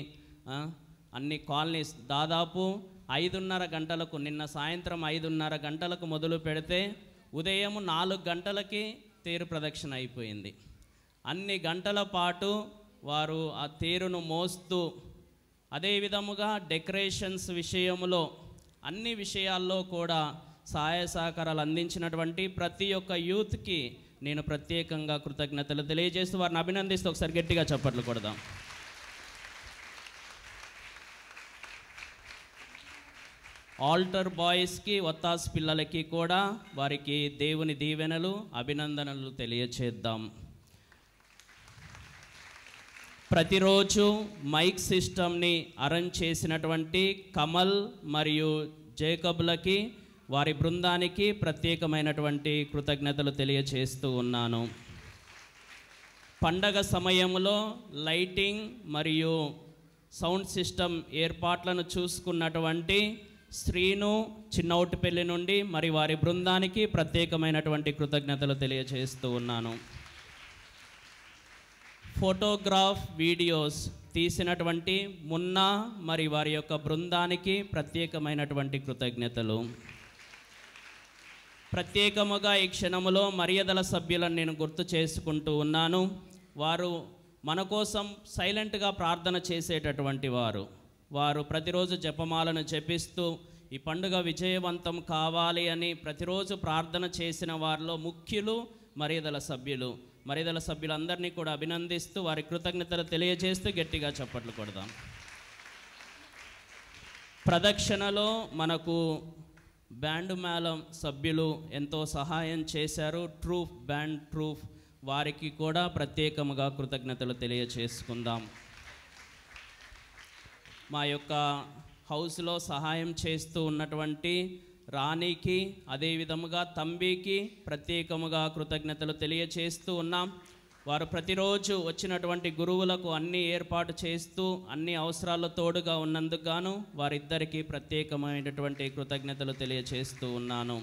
అన్ని కాలనీస్ దాదాపు 5:30 గంటలకు, నిన్న సాయంత్రం 5:30 గంటలకు మొదలు పెడితే ఉదయం 4 గంటలకి తేరు ప్రదక్షిణ అయిపోయింది. అన్ని గంటల పాటు వారు ఆ తేరును మోస్తూ, అదే విధముగా డెకరేషన్స్ విషయంలో, అన్ని విషయాల్లో కూడా సహాయ సహకారాలు అందించినటువంటి ప్రతి ఒక్క యూత్కి నేను ప్రత్యేకంగా కృతజ్ఞతలు తెలియజేస్తూ వారిని అభినందిస్తూ ఒకసారి గట్టిగా చప్పట్లు కొడదాం. ఆల్టర్ బాయ్స్కి, ఒత్తాస్ పిల్లలకి కూడా వారికి దేవుని దీవెనలు, అభినందనలు తెలియచేద్దాం. ప్రతిరోజు మైక్ సిస్టమ్ని అరేంజ్ చేసినటువంటి కమల్ మరియు జేకబ్లకి, వారి బృందానికి ప్రత్యేకమైనటువంటి కృతజ్ఞతలు తెలియచేస్తూ ఉన్నాను. పండగ సమయంలో లైటింగ్ మరియు సౌండ్ సిస్టమ్ ఏర్పాట్లను చూసుకున్నటువంటి శ్రీను చిన్నౌటిపల్లి నుండి మరి వారి బృందానికి ప్రత్యేకమైనటువంటి కృతజ్ఞతలు తెలియజేస్తూ ఉన్నాను. ఫోటోగ్రాఫ్, వీడియోస్ తీసినటువంటి మున్నా మరి వారి యొక్క బృందానికి ప్రత్యేకమైనటువంటి కృతజ్ఞతలు. ప్రత్యేకముగా ఈ క్షణములో మర్యాదల సభ్యులను నేను గుర్తు చేసుకుంటూ ఉన్నాను. వారు మన కోసం సైలెంట్గా ప్రార్థన చేసేటటువంటి వారు ప్రతిరోజు జపమాలను జపిస్తూ ఈ పండుగ విజయవంతం కావాలి అని ప్రతిరోజు ప్రార్థన చేసిన వారిలో ముఖ్యులు మర్యాదల సభ్యులందరినీ కూడా అభినందిస్తూ వారి కృతజ్ఞతలు తెలియజేస్తూ గట్టిగా చప్పట్లు కొడదాం. ప్రదక్షిణలో మనకు బ్యాండ్ మేళం సభ్యులు ఎంతో సహాయం చేశారు. ట్రూఫ్ వారికి కూడా ప్రత్యేకముగా కృతజ్ఞతలు తెలియజేసుకుందాం. మా యొక్క హౌస్లో సహాయం చేస్తూ ఉన్నటువంటి రాణికి, అదేవిధముగా తంబికి ప్రత్యేకముగా కృతజ్ఞతలు తెలియచేస్తూ ఉన్నాం. వారు ప్రతిరోజు వచ్చినటువంటి గురువులకు అన్ని ఏర్పాటు చేస్తూ అన్ని అవసరాల్లో తోడుగా ఉన్నందుకు గాను వారిద్దరికీ ప్రత్యేకమైనటువంటి కృతజ్ఞతలు తెలియచేస్తూ ఉన్నాను.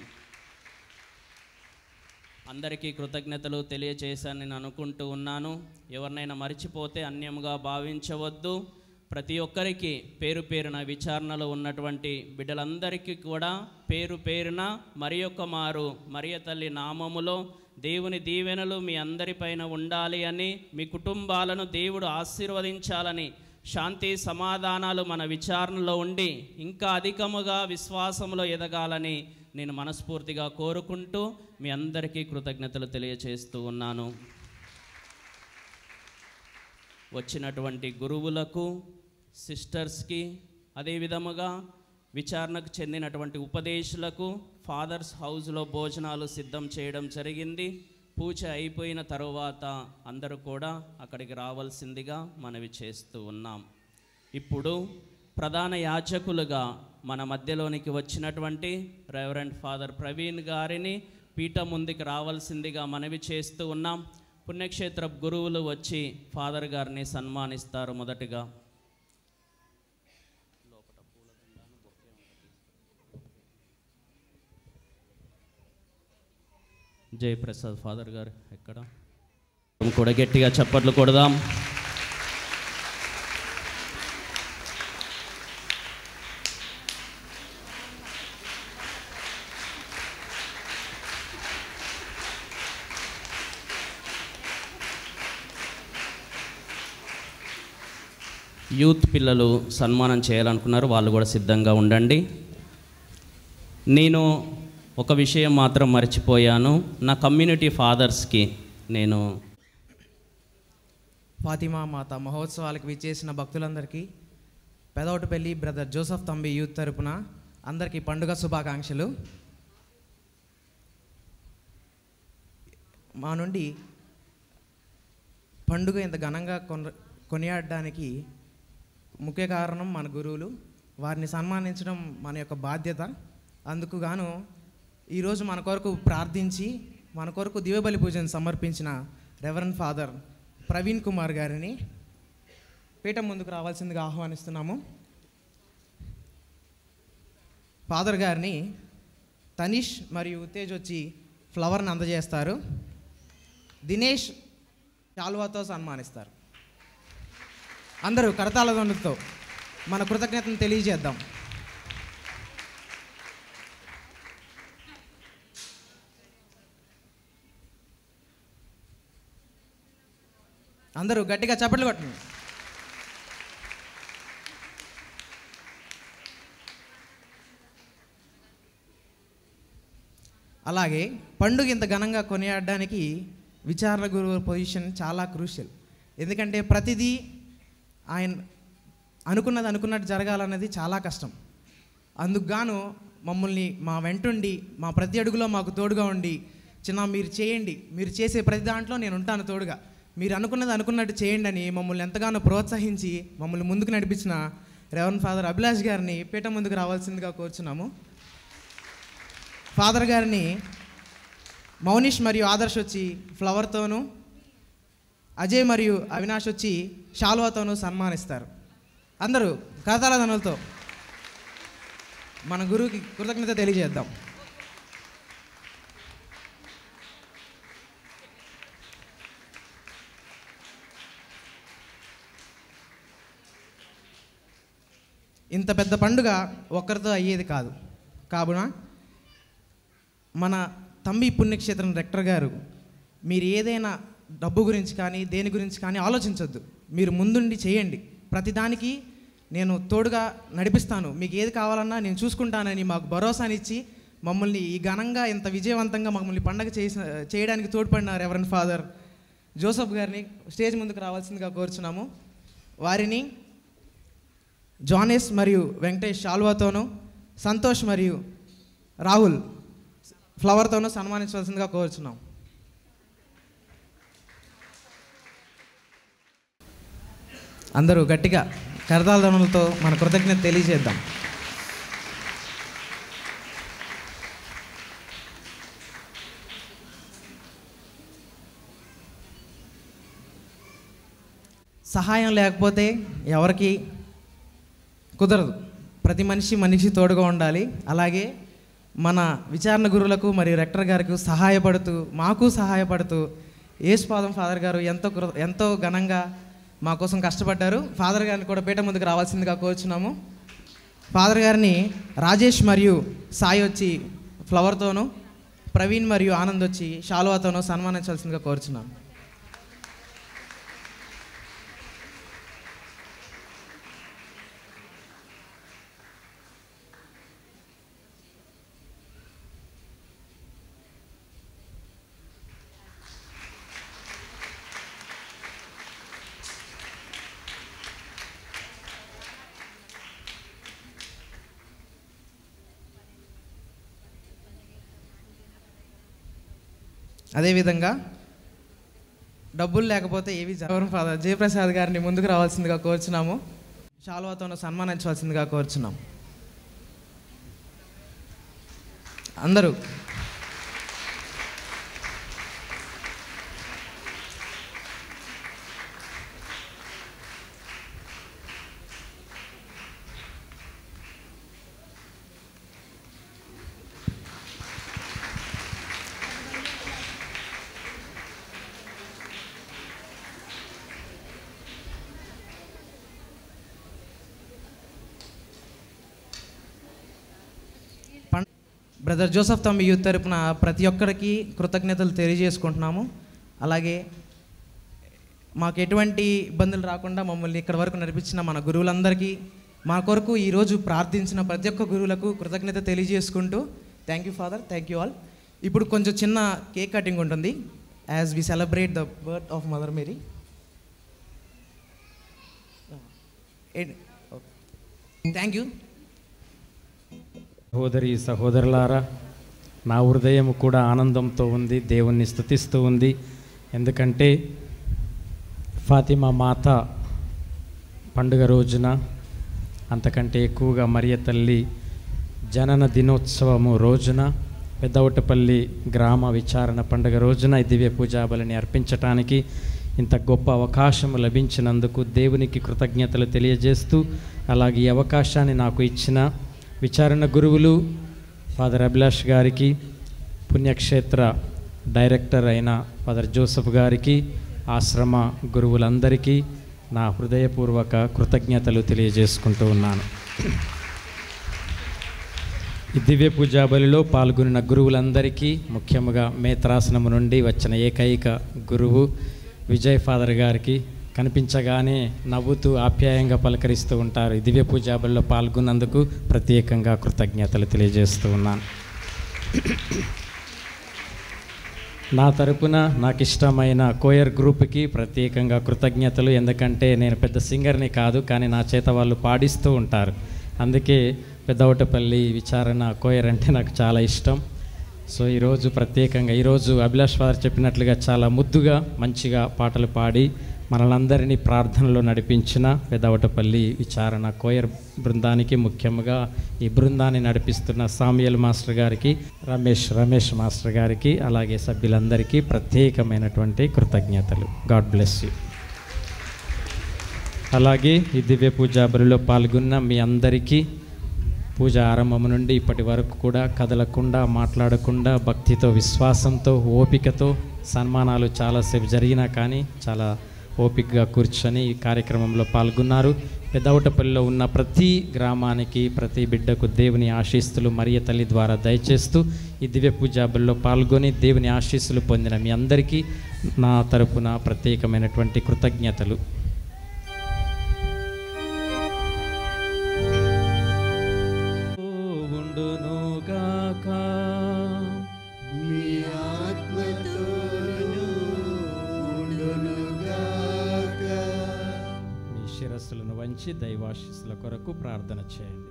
అందరికీ కృతజ్ఞతలు తెలియచేశానని నేను అనుకుంటూ ఉన్నాను. ఎవరినైనా మర్చిపోతే అన్యముగా భావించవద్దు. ప్రతి ఒక్కరికి పేరు పేరున విచారణలో ఉన్నటువంటి బిడ్డలందరికీ కూడా పేరు పేరున మరి యొక్క మారు మరియ తల్లి నామములో దేవుని దీవెనలు మీ అందరిపైన ఉండాలి అని, మీ కుటుంబాలను దేవుడు ఆశీర్వదించాలని, శాంతి సమాధానాలు మన విచారణలో ఉండి ఇంకా అధికముగా విశ్వాసంలో ఎదగాలని నేను మనస్ఫూర్తిగా కోరుకుంటూ మీ అందరికీ కృతజ్ఞతలు తెలియచేస్తూ ఉన్నాను. వచ్చినటువంటి గురువులకు, సిస్టర్స్కి, అదేవిధముగా విచారణకు చెందినటువంటి ఉపదేశులకు ఫాదర్స్ హౌస్లో భోజనాలు సిద్ధం చేయడం జరిగింది. పూజ అయిపోయిన తరువాత అందరూ కూడా అక్కడికి రావాల్సిందిగా మనవి చేస్తూ ఉన్నాం. ఇప్పుడు ప్రధాన యాజకులుగా మన మధ్యలోనికి వచ్చినటువంటి రెవరెండ్ ఫాదర్ ప్రవీణ్ గారిని పీఠం ముందుకు రావాల్సిందిగా మనవి చేస్తూ ఉన్నాం. పుణ్యక్షేత్ర గురువులు వచ్చి ఫాదర్ గారిని సన్మానిస్తారు. మొదటిగా జయప్రసాద్ ఫాదర్ గారు ఎక్కడ కూడా గట్టిగా చప్పట్లు కొడదాం. యూత్ పిల్లలు సన్మానం చేయాలనుకున్నారు, వాళ్ళు కూడా సిద్ధంగా ఉండండి. నేను ఒక విషయం మాత్రం మర్చిపోయాను. నా కమ్యూనిటీ ఫాదర్స్కి నేను ఫాతిమా మాత మహోత్సవాలకు విచ్చేసిన భక్తులందరికీ పెదవటపల్లి బ్రదర్ జోసఫ్ తంబి యూత్ తరపున అందరికీ పండుగ శుభాకాంక్షలు. మా నుండి పండుగ ఇంత ఘనంగా కొనియాడడానికి ముఖ్య కారణం మన గురువులు. వారిని సన్మానించడం మన యొక్క బాధ్యత. అందుకు గాను ఈరోజు మన కొరకు ప్రార్థించి మన కొరకు దివ్యబలి పూజను సమర్పించిన రెవరెండ్ ఫాదర్ ప్రవీణ్ కుమార్ గారిని పీఠం ముందుకు రావాల్సిందిగా ఆహ్వానిస్తున్నాము. ఫాదర్ గారిని తనీష్ మరియు ఉత్తేజ్ వచ్చి ఫ్లవర్ని అందజేస్తారు. దినేష్ శాల్వాతో సన్మానిస్తారు. అందరూ కరతాళ ధ్వనులతో మన కృతజ్ఞతను తెలియజేద్దాం. అందరూ గట్టిగా చప్పట్లు కొట్టండి. అలాగే పండుగ ఇంత ఘనంగా కొనియాడడానికి విచారణ గురువు పొజిషన్ చాలా క్రూషియల్. ఎందుకంటే ప్రతిదీ ఆయన అనుకున్నట్టు జరగాలన్నది చాలా కష్టం. అందుకు గాను మమ్మల్ని మా వెంటుండి మా ప్రతి అడుగులో మాకు తోడుగా ఉండి, చిన్న మీరు చేయండి, మీరు చేసే ప్రతి దాంట్లో నేను ఉంటాను తోడుగా, మీరు అనుకున్నట్టు చేయండి అని మమ్మల్ని ఎంతగానో ప్రోత్సహించి మమ్మల్ని ముందుకు నడిపించిన రెవరెండ్ ఫాదర్ అభిలాష్ గారిని పీఠం ముందుకు రావాల్సిందిగా కోరుచున్నాము. ఫాదర్ గారిని మౌనిష్ మరియు ఆదర్శ్ వచ్చి ఫ్లవర్తోనూ, అజయ్ మరియు అవినాష్ వచ్చి శాల్వాతోనూ సన్మానిస్తారు. అందరూ కరతాళ ధ్వనులతో మన గురువుకి కృతజ్ఞత తెలియజేద్దాం. ఇంత పెద్ద పండుగ ఒక్కరితో అయ్యేది కాదు. కావున మన తంబి పుణ్యక్షేత్రం రెక్టర్ గారు మీరు ఏదైనా డబ్బు గురించి కానీ దేని గురించి కానీ ఆలోచించొద్దు, మీరు ముందుండి చేయండి, ప్రతిదానికి నేను తోడుగా నడిపిస్తాను, మీకు ఏది కావాలన్నా నేను చూసుకుంటానని మాకు భరోసానిచ్చి మమ్మల్ని ఈ ఘనంగా ఇంత విజయవంతంగా మమ్మల్ని పండగ చేయడానికి తోడ్పడిన రెవరెండ్ ఫాదర్ జోసఫ్ గారిని స్టేజ్ ముందుకు రావాల్సిందిగా కోరుచున్నాము. వారిని జానేస్ మరియు వెంకటేష్ శాల్వాతోనూ, సంతోష్ మరియు రాహుల్ ఫ్లవర్తోనూ సన్మానించవలసిందిగా కోరుచున్నాం. అందరూ గట్టిగా కరతాళ ధ్వనులతో మన కృతజ్ఞత తెలియజేద్దాం. సహాయం లేకపోతే ఎవరికి కుదరదు. ప్రతి మనిషి తోడుగా ఉండాలి. అలాగే మన విచారణ గురువులకు మరియు రెక్టర్ గారికి సహాయపడుతూ మాకు సహాయపడుతూ యేసుపాదం ఫాదర్ గారు ఎంతో ఘనంగా మా కోసం కష్టపడ్డారు. ఫాదర్ గారిని కూడా పీఠం ముందుకు రావాల్సిందిగా కోరుచున్నాము. ఫాదర్ గారిని రాజేష్ మరియు సాయి వచ్చి ఫ్లవర్తోనూ, ప్రవీణ్ మరియు ఆనంద్ వచ్చి శాల్వాతోనూ సన్మానించాల్సిందిగా కోరుచున్నాము. అదేవిధంగా డబ్బులు లేకపోతే ఏవి జరగవు. ఫాదర్ జయప్రసాద్ గారిని ముందుకు రావాల్సిందిగా కోరుచున్నాము. శాల్వాతోనూ సన్మానించవలసిందిగా కోరుచున్నాం. అందరూ బ్రదర్ జోసఫ్ తంబి యూత్ తరపున ప్రతి ఒక్కరికి కృతజ్ఞతలు తెలియజేసుకుంటున్నాము. అలాగే మాకు ఎటువంటి ఇబ్బందులు రాకుండా మమ్మల్ని ఇక్కడ వరకు నడిపించిన మన గురువులందరికీ, మా కొరకు ఈరోజు ప్రార్థించిన ప్రతి ఒక్క గురువులకు కృతజ్ఞత తెలియజేసుకుంటూ thank you father, thank you all. ఇప్పుడు కొంచెం చిన్న కేక్ కటింగ్ ఉంటుంది as we celebrate the birth of Mother Mary. Thank you. సహోదరి సహోదరులారా, నా హృదయం కూడా ఆనందంతో ఉంది, దేవుణ్ణి స్తుతిస్తూ ఉంది. ఎందుకంటే ఫాతిమా మాత పండుగ రోజున, అంతకంటే ఎక్కువగా మరియ తల్లి జనన దినోత్సవము రోజున, పెద్దవటపల్లి గ్రామ విచారణ పండుగ రోజున ఈ దివ్య పూజా బలిని అర్పించటానికి ఇంత గొప్ప అవకాశం లభించినందుకు దేవునికి కృతజ్ఞతలు తెలియజేస్తూ, అలాగే ఈ అవకాశాన్ని నాకు ఇచ్చిన విచారణ గురువులు ఫాదర్ అభిలాష్ గారికి, పుణ్యక్షేత్ర డైరెక్టర్ అయిన ఫాదర్ జోసెఫ్ గారికి, ఆశ్రమ గురువులందరికీ నా హృదయపూర్వక కృతజ్ఞతలు తెలియజేసుకుంటూ ఉన్నాను. ఈ దివ్య పూజా బలిలో పాల్గొన్న గురువులందరికీ, ముఖ్యంగా మేత్రాసనము నుండి వచ్చిన ఏకైక గురువు విజయ్ ఫాదర్ గారికి, కనిపించగానే నవ్వుతూ ఆప్యాయంగా పలకరిస్తూ ఉంటారు. ఈ దివ్య పూజా బలిలో పాల్గొన్నందుకు ప్రత్యేకంగా కృతజ్ఞతలు తెలియజేస్తూ ఉన్నాను. నా తరపున నాకు ఇష్టమైన కోయర్ గ్రూప్కి ప్రత్యేకంగా కృతజ్ఞతలు. ఎందుకంటే నేను పెద్ద సింగర్ని కాదు, కానీ నా చేత వాళ్ళు పాడిస్తూ ఉంటారు. అందుకే పెద్దవటపల్లి విచారణ కోయర్ అంటే నాకు చాలా ఇష్టం. సో ఈరోజు ప్రత్యేకంగా, ఈరోజు అభిలాష్ ఫాదర్ చెప్పినట్లుగా చాలా ముద్దుగా మంచిగా పాటలు పాడి మనలందరినీ ప్రార్థనలో నడిపించిన పెద్దవటపల్లి విచారణ కోయర్ బృందానికి, ముఖ్యంగా ఈ బృందాన్ని నడిపిస్తున్న సామ్యుయల్ మాస్టర్ గారికి, రమేష్ మాస్టర్ గారికి, అలాగే సభ్యులందరికీ ప్రత్యేకమైనటువంటి కృతజ్ఞతలు. God bless you. అలాగే ఈ దివ్య పూజా బలిలో పాల్గొన్న మీ అందరికీ పూజ ఆరంభం నుండి ఇప్పటి వరకు కూడా కదలకుండా, మాట్లాడకుండా, భక్తితో, విశ్వాసంతో, ఓపికతో, సన్మానాలు చాలాసేపు జరిగినా కానీ చాలా ఓపికగా కూర్చొని ఈ కార్యక్రమంలో పాల్గొన్నారు. పెద్దవటపల్లిలో ఉన్న ప్రతి గ్రామానికి, ప్రతి బిడ్డకు దేవుని ఆశీస్సులు మరియ తల్లి ద్వారా దయచేస్తూ ఈ దివ్య పూజా బలిలో పాల్గొని దేవుని ఆశీస్సులు పొందిన మీ అందరికీ నా తరపున ప్రత్యేకమైనటువంటి కృతజ్ఞతలు. శిరస్సులను వంచి దైవాశీస్సుల కొరకు ప్రార్థన చేయండి.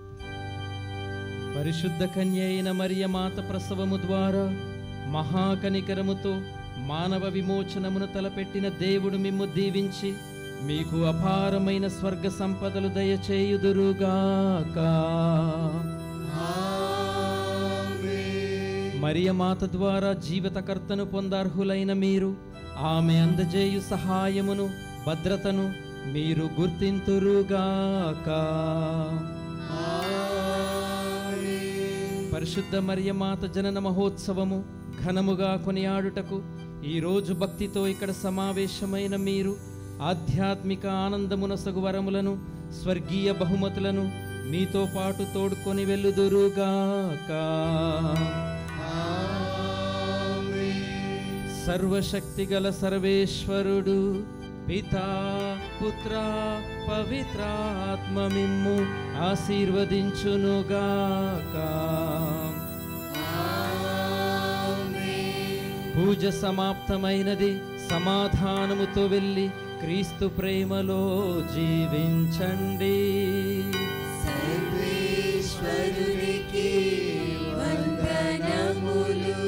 పరిశుద్ధ కన్య అయిన మరియ మాత ప్రసవము ద్వారా మహాకనికరముతో మానవ విమోచనమును తలపెట్టిన దేవుడు మిమ్ము దీవించి మీకు అపారమైన స్వర్గ సంపదలు దయచేయుదురుగాక. మరియ మాత ద్వారా జీవితకర్తను పొందర్హులైన మీరు ఆమె అందజేయు సహాయమును, భద్రతను మీరు గుర్తింతురుగాక. పరిశుద్ధ మరియ మాత జనన మహోత్సవము ఘనముగా కొనియాడుటకు ఈరోజు భక్తితో ఇక్కడ సమావేశమైన మీరు ఆధ్యాత్మిక ఆనందమునసగు వరములను, స్వర్గీయ బహుమతులను మీతో పాటు తోడుకొని వెళ్ళుదురుగాక. సర్వశక్తిగల సర్వేశ్వరుడు పితా, పుత్ర, పవిత్రాత్మ మిమ్ము ఆశీర్వదించునుగాక. పూజ సమాప్తమైనది. సమాధానముతో వెళ్ళి క్రీస్తు ప్రేమలో జీవించండి. సర్వేశ్వరునికి వందనములు.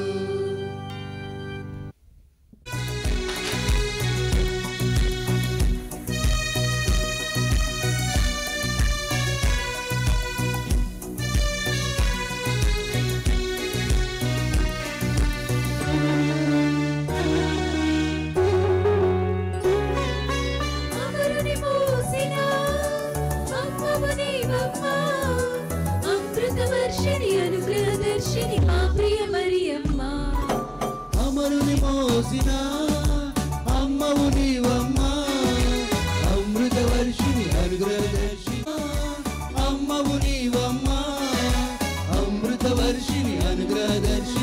అమరుని మోసిన అమ్మవు నీవమ్మా, అమృత వర్షిణి అనుగ్రహదర్శి. అమ్మవు నీవమ్మా, అమృత వర్షిణి అనుగ్రహదర్శి.